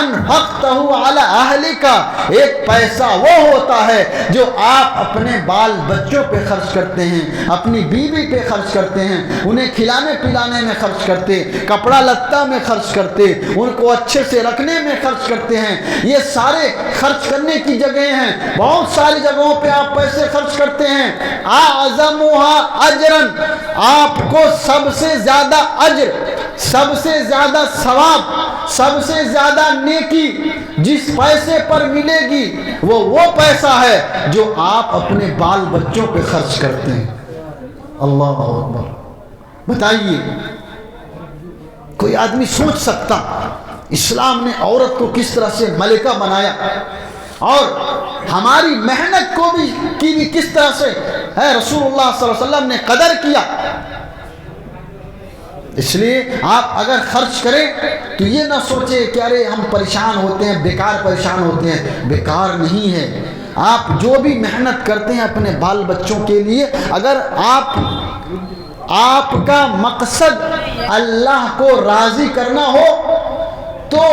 Speaker 3: انفقتہ علی اہلک، ایک پیسہ وہ ہوتا ہے جو آپ اپنے بال بچوں پہ خرچ کرتے ہیں، اپنی بیوی پہ خرچ کرتے ہیں، انہیں کھلانے پلانے میں خرچ کرتے، کپڑا لتا میں خرچ کرتے، ان کو اچھے سے رکھنے میں خرچ کرتے ہیں۔ یہ سارے خرچ کرنے کی جگہیں ہیں، بہت ساری جگہوں پہ آپ پیسے خرچ کرتے ہیں۔ اعظمها اجرا، آپ کو سب سے زیادہ اجر، سب سے زیادہ ثواب، سب سے زیادہ نیکی جس پیسے پر ملے گی وہ پیسہ ہے جو آپ اپنے بال بچوں پہ خرچ کرتے ہیں۔ اللہ اکبر۔ بتائیے کوئی آدمی سوچ سکتا اسلام نے عورت کو کس طرح سے ملکہ بنایا، اور ہماری محنت کو بھی کس طرح سے ہے رسول اللہ صلی اللہ علیہ وسلم نے قدر کیا۔ اس لیے آپ اگر خرچ کریں تو یہ نہ سوچیں کہ ارے ہم پریشان ہوتے ہیں، بیکار پریشان ہوتے ہیں، بیکار نہیں ہے۔ آپ جو بھی محنت کرتے ہیں اپنے بال بچوں کے لیے، اگر آپ کا مقصد اللہ کو راضی کرنا ہو تو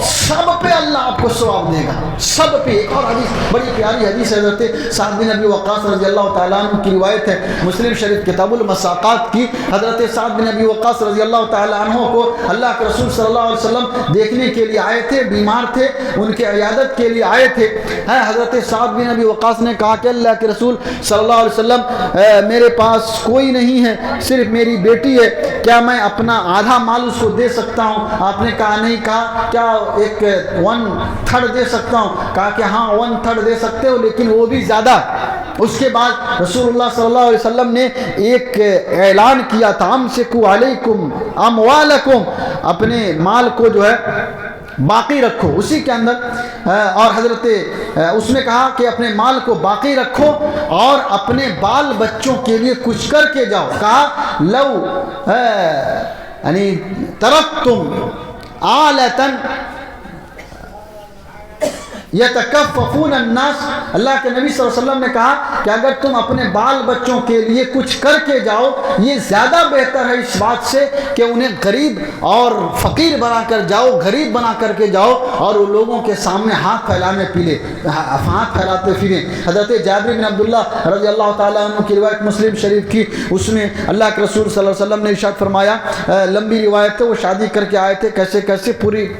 Speaker 3: سب پہ اللہ آپ کو ثواب دے گا، سب پہ۔ ایک اور حدیث بڑی پیاری حدیث ہے، حضرت سعد بن ابی وقاص رضی اللہ تعالیٰ عنہ کی روایت ہے، مسلم شریف کتاب المساقات کی۔ حضرت سعد بن ابی وقاص رضی اللہ تعالیٰ عنہ کو اللہ کے رسول صلی اللہ علیہ وسلم دیکھنے کے لیے آئے تھے، بیمار تھے، ان کے عیادت کے لیے آئے تھے۔ حضرت سعد بن ابی وقاص نے کہا کہ اللہ کے رسول صلی اللہ علیہ وسلم میرے پاس کوئی نہیں ہے، صرف میری بیٹی ہے، کیا میں اپنا آدھا مال اس کو دے سکتا ہوں؟ آپ نے کہا نہیں۔ کہا کیا ایک 1/3 دے سکتا ہوں؟ کہا کہ ہاں 1/3 دے سکتے ہو، لیکن وہ بھی زیادہ اس کے بعد رسول اللہ صلی اللہ علیہ وسلم نے ایک اعلان کیا تھا، امسکوا علیکم اموالکم، اپنے مال کو جو ہے باقی رکھو اسی کے اندر، اور حضرت اس نے کہا کہ اپنے مال کو باقی رکھو اور اپنے بال بچوں کے لیے کچھ کر کے جاؤ. کہا لو یعنی ترکتم آلتن یتکففون الناس، اللہ کے نبی صلی اللہ علیہ وسلم نے کہا کہ اگر تم اپنے بال بچوں کے لیے کچھ کر کے جاؤ یہ زیادہ بہتر ہے اس بات سے کہ انہیں غریب اور فقیر بنا کر جاؤ، غریب بنا کر کے جاؤ اور وہ لوگوں کے سامنے ہاتھ پھیلاتے پھریں. حضرت جابر بن عبداللہ رضی اللہ تعالیٰ عنہ کی روایت مسلم شریف کی، اس میں اللہ کے رسول صلی اللہ علیہ وسلم نے ارشاد فرمایا، لمبی روایت ہے، وہ شادی کر کے آئے تھے، کیسے کیسے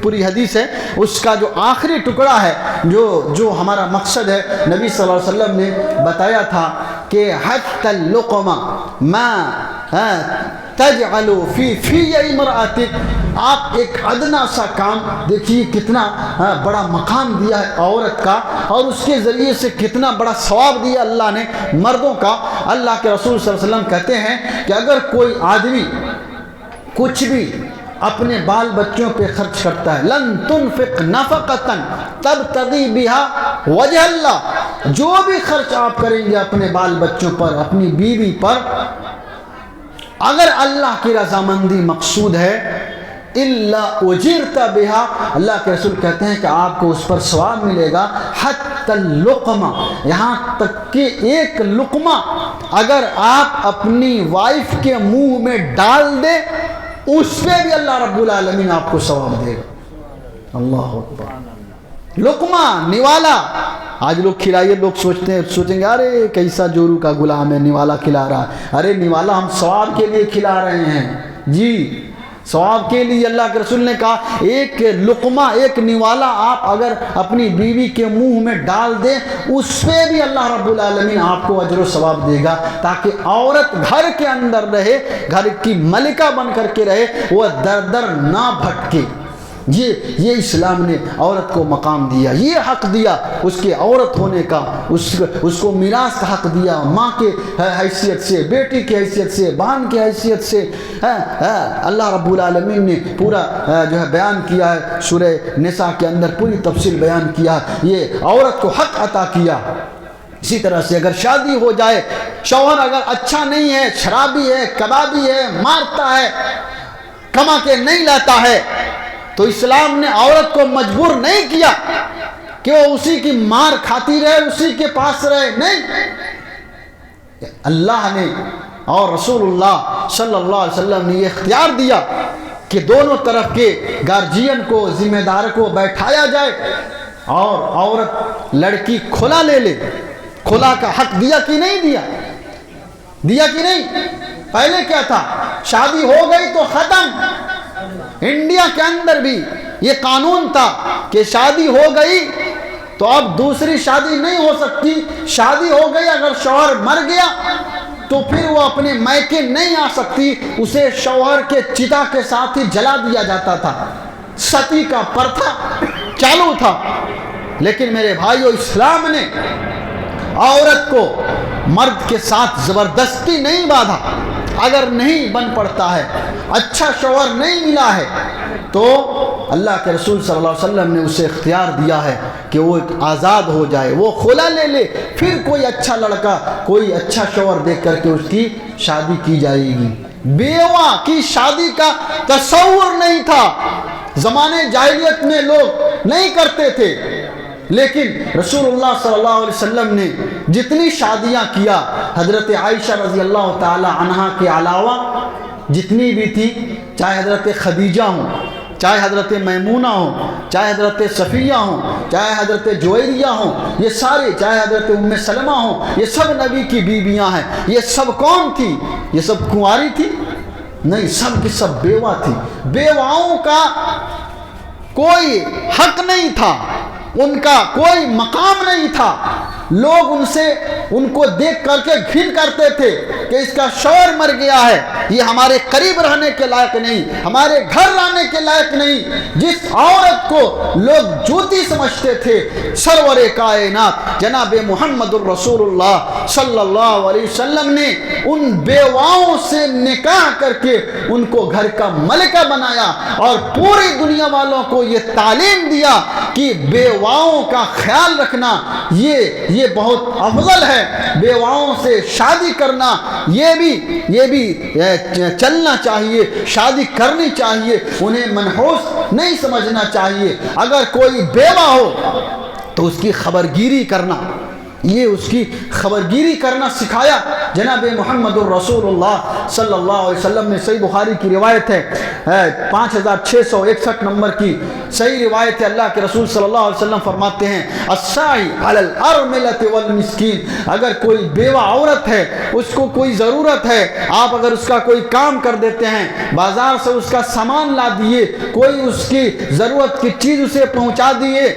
Speaker 3: پوری حدیث ہے. اس کا جو آخری ٹکڑا ہے جو ہمارا مقصد ہے، نبی صلی اللہ علیہ وسلم نے بتایا تھا کہ حتی اللقمہ ما تجعل فی امرأتک، آپ ایک ادنا سا کام دیکھیے کتنا بڑا مقام دیا ہے عورت کا، اور اس کے ذریعے سے کتنا بڑا ثواب دیا اللہ نے مردوں کا. اللہ کے رسول صلی اللہ علیہ وسلم کہتے ہیں کہ اگر کوئی آدمی کچھ بھی اپنے بال بچوں پہ خرچ کرتا ہے، لن تنفق نفقتا تبتغی بها وجہ اللہ، جو بھی خرچ آپ کریں گے اپنے بال بچوں پر، اپنی بیوی پر، اگر اللہ کی رضامندی مقصود ہے، الا اجرت بها، اللہ کے رسول کہتے ہیں کہ آپ کو اس پر ثواب ملے گا. حتی اللقمہ، یہاں تک کہ ایک لقمہ اگر آپ اپنی وائف کے منہ میں ڈال دیں اس پہ بھی اللہ رب العالمین آپ کو ثواب دے گا. اللہ اکبر. لقمہ، نوالا، آج لوگ کھلائیے، لوگ سوچیں گے ارے کیسا جورو کا غلام ہے نوالا کھلا رہا ہے. ارے نوالا ہم ثواب کے لیے کھلا رہے ہیں جی، ثواب کے لیے. اللہ کے رسول نے کہا ایک لقمہ، ایک نوالا آپ اگر اپنی بیوی کے منہ میں ڈال دیں اس پہ بھی اللہ رب العالمین آپ کو اجر و ثواب دے گا، تاکہ عورت گھر کے اندر رہے، گھر کی ملکہ بن کر کے رہے، وہ در در نہ بھٹکے. یہ اسلام نے عورت کو مقام دیا، یہ حق دیا اس کے عورت ہونے کا، اس کو میراث کا حق دیا، ماں کے حیثیت سے، بیٹی کی حیثیت سے، بہن کی حیثیت سے. اللہ رب العالمین نے پورا جو ہے بیان کیا ہے سورہ نساء کے اندر، پوری تفصیل بیان کیا، یہ عورت کو حق عطا کیا. اسی طرح سے اگر شادی ہو جائے، شوہر اگر اچھا نہیں ہے، شرابی ہے، کبابی ہے، مارتا ہے، کما کے نہیں لاتا ہے، تو اسلام نے عورت کو مجبور نہیں کیا کہ وہ اسی کی مار کھاتی رہے، اسی کے پاس رہے. نہیں، اللہ نے اور رسول اللہ صلی اللہ علیہ وسلم نے یہ اختیار دیا کہ دونوں طرف کے گارجین کو، ذمہ دار کو بیٹھایا جائے اور عورت لڑکی کھلا لے لے. کھلا کا حق دیا کہ نہیں دیا؟ دیا کہ نہیں؟ پہلے کیا تھا؟ شادی ہو گئی تو ختم. انڈیا کے اندر بھی یہ قانون تھا کہ شادی ہو گئی تو اب دوسری شادی نہیں ہو سکتی. شادی ہو گئی، اگر شوہر مر گیا تو پھر وہ اپنے میکے نہیں آ سکتی، اسے شوہر کے چتا کے ساتھ ہی جلا دیا جاتا تھا. ستی کا پرتھا چالو تھا. لیکن میرے بھائیو، اسلام نے عورت کو مرد کے ساتھ زبردستی نہیں باندھا. اگر نہیں بن پڑتا ہے، اچھا شوہر نہیں ملا ہے، تو اللہ کے رسول صلی اللہ علیہ وسلم نے اسے اختیار دیا ہے کہ وہ آزاد ہو جائے، وہ خلا لے لے، پھر کوئی اچھا لڑکا، کوئی اچھا شوہر دیکھ کر کے اس کی شادی کی جائے گی. بیوہ کی شادی کا تصور نہیں تھا، زمانے جاہلیت میں لوگ نہیں کرتے تھے. لیکن رسول اللہ صلی اللہ علیہ وسلم نے جتنی شادیاں کیا، حضرت عائشہ رضی اللہ تعالی عنہا کے علاوہ جتنی بھی تھی، چاہے حضرت خدیجہ ہوں، چاہے حضرت میمونہ ہوں، چاہے حضرت صفیہ ہوں، چاہے حضرت جویریہ ہوں، یہ سارے، چاہے حضرت ام سلمہ ہوں، یہ سب نبی کی بیویاں ہیں. یہ سب کون تھی؟ یہ سب کنواری تھی؟ نہیں، سب کی سب بیوہ تھی. بیواؤں کا کوئی حق نہیں تھا، ان کا کوئی مقام نہیں تھا. لوگ ان سے ان کو دیکھ کر کے گھن کرتے تھے کہ اس کا شوہر مر گیا ہے، یہ ہمارے قریب رہنے کے لائق نہیں، ہمارے گھر رہنے کے لائق نہیں۔ جس عورت کو لوگ جوتی سمجھتے تھے، سرور کائنات جناب محمد الرسول اللہ صلی اللہ علیہ وسلم نے ان بیواؤں سے نکاح کر کے ان کو گھر کا ملکہ بنایا اور پوری دنیا والوں کو یہ تعلیم دیا کہ بیواؤں کا خیال رکھنا یہ بہت افضل ہے، بیواؤں سے شادی کرنا یہ بھی چلنا چاہیے، شادی کرنی چاہیے، انہیں منحوس نہیں سمجھنا چاہیے۔ اگر کوئی بیوہ ہو تو اس کی خبرگیری کرنا، یہ اس کی خبرگیری کرنا سکھایا جناب محمد الرسول اللہ صلی اللہ علیہ وسلم نے۔ صحیح بخاری کی روایت ہے، 5661 نمبر کی صحیح روایت ہے، اللہ کے رسول صلی اللہ علیہ وسلم فرماتے ہیں الساعی علی الارملۃ والمسکین، اگر کوئی بیوہ عورت ہے، اس کو کوئی ضرورت ہے، آپ اگر اس کا کوئی کام کر دیتے ہیں، بازار سے اس کا سامان لا دیے، کوئی اس کی ضرورت کی چیز اسے پہنچا دیے،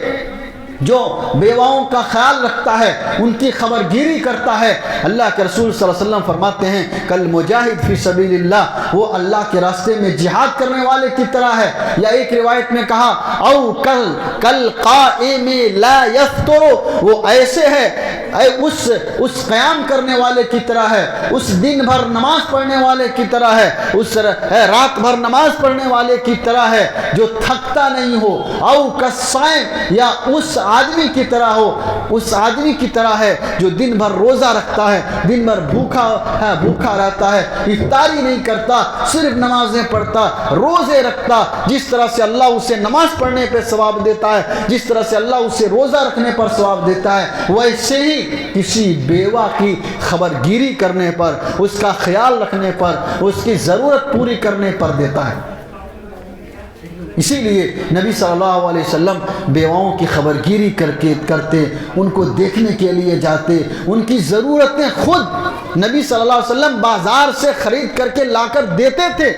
Speaker 3: جو بیواؤں کا خیال رکھتا ہے، ان کی خبرگیری کرتا ہے، اللہ کے رسول صلی اللہ علیہ وسلم فرماتے ہیں کل مجاہد فی سبیل اللہ، وہ اللہ کے راستے میں جہاد کرنے والے کی طرح ہے۔ یا ایک روایت میں کہا او کل قائم لا یفطر، وہ ایسے ہے اس قیام کرنے والے کی طرح ہے، اس دن بھر نماز پڑھنے والے کی طرح ہے، اس رات بھر نماز پڑھنے والے کی طرح ہے جو تھکتا نہیں ہو، او کالصائم، یا اس آدمی کی طرح ہو، اس آدمی کی طرح ہے جو دن بھر روزہ رکھتا ہے، دن بھر بھوکا رہتا ہے، افطاری نہیں کرتا، صرف نمازیں پڑھتا، روزے رکھتا۔ جس طرح سے اللہ اسے نماز پڑھنے پہ ثواب دیتا ہے، جس طرح سے اللہ اسے روزہ رکھنے پر ثواب دیتا ہے، ویسے ہی کسی بیوہ کی خبرگیری کرنے پر، اس کا خیال رکھنے پر، اس کی ضرورت پوری کرنے پر دیتا ہے۔ اسی لیے نبی صلی اللہ علیہ وسلم بیواؤں کی خبرگیری کرتے، ان کو دیکھنے کے لیے جاتے، ان کی ضرورتیں خود نبی صلی اللہ علیہ وسلم بازار سے خرید کر کے لا کر دیتے تھے۔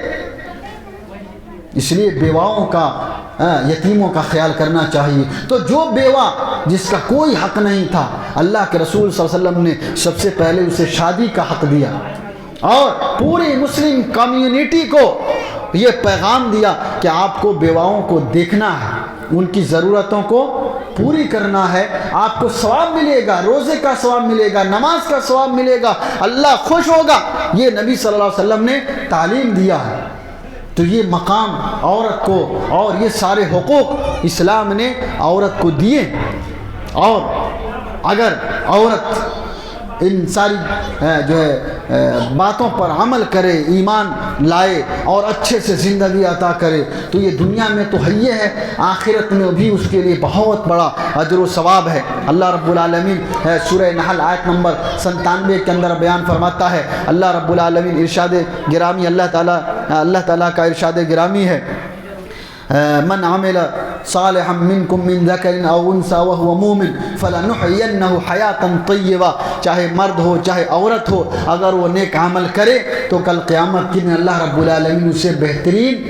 Speaker 3: اس لیے بیواؤں کا، یتیموں کا خیال کرنا چاہیے۔ تو جو بیوہ جس کا کوئی حق نہیں تھا، اللہ کے رسول صلی اللہ علیہ وسلم نے سب سے پہلے اسے شادی کا حق دیا اور پوری مسلم کمیونٹی کو یہ پیغام دیا کہ آپ کو بیواؤں کو دیکھنا ہے، ان کی ضرورتوں کو پوری کرنا ہے، آپ کو ثواب ملے گا، روزے کا ثواب ملے گا، نماز کا ثواب ملے گا، اللہ خوش ہوگا۔ یہ نبی صلی اللہ علیہ وسلم نے تعلیم دیا ہے۔ تو یہ مقام عورت کو اور یہ سارے حقوق اسلام نے عورت کو دیے، اور اگر عورت ان ساری باتوں پر عمل کرے، ایمان لائے اور اچھے سے زندگی عطا کرے، تو یہ دنیا میں تو ہے، آخرت میں بھی اس کے لیے بہت بڑا اجر و ثواب ہے۔ اللہ رب العالمین سورہ نحل آیت نمبر 97 کے اندر بیان فرماتا ہے، اللہ رب العالمین ارشاد گرامی، اللہ تعالیٰ کا ارشاد گرامی ہے، من عمل صالحا منکم من ذکر او انثى وهو مؤمن فلنحيينه حیاتا طیبہ، چاہے مرد ہو چاہے عورت ہو، اگر وہ نیک عمل کرے تو کل قیامت کے دن اللہ رب العالمین اسے بہترین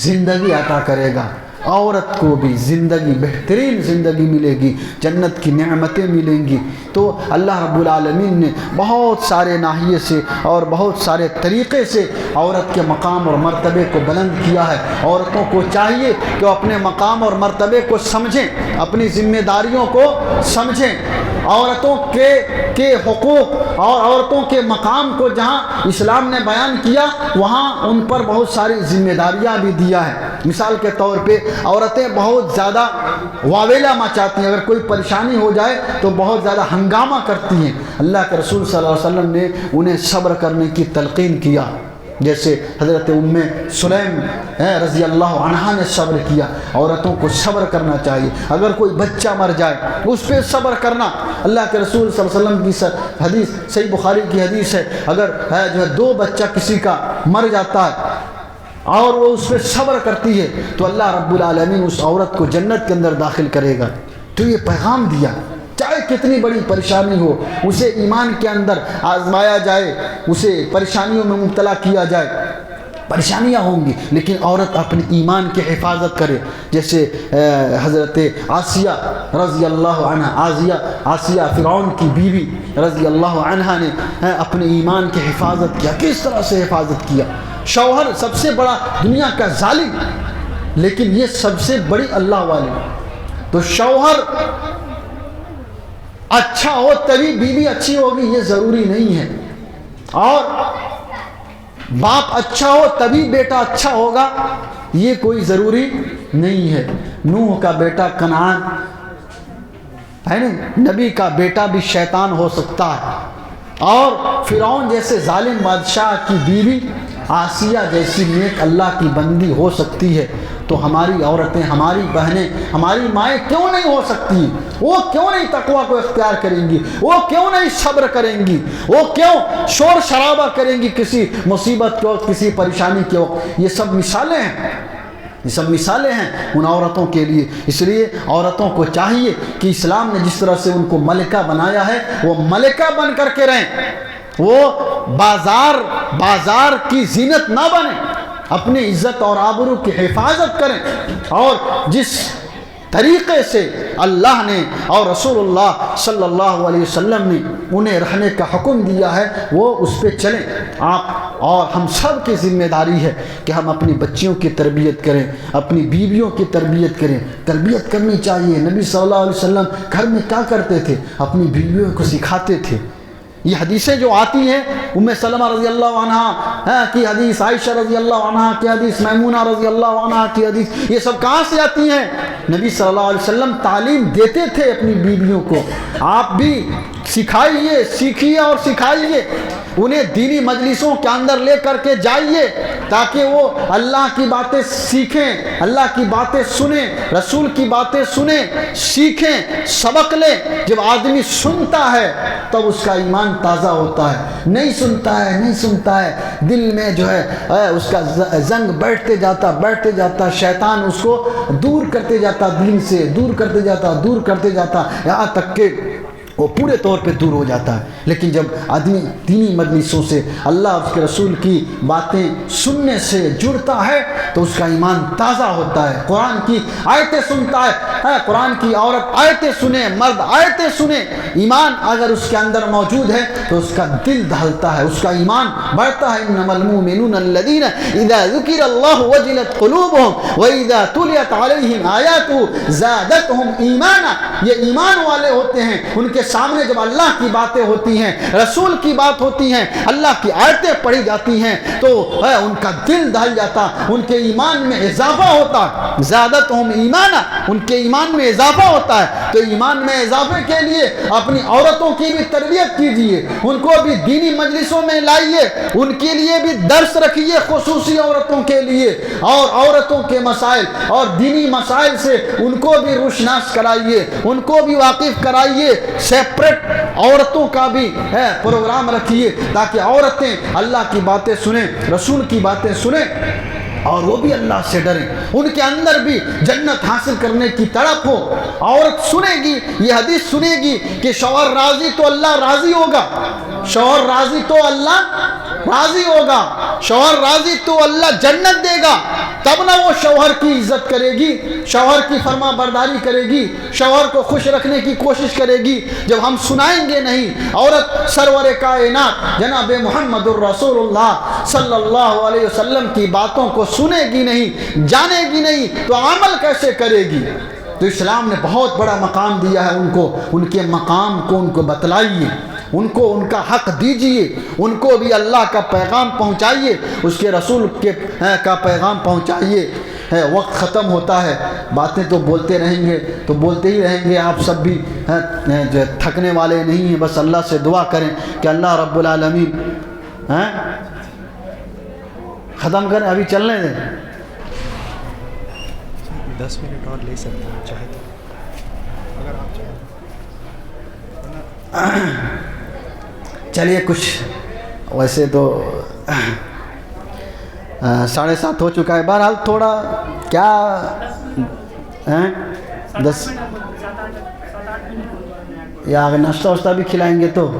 Speaker 3: زندگی عطا کرے گا۔ عورت کو بھی زندگی، بہترین زندگی ملے گی، جنت کی نعمتیں ملیں گی۔ تو اللہ رب العالمین نے بہت سارے ناحیے سے اور بہت سارے طریقے سے عورت کے مقام اور مرتبے کو بلند کیا ہے۔ عورتوں کو چاہیے کہ وہ اپنے مقام اور مرتبے کو سمجھیں، اپنی ذمہ داریوں کو سمجھیں، عورتوں کے حقوق اور عورتوں کے مقام کو جہاں اسلام نے بیان کیا، وہاں ان پر بہت ساری ذمہ داریاں بھی دیا ہے۔ مثال کے طور پہ عورتیں بہت زیادہ واویلا مچاتی ہیں، اگر کوئی پریشانی ہو جائے تو بہت زیادہ ہنگامہ کرتی ہیں۔ اللہ کے رسول صلی اللہ علیہ وسلم نے انہیں صبر کرنے کی تلقین کیا، جیسے حضرت ام سلیم رضی اللہ عنہا نے صبر کیا۔ عورتوں کو صبر کرنا چاہیے، اگر کوئی بچہ مر جائے اس پہ صبر کرنا۔ اللہ کے رسول صلی اللہ علیہ وسلم کی حدیث، صحیح بخاری کی حدیث ہے، اگر دو بچہ کسی کا مر جاتا ہے اور وہ اس پہ صبر کرتی ہے تو اللہ رب العالمین اس عورت کو جنت کے اندر داخل کرے گا۔ تو یہ پیغام دیا، چاہے کتنی بڑی پریشانی ہو، اسے ایمان کے اندر آزمایا جائے، اسے پریشانیوں میں مبتلا کیا جائے، پریشانیاں ہوں گی، لیکن عورت اپنے ایمان کی حفاظت کرے. جیسے حضرت آسیہ رضی اللہ عنہ، آسیہ فرعون کی بیوی رضی اللہ عنہ نے اپنے ایمان کی حفاظت کیا. کس طرح سے حفاظت کیا؟ شوہر سب سے بڑا دنیا کا ظالم، لیکن یہ سب سے بڑی اللہ والی. تو شوہر اچھا ہو تبھی بیوی اچھی ہوگی یہ ضروری نہیں ہے، اور باپ اچھا ہو تبھی بیٹا اچھا ہوگا یہ کوئی ضروری نہیں ہے. نوح کا بیٹا کنعان ہے نا، نبی کا بیٹا بھی شیطان ہو سکتا ہے، اور فرعون جیسے ظالم بادشاہ کی بیوی آسیہ جیسی نیک اللہ کی بندی ہو سکتی ہے. تو ہماری عورتیں، ہماری بہنیں، ہماری مائیں کیوں نہیں ہو سکتی؟ وہ کیوں نہیں تقویٰ کو اختیار کریں گی؟ وہ کیوں نہیں صبر کریں گی؟ وہ کیوں شور شرابہ کریں گی کسی مصیبت کے وقت، کسی پریشانی کے وقت؟ یہ سب مثالیں ہیں، یہ سب مثالیں ہیں ان عورتوں کے لیے. اس لیے عورتوں کو چاہیے کہ اسلام نے جس طرح سے ان کو ملکہ بنایا ہے وہ ملکہ بن کر کے رہیں، وہ بازار کی زینت نہ بنیں، اپنی عزت اور آبرو کی حفاظت کریں، اور جس طریقے سے اللہ نے اور رسول اللہ صلی اللہ علیہ وسلم نے انہیں رہنے کا حکم دیا ہے وہ اس پہ چلیں. آپ اور ہم سب کی ذمہ داری ہے کہ ہم اپنی بچیوں کی تربیت کریں، اپنی بیویوں کی تربیت کریں. تربیت کرنی چاہیے. نبی صلی اللہ علیہ وسلم گھر میں کیا کرتے تھے؟ اپنی بیویوں کو سکھاتے تھے. یہ حدیثیں جو آتی ہیں، ام سلمہ رضی اللہ عنہ کی حدیث، عائشہ رضی اللہ عنہ کی حدیث، میمونہ رضی اللہ عنہ کی حدیث، یہ سب کہاں سے آتی ہیں؟ نبی صلی اللہ علیہ وسلم تعلیم دیتے تھے اپنی بیویوں کو. آپ بھی سکھائیے، سیکھیے اور سکھائیے. انہیں دینی مجلسوں کے اندر لے کر کے جائیے تاکہ وہ اللہ کی باتیں سیکھیں، اللہ کی باتیں سنیں، رسول کی باتیں سنیں، سیکھیں، سبق لیں. جب آدمی سنتا ہے تب اس کا ایمان تازہ ہوتا ہے. نہیں سنتا ہے دل میں جو ہے اس کا زنگ بیٹھتے جاتا، شیطان اس کو دور کرتے جاتا، دین سے دور کرتے جاتا یہاں تک کہ وہ پورے طور پہ دور ہو جاتا ہے. لیکن جب آدمی دینی مجلسوں سے، اللہ اور اس کے رسول کی باتیں سننے سے جڑتا ہے تو اس کا ایمان تازہ ہوتا ہے. قرآن کی آیتیں سنتا ہے، قرآن کی عورت آیتیں سنے، مرد آیتیں سنے، ایمان اگر اس کے اندر موجود ہے تو اس کا دل دھلتا ہے، اس کا ایمان بڑھتا ہے. انما المؤمنون الذین اذا ذکر اللہ وجلت قلوبهم واذا تلیت علیہم آیاتہ زادتهم ایمانا. یہ ایمان والے ہوتے ہیں، ان کے سامنے جب اللہ کی باتیں ہوتی ہیں، رسول کی بات ہوتی ہیں، اللہ کی آیتیں پڑھی جاتی ہیں تو ان کا دل دہل جاتا، ان کے ایمان میں اضافہ ہوتا. زادتہم ایمانا، ان کے ایمان میں اضافہ ہوتا ہے. تو ایمان میں اضافے کے لیے اپنی عورتوں کی بھی تربیت کیجیے، ان کو بھی دینی مجلسوں میں لائیے، ان کے لیے بھی درس رکھیے خصوصی عورتوں کے لیے، اور عورتوں کے مسائل اور دینی مسائل سے ان کو بھی روشناس کرائیے، ان کو بھی واقف کرائیے. سیپریٹ عورتوں کا بھی پروگرام رکھیے تاکہ عورتیں اللہ کی باتیں سنیں، رسول کی باتیں سنیں اور وہ بھی اللہ سے ڈریں، ان کے اندر بھی جنت حاصل کرنے کی تڑپ ہو. عورت سنے گی، یہ حدیث سنے گی کہ شوہر راضی تو اللہ راضی ہوگا، شوہر راضی تو اللہ راضی ہوگا، شوہر راضی تو اللہ جنت دے گا. تب نہ وہ شوہر کی عزت کرے گی، شوہر کی فرما برداری کرے گی، شوہر کو خوش رکھنے کی کوشش کرے گی. جب ہم سنائیں گے نہیں، عورت سرور کائنات جناب محمد الرسول اللہ صلی اللہ علیہ وسلم کی باتوں کو سنے گی نہیں، جانے گی نہیں تو عمل کیسے کرے گی؟ تو اسلام نے بہت بڑا مقام دیا ہے ان کو، ان کے مقام کو ان کو بتلائیے، ان کو ان کا حق دیجئے، ان کو بھی اللہ کا پیغام پہنچائیے، اس کے رسول کا پیغام پہنچائیے. وقت ختم ہوتا ہے، باتیں تو بولتے رہیں گے تو بولتے ہی رہیں گے. آپ سب بھی جو تھکنے والے نہیں ہیں، بس اللہ سے دعا کریں کہ اللہ رب العالمین ختم کریں. ابھی چلنے دیں،
Speaker 4: 10 منٹ اور لے سکتے ہیں چاہے تو، اگر آپ چاہیں.
Speaker 3: چلیے کچھ ویسے تو 7:30 ہو چکا ہے. بہرحال تھوڑا کیا 10 یا اگر ناشتہ واشتہ بھی کھلائیں گے تو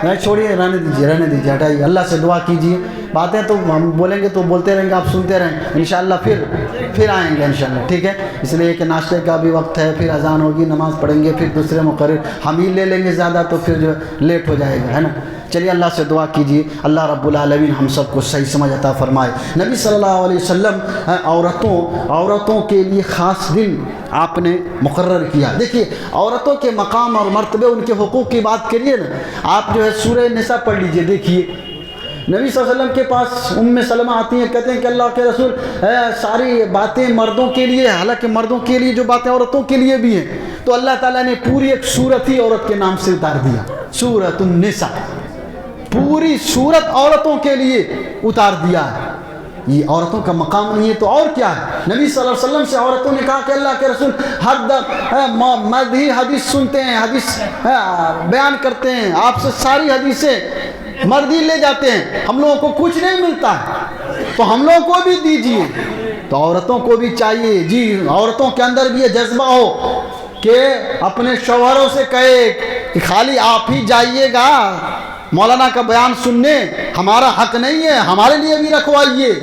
Speaker 5: نہیں چھوڑیے، رہنے دیجیے، ہٹائیے، اللہ سے دعا کیجیے. باتیں تو ہم بولیں گے تو بولتے رہیں گے، آپ سنتے رہیں، انشاءاللہ پھر آئیں گے انشاءاللہ. ٹھیک ہے، اس لیے کہ ناشتے کا بھی وقت ہے، پھر اذان ہوگی، نماز پڑھیں گے، پھر دوسرے مقرر ہم ہی لے لیں گے زیادہ تو پھر جو لیٹ ہو جائے گا، ہے نا. چلیے اللہ سے دعا کیجیے، اللہ رب العالمین ہم سب کو صحیح سمجھ عطا فرمائے. نبی صلی اللہ علیہ وسلم عورتوں کے لیے خاص دن آپ نے مقرر کیا. دیکھیے عورتوں کے مقام اور مرتبے، ان کے حقوق کی بات کریے نا، آپ جو ہے سورہ نساء پڑھ لیجئے. دیکھیے نبی صلی اللہ علیہ وسلم کے پاس سلمہ آتی ہیں، کہتے ہیں کہ اللہ کے رسول ساری باتیں مردوں کے لیے، حالانکہ مردوں کے لیے جو باتیں عورتوں کے لیے بھی ہیں، تو اللہ تعالیٰ نے پوری ایک سورت ہی عورت کے نام سے اتار دیا، سورۃ النساء. پوری سورت عورتوں کے لیے اتار دیا ہے. یہ عورتوں کا مقام نہیں ہے تو اور کیا ہے؟ نبی صلی اللہ علیہ وسلم سے عورتوں نے کہا کہ اللہ کے رسول مرد ہی حدیث سنتے ہیں، حدیث بیان کرتے ہیں، آپ سے ساری حدیثیں مرد ہی لے جاتے ہیں، ہم لوگوں کو کچھ نہیں ملتا ہے، تو ہم لوگوں کو بھی دیجیے. تو عورتوں کو بھی چاہیے جی، عورتوں کے اندر بھی یہ جذبہ ہو کہ اپنے شوہروں سے کہے کہ خالی آپ ہی جائیے گا مولانا کا بیان سننے، ہمارا حق نہیں ہے، ہمارے لیے بھی رکھوائیے.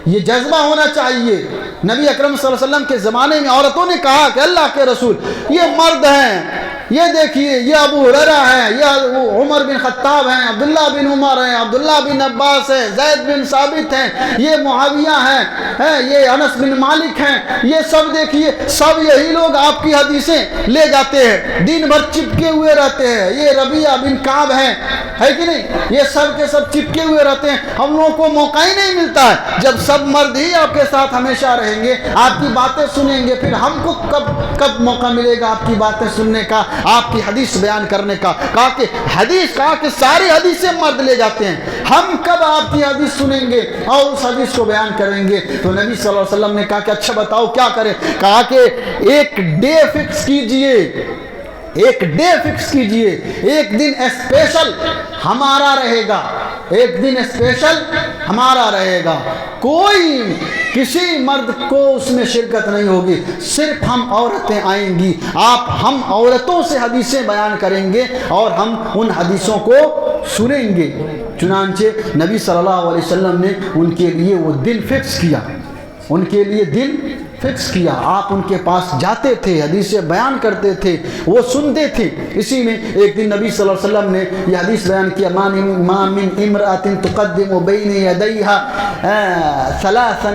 Speaker 5: یہ جذبہ ہونا چاہیے. نبی اکرم صلی اللہ علیہ وسلم کے زمانے میں عورتوں نے کہا کہ اللہ کے رسول یہ مرد ہیں، یہ دیکھیے یہ ابو ہریرہ ہیں، یہ عمر بن خطاب ہیں، عبداللہ بن عمر ہیں، عبداللہ بن عباس ہیں، زید بن ثابت ہیں، یہ معاویہ ہیں، یہ انس بن مالک ہیں، یہ سب دیکھیے، سب یہی لوگ آپ کی حدیثیں لے جاتے ہیں، دن بھر چپکے ہوئے رہتے ہیں. یہ ربیعہ بن کعب ہیں، ہے کہ نہیں، یہ سب کے سب چپکے ہوئے رہتے ہیں. ہم لوگوں کو موقع ہی نہیں ملتا ہے. جب سب مرد ہی آپ کے ساتھ ہمیشہ رہیں گے، آپ کی باتیں سنیں گے، پھر ہم کو کب موقع ملے گا آپ کی باتیں سننے کا، آپ کی حدیث بیان کرنے کا. کہا کہ ساری حدیثیں مرد لے جاتے ہیں، ہم کب آپ کی حدیث سنیں گے اور اس حدیث کو بیان کریں گے؟ تو نبی صلی اللہ علیہ وسلم نے کہا کہ اچھا بتاؤ کیا کریں. کہا کہ ایک ڈے فکس کیجئے، ایک ڈے فکس کیجئے، ایک دن اسپیشل ہمارا رہے گا، ایک دن اسپیشل ہمارا رہے گا. کوئی کسی مرد کو اس میں شرکت نہیں ہوگی، صرف ہم عورتیں آئیں گی. ہم عورتوں سے حدیثیں بیان کریں گے اور ہم ان حدیثوں کو سنیں گے. چنانچہ نبی صلی اللہ علیہ وسلم نے ان کے لیے وہ دن فکس کیا، ان کے لیے دن فکس کیا. آپ ان کے پاس جاتے تھے، حدیثیں بیان کرتے تھے، وہ سنتے تھے. اسی میں ایک دن نبی صلی اللہ علیہ وسلم نے یہ حدیث بیان کیا، ما من امرأة تقدم بین یدیہا ثلاثا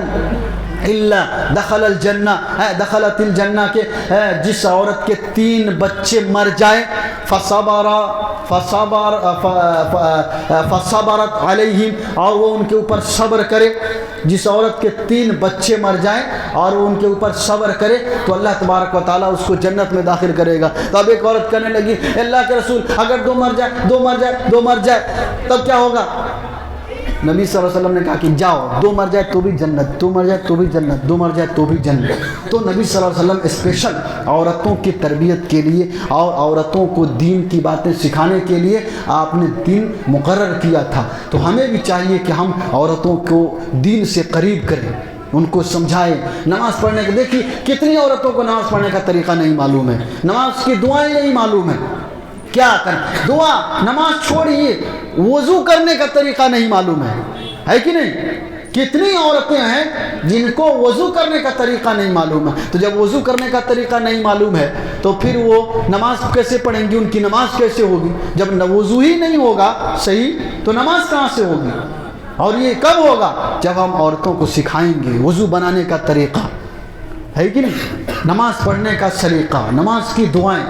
Speaker 5: الا دخلت الجنہ کہ جس عورت کے 3 بچے مر جائیں فصبرت علیہم، اور وہ ان کے اوپر صبر کرے. جس عورت کے 3 بچے مر جائیں اور وہ ان کے اوپر صبر کرے تو اللہ تبارک و تعالیٰ اس کو جنت میں داخل کرے گا. تو اب ایک عورت کہنے لگی اللہ کے رسول اگر 2 مر جائے تب کیا ہوگا؟ نبی صلی اللہ علیہ وسلم نے کہا کہ جاؤ، 2 مر جائے تو بھی جنت، 2 مر جائے تو بھی جنت، 2 مر جائے تو بھی جنت. تو نبی صلی اللہ علیہ وسلم اسپیشل عورتوں کی تربیت کے لیے اور عورتوں کو دین کی باتیں سکھانے کے لیے آپ نے دن مقرر کیا تھا. تو ہمیں بھی چاہیے کہ ہم عورتوں کو دین سے قریب کریں، ان کو سمجھائیں. نماز پڑھنے کے دیکھیے کتنی عورتوں کو نماز پڑھنے کا طریقہ نہیں معلوم ہے، نماز کی دعائیں نہیں معلوم ہے. کیا کریں؟ دعا، نماز چھوڑیے، وضو کرنے کا طریقہ نہیں معلوم ہے کہ نہیں؟ کتنی عورتیں ہیں جن کو وضو کرنے کا طریقہ نہیں معلوم ہے. تو جب وضو کرنے کا طریقہ نہیں معلوم ہے تو پھر وہ نماز کیسے پڑھیں گی؟ ان کی نماز کیسے ہوگی؟ جب وضو ہی نہیں ہوگا صحیح تو نماز کہاں سے ہوگی؟ اور یہ کب ہوگا؟ جب ہم عورتوں کو سکھائیں گے وضو بنانے کا طریقہ، ہے کہ نہیں، نماز پڑھنے کا سلیقہ، نماز کی دعائیں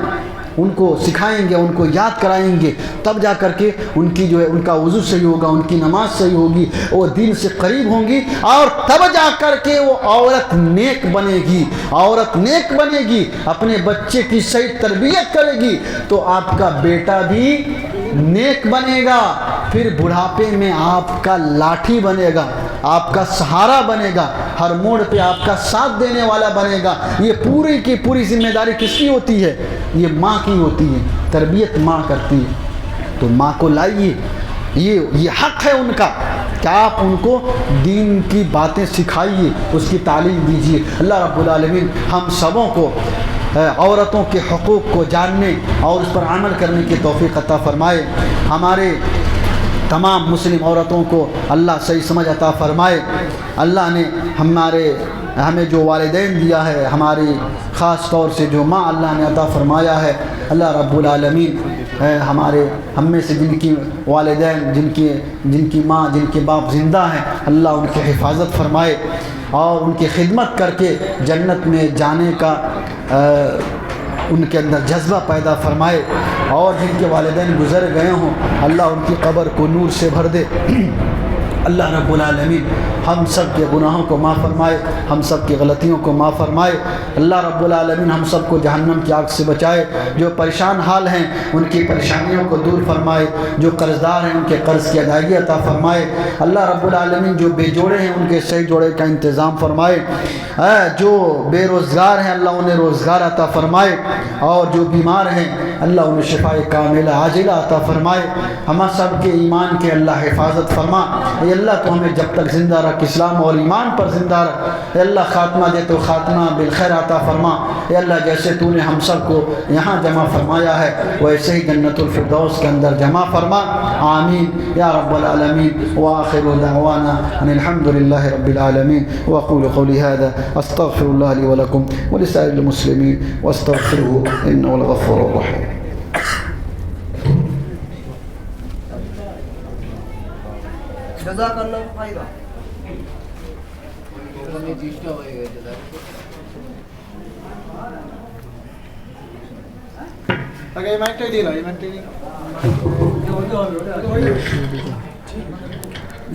Speaker 5: ان کو سکھائیں گے، ان کو یاد کرائیں گے، تب جا کر کے ان کی جو ہے ان کا وضو صحیح ہوگا، ان کی نماز صحیح ہوگی، وہ دین سے قریب ہوں گی، اور تب جا کر کے وہ عورت نیک بنے گی. عورت نیک بنے گی، اپنے بچے کی صحیح تربیت کرے گی تو آپ کا بیٹا بھی نیک بنے گا. پھر بڑھاپے میں آپ کا لاٹھی بنے گا، آپ کا سہارا بنے گا، ہر موڑ پہ آپ کا ساتھ دینے والا بنے گا. یہ پوری کی پوری ذمہ داری کس کی ہوتی ہے؟ یہ ماں کی ہوتی ہے، تربیت ماں کرتی ہے. تو ماں کو لائیے، یہ حق ہے ان کا کہ آپ ان کو دین کی باتیں سکھائیے، اس کی تعلیم دیجیے. اللہ رب العالمین ہم سبوں کو عورتوں کے حقوق کو جاننے اور اس پر عمل کرنے کی توفیق عطا فرمائے. ہمارے تمام مسلم عورتوں کو اللہ صحیح سمجھ عطا فرمائے. اللہ نے ہمیں جو والدین دیا ہے، ہماری خاص طور سے جو ماں اللہ نے عطا فرمایا ہے، اللہ رب العالمین ہم میں سے جن کی والدین، جن کی ماں، جن کے باپ زندہ ہیں، اللہ ان کی حفاظت فرمائے اور ان کی خدمت کر کے جنت میں جانے کا ان کے اندر جذبہ پیدا فرمائے. اور جن کے والدین گزر گئے ہوں، اللہ ان کی قبر کو نور سے بھر دے. اللہ رب العالمین ہم سب کے گناہوں کو معاف فرمائے، ہم سب کی غلطیوں کو معاف فرمائے. اللہ رب العالمین ہم سب کو جہنم کی آگ سے بچائے. جو پریشان حال ہیں ان کی پریشانیوں کو دور فرمائے، جو قرض دار ہیں ان کے قرض کی ادائیگی عطا فرمائے. اللہ رب العالمین جو بے جوڑے ہیں ان کے صحیح جوڑے کا انتظام فرمائے. جو بے روزگار ہیں اللہ انہیں روزگار عطا فرمائے، اور جو بیمار ہیں اللہ انہیں شفاء کاملہ عاجلہ عطا فرمائے. ہم سب کے ایمان کے اللہ حفاظت فرما. اے اللہ تو ہمیں جب تک زندہ رکھ، اسلام اور ایمان پر زندہ رکھ. اے اللہ خاتمہ دے تو خاتمہ بالخیر عطا فرما. اے اللہ جیسے تو نے ہم سب کو یہاں جمع فرمایا ہے ویسے ہی جنت الفردوس کے اندر جمع فرما. آمین یا رب العالمین. وآخر دعوانا ان الحمد للہ رب العالمین. واقول قولی هذا استغفر اللہ لی ولکم ولسائر المسلمین واستغفروه انه الغفور الرحیم.
Speaker 1: جزاک اللہ خیرا.
Speaker 4: আগে এই মাইকটাই দিন, এই মাইকটাই দিন।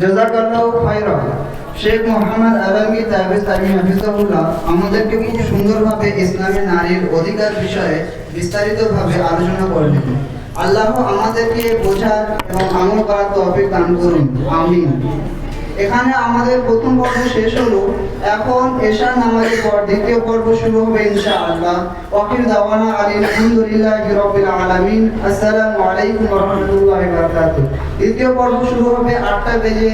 Speaker 1: জাযাকাল্লাহু খায়রা। শেখ মোহাম্মদ আলমগীর তাবিস্তানি হাফিজাহুল্লাহ আমাদেরকে খুব সুন্দরভাবে ইসলামী নারীর অধিকার বিষয়ে বিস্তারিতভাবে আলোচনা করলেন। আল্লাহ আমাদেরকে বোঝার এবং আমল করার তৌফিক দান করুন, আমিন। এখানে আমাদের প্রথম পর্ব শেষ হলো। এখন এশার নামাজের পর দ্বিতীয় পর্ব শুরু হবে ইনশাআল্লাহ। ওয়াকির দাওয়ানা আলহামদুলিল্লাহি রাব্বিল আলামিন। আসসালামু আলাইকুম ওয়া রাহমাতুল্লাহি ওয়া বারাকাতুহু। দ্বিতীয় পর্ব শুরু হবে 8:30